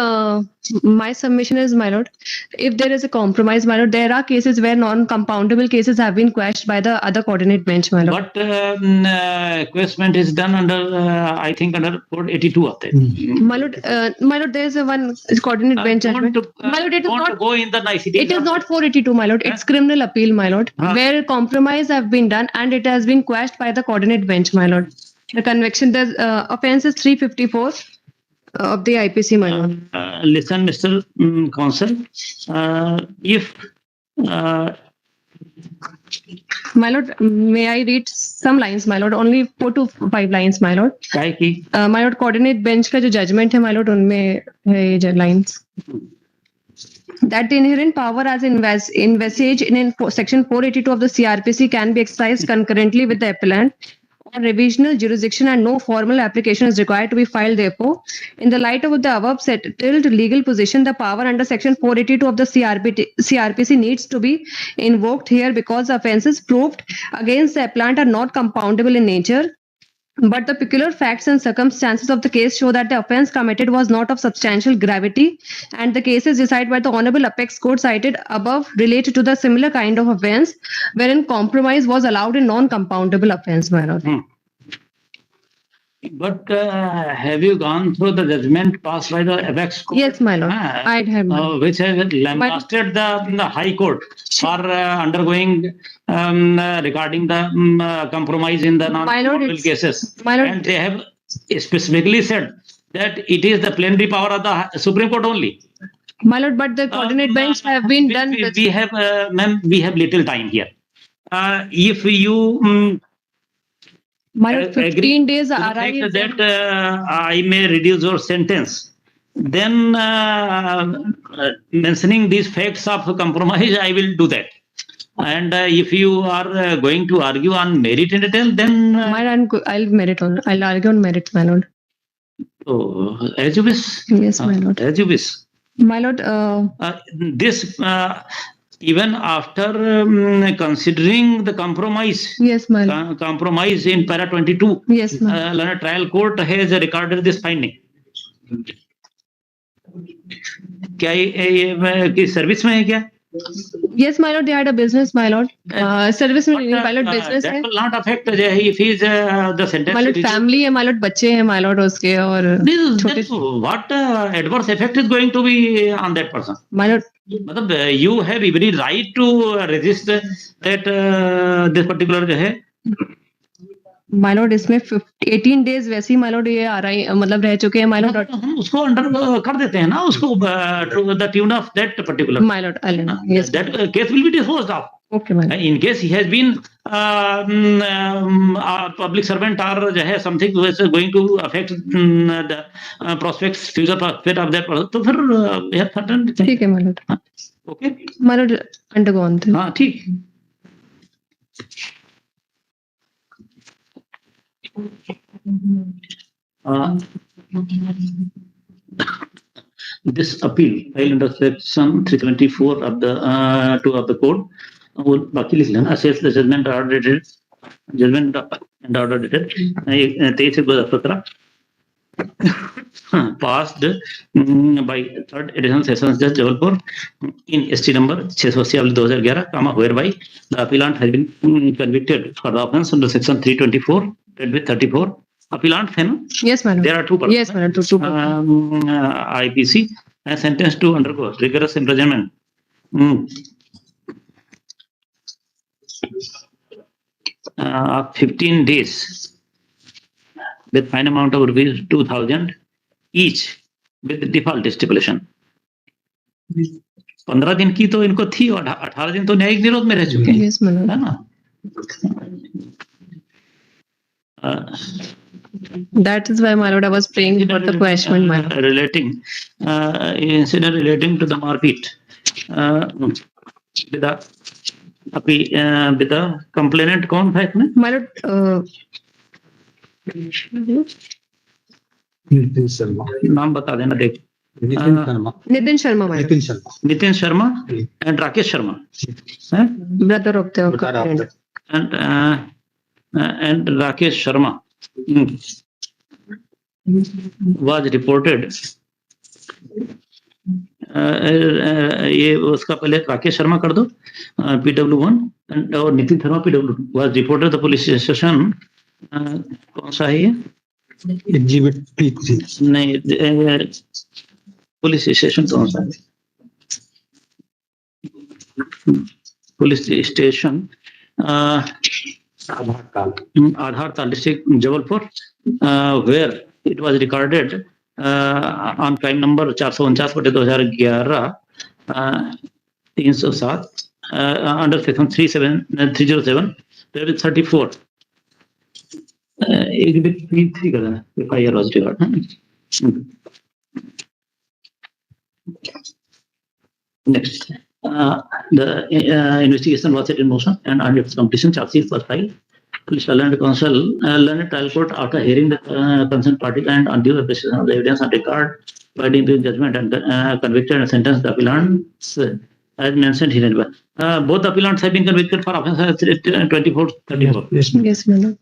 my submission is, my lord, if there is a compromise, my lord, there are cases where non-compoundable cases have been quashed by the other coordinate bench, my lord. But quashment is done under, I think, under Code 82 of that. My lord, there is a one coordinate bench judgment. My lord, it is not go in the nicety. It is not 482, my lord. It's criminal appeal, my lord, where compromise have been done and it has been quashed by the coordinate bench, my lord. The conviction, the offense is 354 of the IPC, my lord. Listen, Mr. Counsel, if... my lord, may I read some lines, my lord? Only 4 to 5 lines, my lord. My lord, coordinate bench का जो judgment है, my lord, उनमें है ये lines. that the inherent power as envisaged in section 482 of the CRPC can be exercised concurrently with the appellant on revisional jurisdiction and no formal application is required to be filed therefore. In the light of the above settled legal position, the power under section 482 of the CRPC needs to be invoked here because the offences proved against the appellant are not compoundable in nature. But the peculiar facts and circumstances of the case show that the offence committed was not of substantial gravity, and the cases decided by the Honorable Apex Court cited above relate to the similar kind of offence, wherein compromise was allowed in non-compoundable offence. My lord. But have you gone through the judgment passed by the Apex Court? Yes, my lord. I have. Which has lambasted the High Court for undergoing regarding the compromise in the non-compoundable cases. And they have specifically said that it is the plenary power of the Supreme Court only. My lord, but the coordinate bench have been done. We have, ma'am, we have little time here. If you my lord, 15 days are that I may reduce your sentence, then mentioning these facts of compromise, I will do that. And if you are going to argue on merit in detail, then I'll argue on merit, my lord. Oh, as you wish. Yes, my lord. As you wish. My lord. This even after considering the compromise. Yes, my lord. Compromise in para 22. Yes, my lord. Trial court has recorded this finding. क्या ये service में है क्या? Yes, my lord. They had a business, my lord. Service में my lord business that will not affect if he is the sentence. My lord family है, my lord बच्चे हैं, my lord उसके और. What adverse effect is going to be on that person? My lord. मतलब you have every right to resist that this particular जो है. My lord इसमें 18 days वैसे ही my lord ये आ रहा है मतलब रह चुके हैं my lord. हम उसको अंडर कर देते हैं ना उसको to the tune of that particular. My lord, yes. That case will be disposed of. Okay, my lord. In case he has been a public servant or जो है something which is going to affect the prospects, future prospect of that person, तो फिर यह certain. ठीक है my lord. Okay. My lord undergone. हाँ ठीक. This appeal filed under section 374 of the 2 of the code वो बाकी लिख लेना assess the judgment order dated 23/2017 passed by third edition sessions judge Jabalpur in ST number 680/2011 whereby the appellant has been convicted for the offence under section 324 read with 34. Appellant है ना? Yes, madam. There are two persons. Yes, madam. Two IPC and sentenced to undergo rigorous imprisonment. 15 days with fine amount of rupees 2,000 each with default stipulation. 15 दिन की तो इनको थी और 18 दिन तो न्यायिक निरोध में रह चुके हैं. Yes, madam. है ना? That is why, my lord, I was praying for the question, my lord. Incident relating to the market with the complainant कौन था इसमें? My lord, Nitin Sharma. नाम बता देना देख. Nitin Sharma. Nitin Sharma, my lord. Nitin Sharma and Rakesh Sharma. Brother of the complainant. And Rakesh Sharma was reported. ये उसका पहले राकेश शर्मा कर दो PW1 और Nitin Sharma PW2 was reported the police station. कौन सा है ये? एग्जिबिट नहीं पुलिस स्टेशन कौन सा है? पुलिस स्टेशन आधार ताल district Jabalpur where it was recorded on crime number 449/2011 307 under section 307 34 exhibit P3 कर देना FIR was recorded. Next, the investigation was set in motion, and on its completion, charge sheet was filed. Police Learned Counsel, Learned Trial Court, after hearing the concerned party and on due appreciation of the evidence on record, providing the judgment and convicted and sentenced the appellants as mentioned herein. Both appellants have been convicted for offences 24-34. Yes, madam.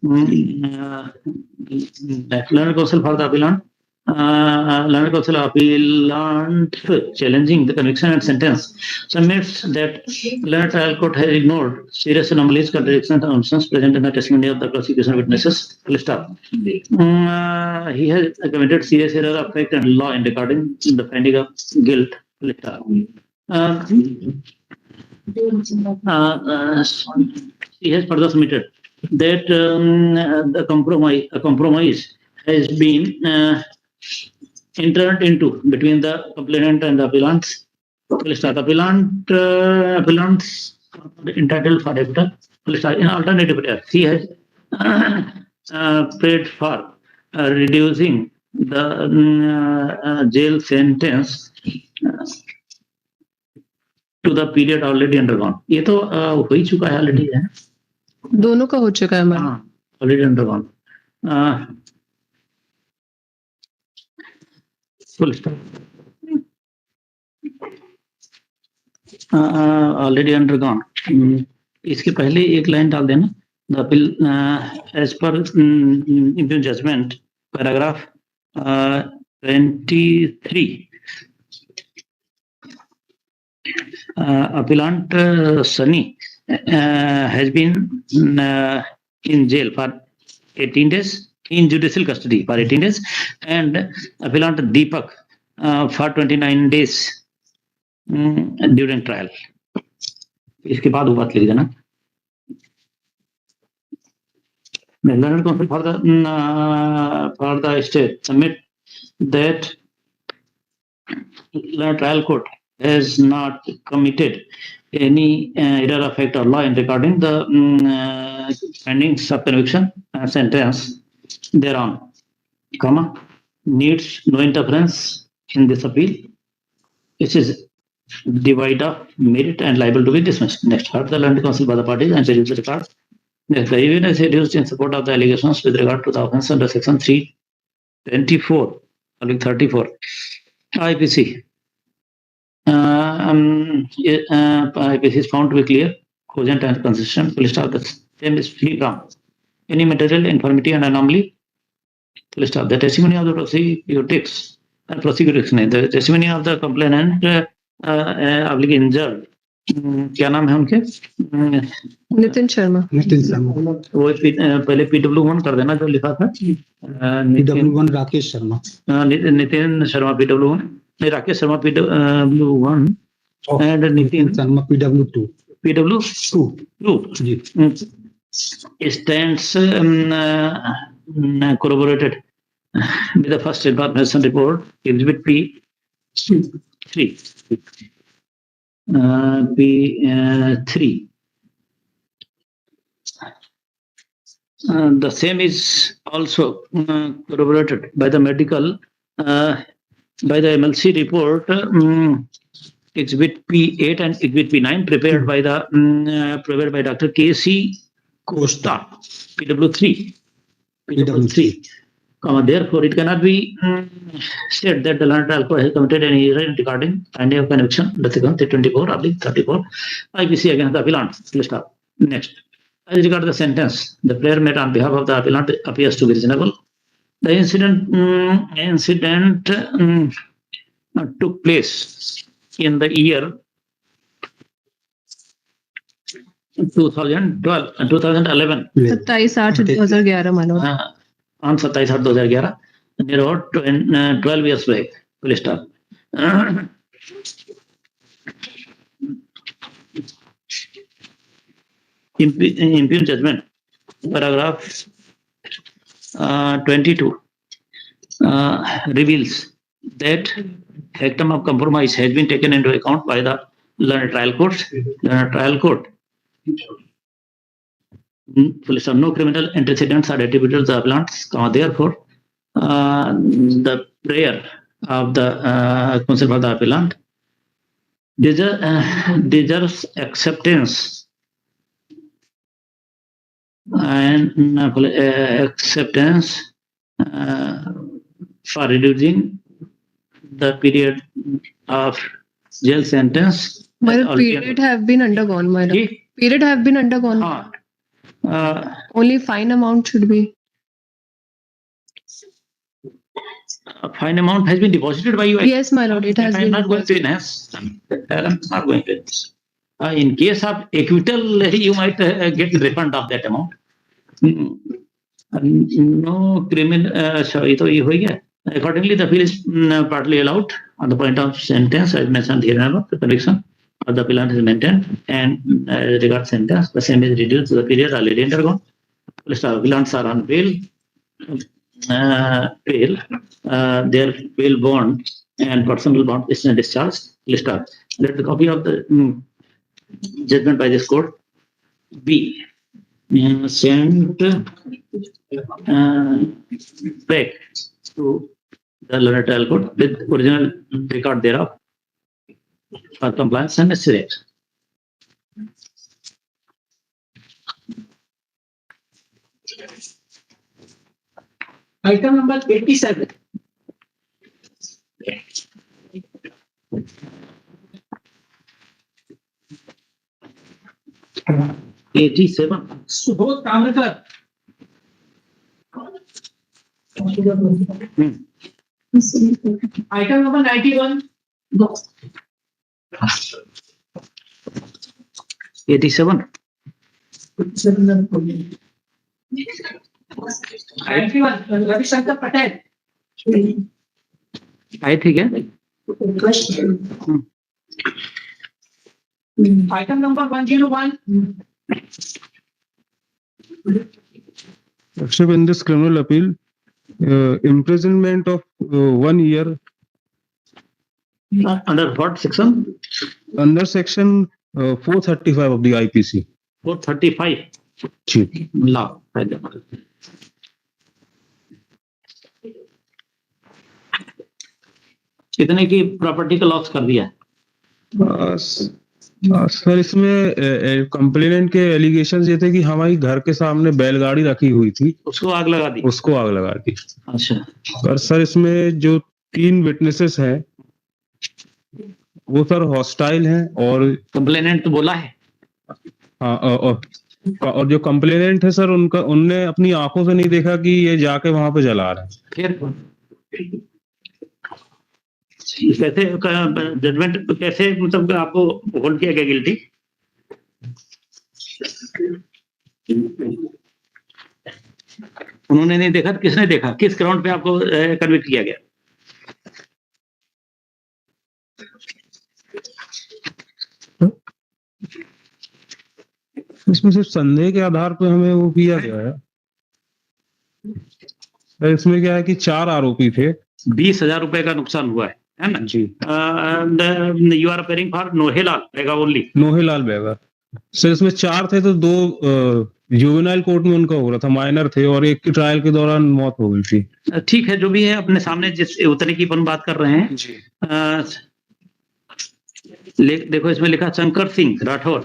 Learned Counsel for the appellant. Learned Counsel appellant challenging the conviction and sentence submits that Learned Trial Court has ignored serious anomalies, contradictions, and omissions present in the testimony of the prosecution witnesses. Full stop. He has committed serious error of fact and law in regarding the finding of guilt. Full stop. He has further submitted that a compromise has been entered into between the complainant and the appellants. Appellants entitled for acquittal. In alternative prayer, he has prayed for reducing the jail sentence to the period already undergone. ये तो हो ही चुका है already है. दोनों का हो चुका है ma'am. Already undergone. Full stop. Already undergone. इसके पहले एक लाइन डाल देना. The appeal as per impugned judgment, paragraph 23. Appellant Sunny has been in jail for 18 days, in judicial custody for 18 days, and appellant Deepak for 29 days during trial. इसके बाद वो बात लिख देना. Learned Counsel for the state submit that Learned Trial Court has not committed any error of fact or law in regarding the findings of conviction and sentence thereon, needs no interference in this appeal. It is devoid of merit and liable to be dismissed. Next, heard the Learned Counsel by the parties and reduce the record. Next, the evidence reduced in support of the allegations with regard to the offence under section 324, 34 IPC. IPC is found to be clear, cogent, and consistent. Full stop. The same is free from any material infirmity and anomaly. Full stop. The testimony of the the testimony of the complainant injured. क्या नाम है उनके? नितिन शर्मा. वो पहले PW1 कर देना जो लिखा था. PW1 राकेश शर्मा. नितिन शर्मा PW1. नहीं, Rakesh Sharma PW1 and Nitin Sharma PW2. PW2 stands corroborated with the first information report exhibit P3. P3. The same is also corroborated by the medical, by the MLC report, exhibit P8 and exhibit P9, prepared by Dr. K.C. Costa, PW3. Therefore, it cannot be said that the Learned Trial Court has committed any error regarding finding of conviction under section 324/34 IPC against the appellant. Stop. Next, as regards the sentence, the prayer made on behalf of the appellant appears to be reasonable. The incident took place in the year 2011. 27/8/2011 मानो. On 27/8/2011, near about 12 years back. Full stop. Impugned judgment, paragraph 22, reveals that factum of compromise has been taken into account by the Learned Trial Court. Full stop. No criminal antecedents are attributed to the appellants. Therefore, the prayer of the counsel for the appellant deserves acceptance and acceptance for reducing the period of jail sentence. My period have been undergone, my lord. Period have been undergone. Only fine amount should be. Fine amount has been deposited by you. Yes, my lord, it has been. I'm not going to enhance. I'm not going to enhance. In case of acquittal, you might get refund of that amount. No criminal. Sorry, so accordingly, the appeal is partly allowed on the point of sentence, as mentioned here above. The conviction of the appellant is maintained, and regard sentence, the same is reduced to the period already undergone. Appellants are on bail. Their bail bond and personal bond is discharged. Let the copy of the judgment by this court be sent back to the lower trial court with original record thereof for compliance and necessary. Item number 87. Subodh Kamrekar. Item number 91. 87. 91. Ravishankar Patel. आई ठीक है. Item number 101. Except in this criminal appeal, imprisonment of 1 year. Under what section? Under section 435 of the IPC. 435. Ji. Law. कितने की property का loss कर दिया? Sir इसमें complainant के allegations ये थे कि हमारी घर के सामने बैलगाड़ी रखी हुई थी, उसको आग लगा दी. उसको आग लगा दी. अच्छा. पर सर इसमें जो 3 विटनेसेस हैं वो सर हॉस्टाइल हैं और कंप्लेनेंट तो बोला है. हाँ, और जो कंप्लेनेंट है सर उनने अपनी आंखों से नहीं देखा कि ये जाके वहां पे जला रहा है. फिर कैसे जजमेंट कैसे मतलब आपको होल्ड किया गया गिल्टी? उन्होंने नहीं देखा तो किसने देखा? किस ग्राउंड पे आपको कन्विक्ट किया गया? इसमें सिर्फ संदेह के आधार पर हमें वो किया गया है. इसमें क्या है कि 4 आरोपी थे. 20,000 रुपए का नुकसान हुआ है ना जी. You are appearing for Nohelal Bega only. Nohelal Bega sir इसमें 4 थे तो 2 जुवेनाइल कोर्ट में उनका हो रहा था, माइनर थे, और एक की ट्रायल के दौरान मौत हो गई थी. ठीक है, जो भी है अपने सामने जिस उतने की अपन बात कर रहे हैं जी. देखो इसमें लिखा शंकर सिंह राठौर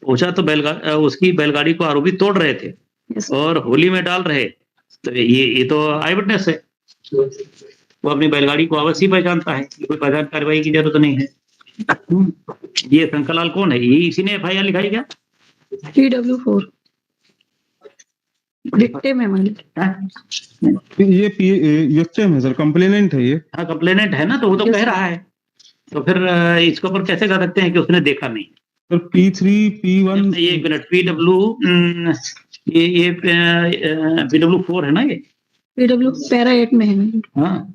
पहुंचा तो उसकी बैलगाड़ी को आरोपी तोड़ रहे थे और होली में डाल रहे. तो ये तो आई विटनेस है, वो अपनी बैलगाड़ी को अवश्य पहचानता है, कोई पहचान कार्रवाई की जरूरत नहीं है. ये शंकरलाल कौन है? ये इसी ने FIR लिखाई क्या? PW4 विक्टिम है मालिक. ये विक्टिम है सर, कंप्लेनेंट है ये. हाँ कंप्लेनेंट है ना, तो वो तो कह रहा है, तो फिर इसके ऊपर कैसे कह सकते हैं कि उसने देखा नहीं? सर P3 P1 ये 1 मिनट PW ये PW4 है ना, ये PW पैरा 8 में है. हाँ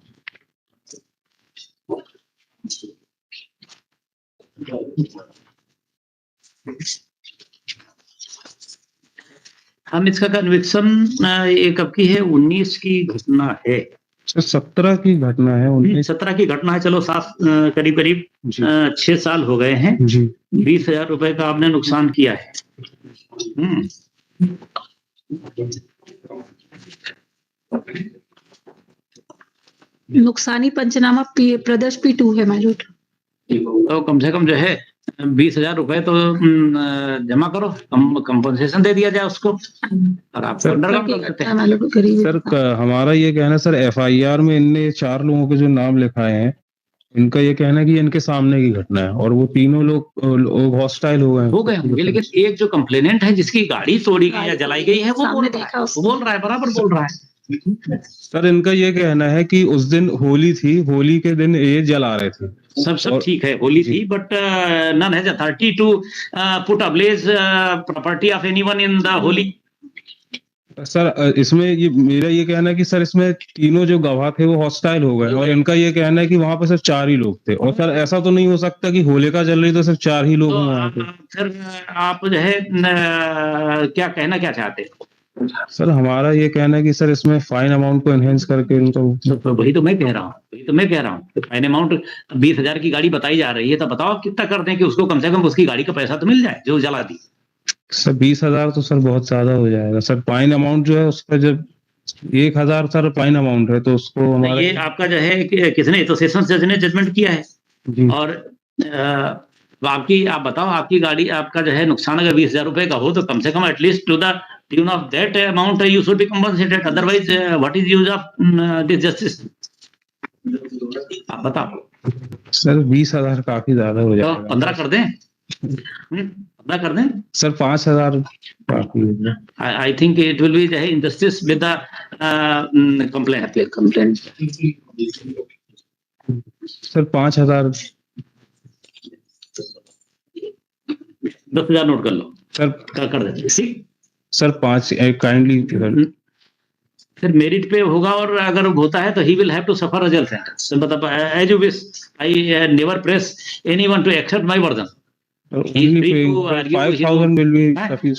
हम इसका कन्विक्शन ये कब की है? 19 की घटना है. 17 की घटना है. 17 की घटना है. चलो 7 करीब 6 साल हो गए हैं जी. 20,000 रुपए का आपने नुकसान किया है. नुकसानी पंचनामा प्रदेश P2 है मैजूट. तो कम से कम जो है 20,000 रुपए तो जमा करो, कंपनसेशन दे दिया जाए उसको, और आप अंडरग्राउंड कर सकते हैं। सर हमारा ये कहना है सर, एफआईआर में इनने 4 लोगों के जो नाम लिखाए हैं, इनका ये कहना है कि इनके सामने की घटना है और वो तीनों लोग हॉस्टाइल हो गए होंगे, लेकिन एक जो कंप्लेनेंट है जिसकी गाड़ी तोड़ी गई या जलाई गई है, वो बोल रहा है, बराबर बोल रहा है। सर इनका ये कहना है कि उस दिन होली थी, होली के दिन ये जला रहे थे। सब ठीक है, होली थी, but none has authority to put ablaze property of anyone in the Holi. Sir इसमें ये मेरा ये कहना है कि सर इसमें तीनों जो गवाह थे वो हॉस्टाइल हो गए, और इनका ये कहना है कि वहां पर सिर्फ 4 ही लोग थे, और सर ऐसा तो नहीं हो सकता कि होलिका जल रही तो सिर्फ 4 ही लोग हों वहां पे। सर आप जो है क्या कहना क्या चाहते हैं? सर हमारा ये कहना है कि सर इसमें फाइन अमाउंट को एनहेंस करके इनको, वही तो मैं कह रहा हूँ, फाइन अमाउंट 20,000 की गाड़ी बताई जा रही है, तो बताओ कितना कर दें कि उसको कम से कम उसकी गाड़ी का पैसा तो मिल जाए जो जला दी। सर 20,000 तो सर बहुत ज्यादा हो जाएगा सर। फाइन अमाउंट जो है उसका जब 1,000 सर फाइन अमाउंट है तो उसको हमारा ये आपका जो है किसने, तो सेशन जज ने जजमेंट किया है जी। और आप बताओ, आपकी गाड़ी, आपका जो है नुकसान अगर 20,000 रुपए का हो तो कम से कम at least to the tune of that amount you should be compensated, otherwise what is use of this justice? आप बताओ सर 20,000 काफी ज्यादा हो जाएगा। 15 कर दें, 15 कर दें सर 5,000 काफी है। I think it will be injustice with the complaint. Sir 5,000 10,000 note कर लो सर, कर देते सर 5 काइंडली फिर मेरिट पे होगा, और अगर होता है तो he will have to suffer a jail sentence. मतलब as you wish, I never press anyone to accept my version.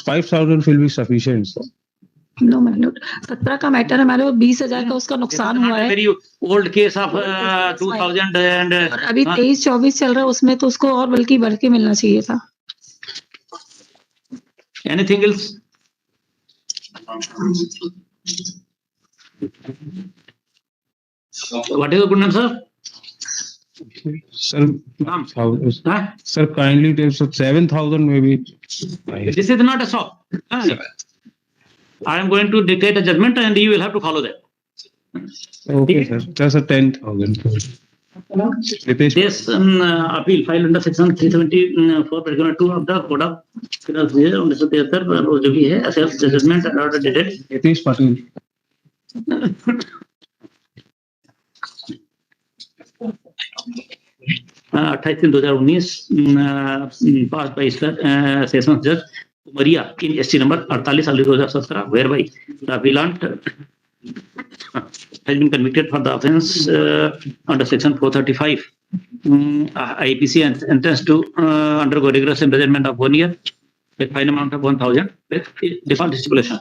5,000 will be sufficient. No madam, 17 का मैटर है हमारे, 20,000 का उसका नुकसान हुआ है। Very old case of 2000 and अभी 23-24 चल रहा है उसमें, तो उसको और बल्कि बढ़ के मिलना चाहिए था। Anything else? What is your good name, sir? Sir, kindly tell sir 7,000 maybe. This is not a shop. I am going to dictate a judgment and you will have to follow that. Okay, sir. Just a 10,000. This appeal filed under section 374 paragraph 2 of the Code of Criminal Procedure 1973 जो भी है, assess the judgment and order dated Nitish Patil. 28/2019 passed by Sessions Judge Umaria in ST number 48/2017, whereby the appellant has been convicted for the offence under section 435 IPC and sentenced to undergo rigorous imprisonment of 1 year with fine amount of 1,000 with default stipulation.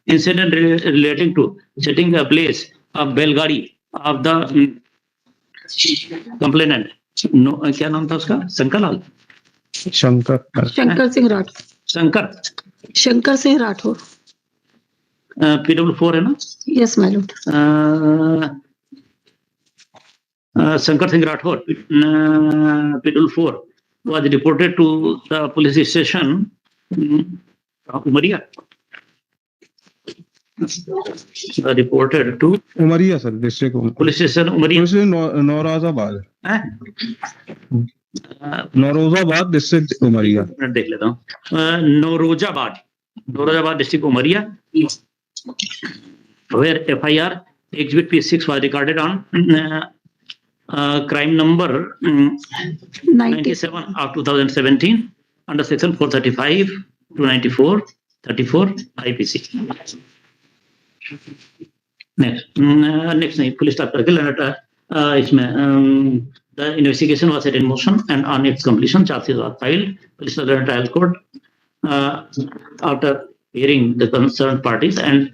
Incident relating to setting a place of Belgadi of the complainant. No, क्या नाम था उसका? Shankar Singh Rathore. Shankar Singh Rathore. PW4 है ना? Yes my Lord. Shankar Singh Rathore, PW4 was reported to the police station Umaria. Reported to Umaria, sir, district police station Umaria. Naurozabad, Naurozabad district Umaria. देख लेता हूँ। Naurozabad district Umaria, where FIR Exhibit P6 was recorded on crime number 97 of 2017 under section 435 to 94 34 IPC. Next नहीं, police staff करके letter इसमें the investigation was set in motion and on its completion charges were filed. Police Trial Court after hearing the concerned parties and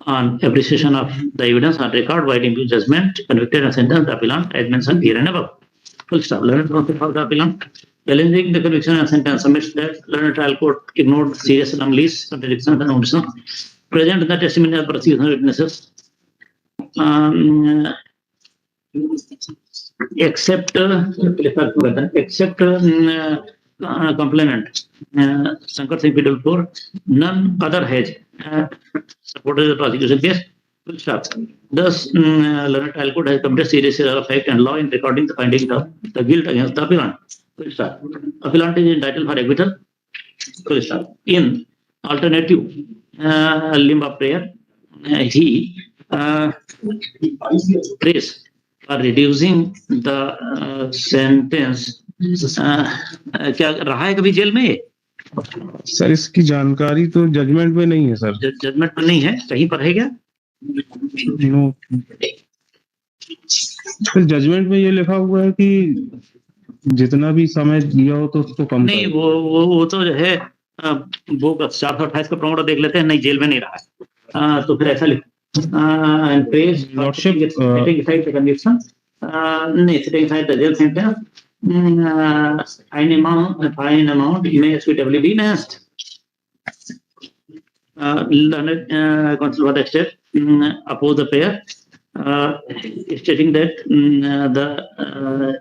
on appreciation of the evidence on record, while imputed judgment, convicted and sentenced the appellant as mentioned here and above. Full stop. Learned of the appellant challenging the conviction and sentence submits that Learned Trial Court ignored serious anomalies, contradictions and omissions present in the testimony of prosecution witnesses. except complainant Shankar Singh PW4, none other has supported the prosecution case. Full stop. Thus, Learned Trial Court has committed serious error of fact and law in recording the findings of the guilt against the appellant. Full stop. Appellant is entitled for acquittal. Full stop. In alternative limb of prayer, he prays for reducing the sentence. क्या रहा है कभी jail में? Sir इसकी जानकारी तो judgement में नहीं है सर। जजमेंट में नहीं है, कहीं पर है क्या? फिर जजमेंट में ये लिखा हुआ है कि जितना भी समय दिया हो तो उसको कम नहीं, वो तो जो है वो 428 का प्रमाण देख लेते हैं, नहीं जेल में नहीं रहा है, तो फिर ऐसा लिखो lordship setting aside the conviction, setting aside the jail sentence, fine amount may suitably be enhanced. Learned counsel for the state oppose the prayer, stating that the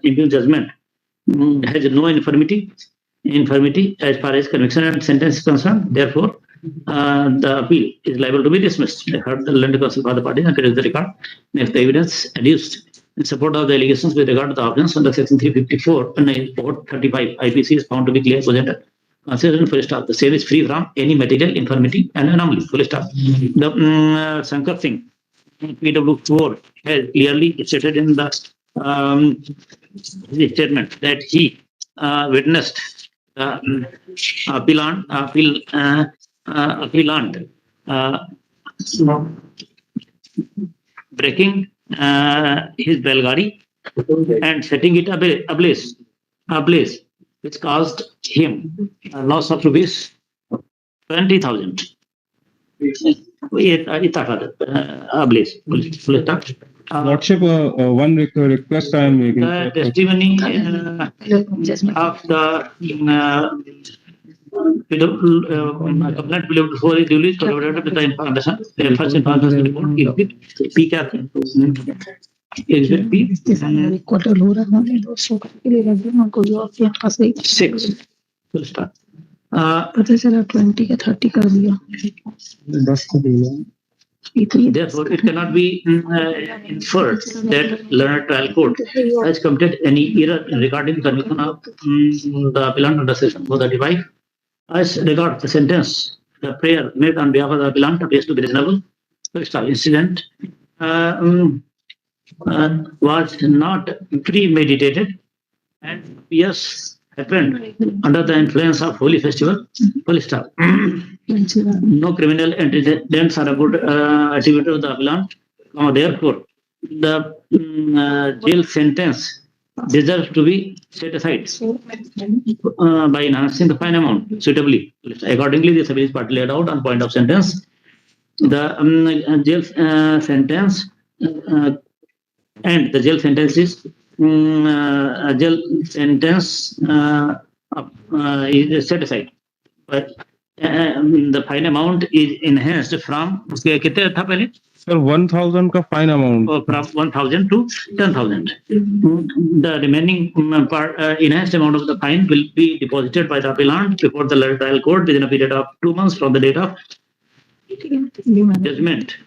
impugned judgment has no infirmity as far as conviction and sentence is concerned. Therefore, the appeal is liable to be dismissed. I heard the learned counsel for the party and produced the record. Next, the evidence adduced in support of the allegations with regard to the offence under section 354 and 435 IPC is found to be clear presented. Consideration full stop. The same is free from any material infirmity and anomaly. Full stop. The Shankar Singh PW4 has clearly stated in the statement that he witnessed appellant breaking his Belgari and setting it ablaze, which caused him a loss of rupees 20,000. Ablaze. Lordship, one request I am making. The testimony of the complaint before is duly corroborated with the information. The first information report exhibit P क्या थी? Exhibit P. Recorder हो रहा है 200 के लिए लग रहा है कोई और के पास नहीं 6. Full stop. पता चला 20 का 30 कर दिया 10 को दिया. Therefore, it cannot be inferred that Learned Trial Court has committed any error regarding the conviction of the appellant under section 435. As regards the sentence, the prayer made on behalf of the appellant appears to be reasonable. The incident was not premeditated and appears happened under the influence of Holy Festival. Full stop. No criminal antecedents are attributed to the appellant. Therefore, the jail sentence deserves to be set aside by enhancing the fine amount suitably. Accordingly, the service part laid out on point of sentence. The jail sentence and the jail sentence is is set aside, but the fine amount is enhanced from कितने था पहले? Sir, 1,000 का fine amount. From 1,000 to 10,000. The remaining part, enhanced amount of the fine will be deposited by the appellant before the Learned Trial Court within a period of 2 months from the date of judgment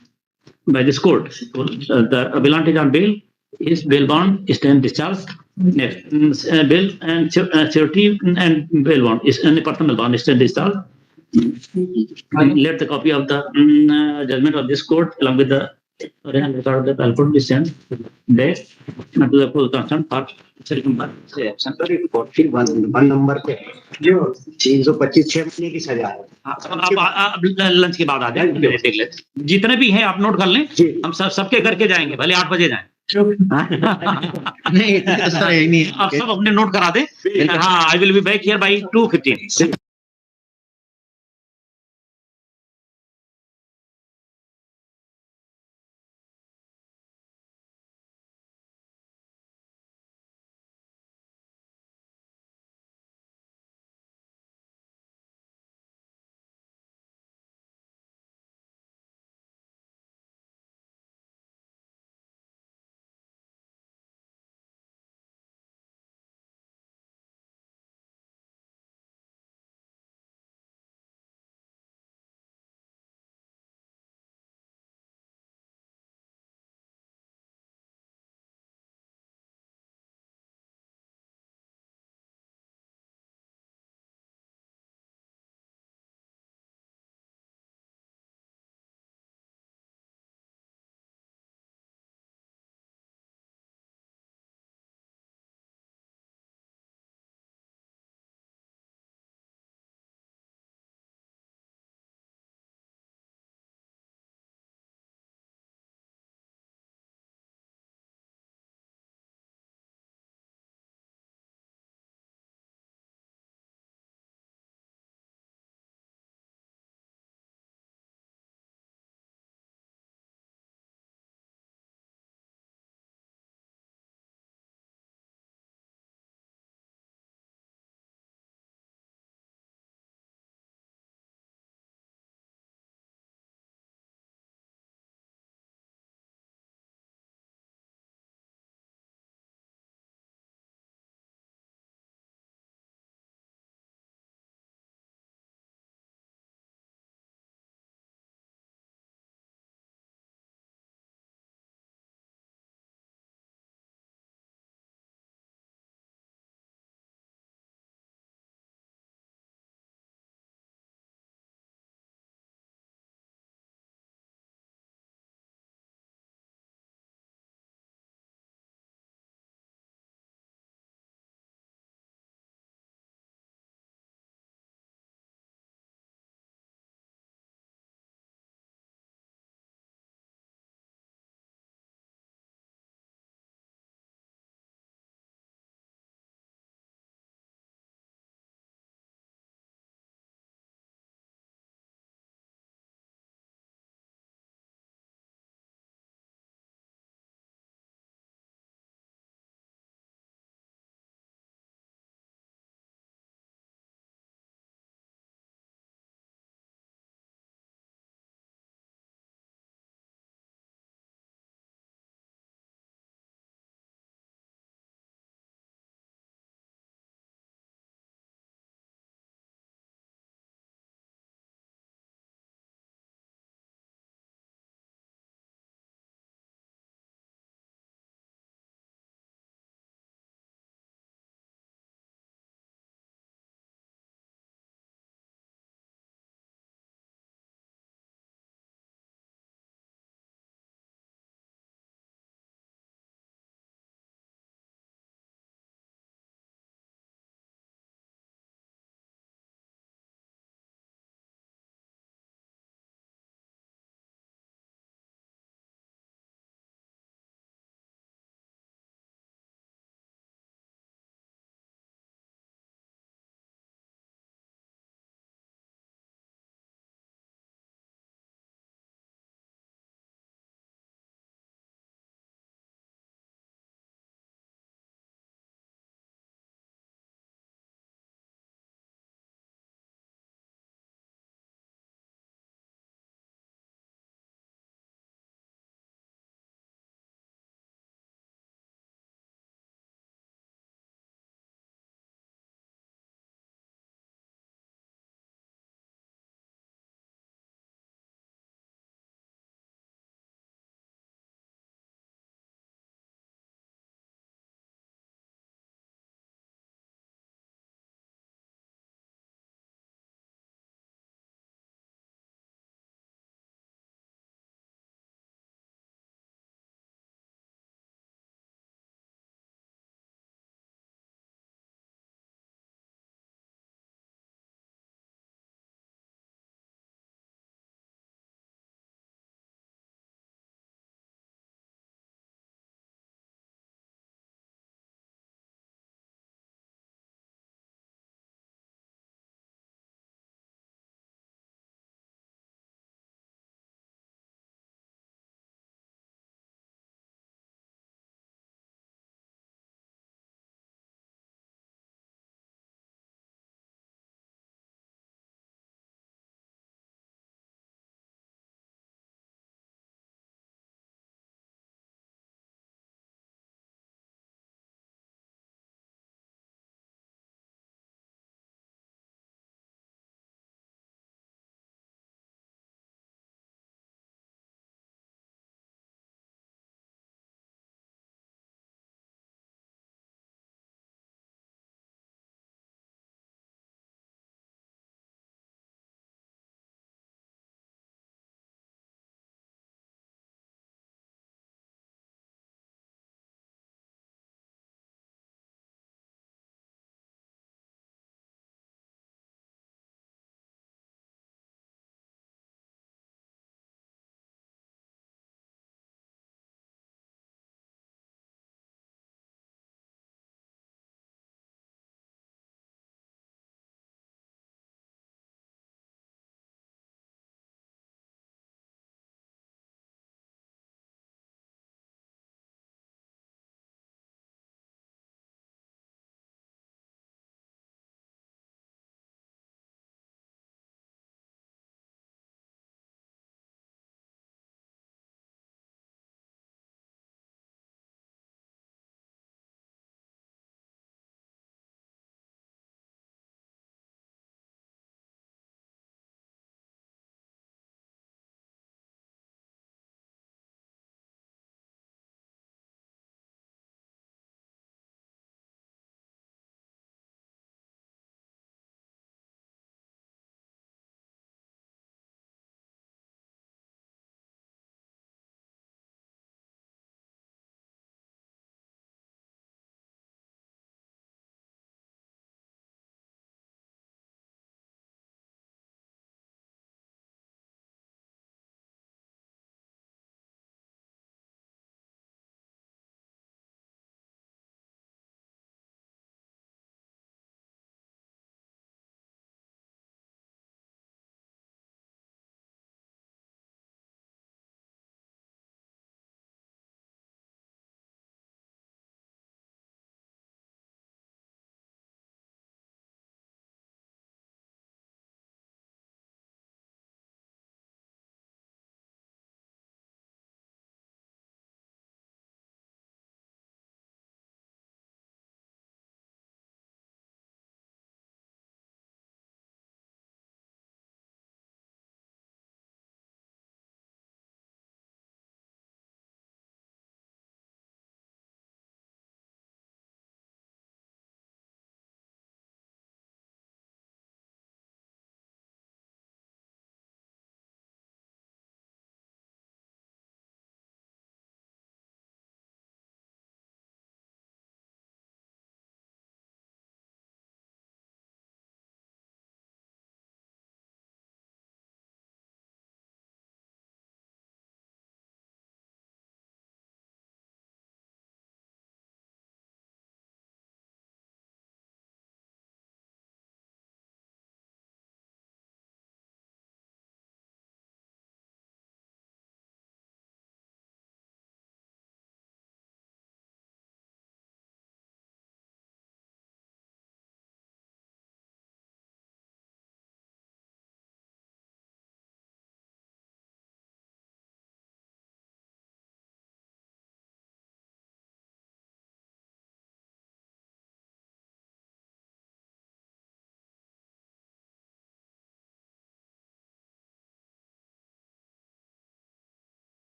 by this court. The appellant is on bail. His bail bond is then discharged. Next, bail and surety and bail bond is any personal bond is then discharged. Let the copy of the judgment of this court along with the record of the trial court be sent there to the full concerned part. One number पे जो 325 6 महीने की सजा है। अब lunch के बाद आ जाए देख ले, जितने भी हैं आप नोट कर लें, हम सबके करके जाएंगे, भले 8 बजे जाएं। नहीं, आप सब अपने नोट करा दे। हाँ, I will be back here by 2:15.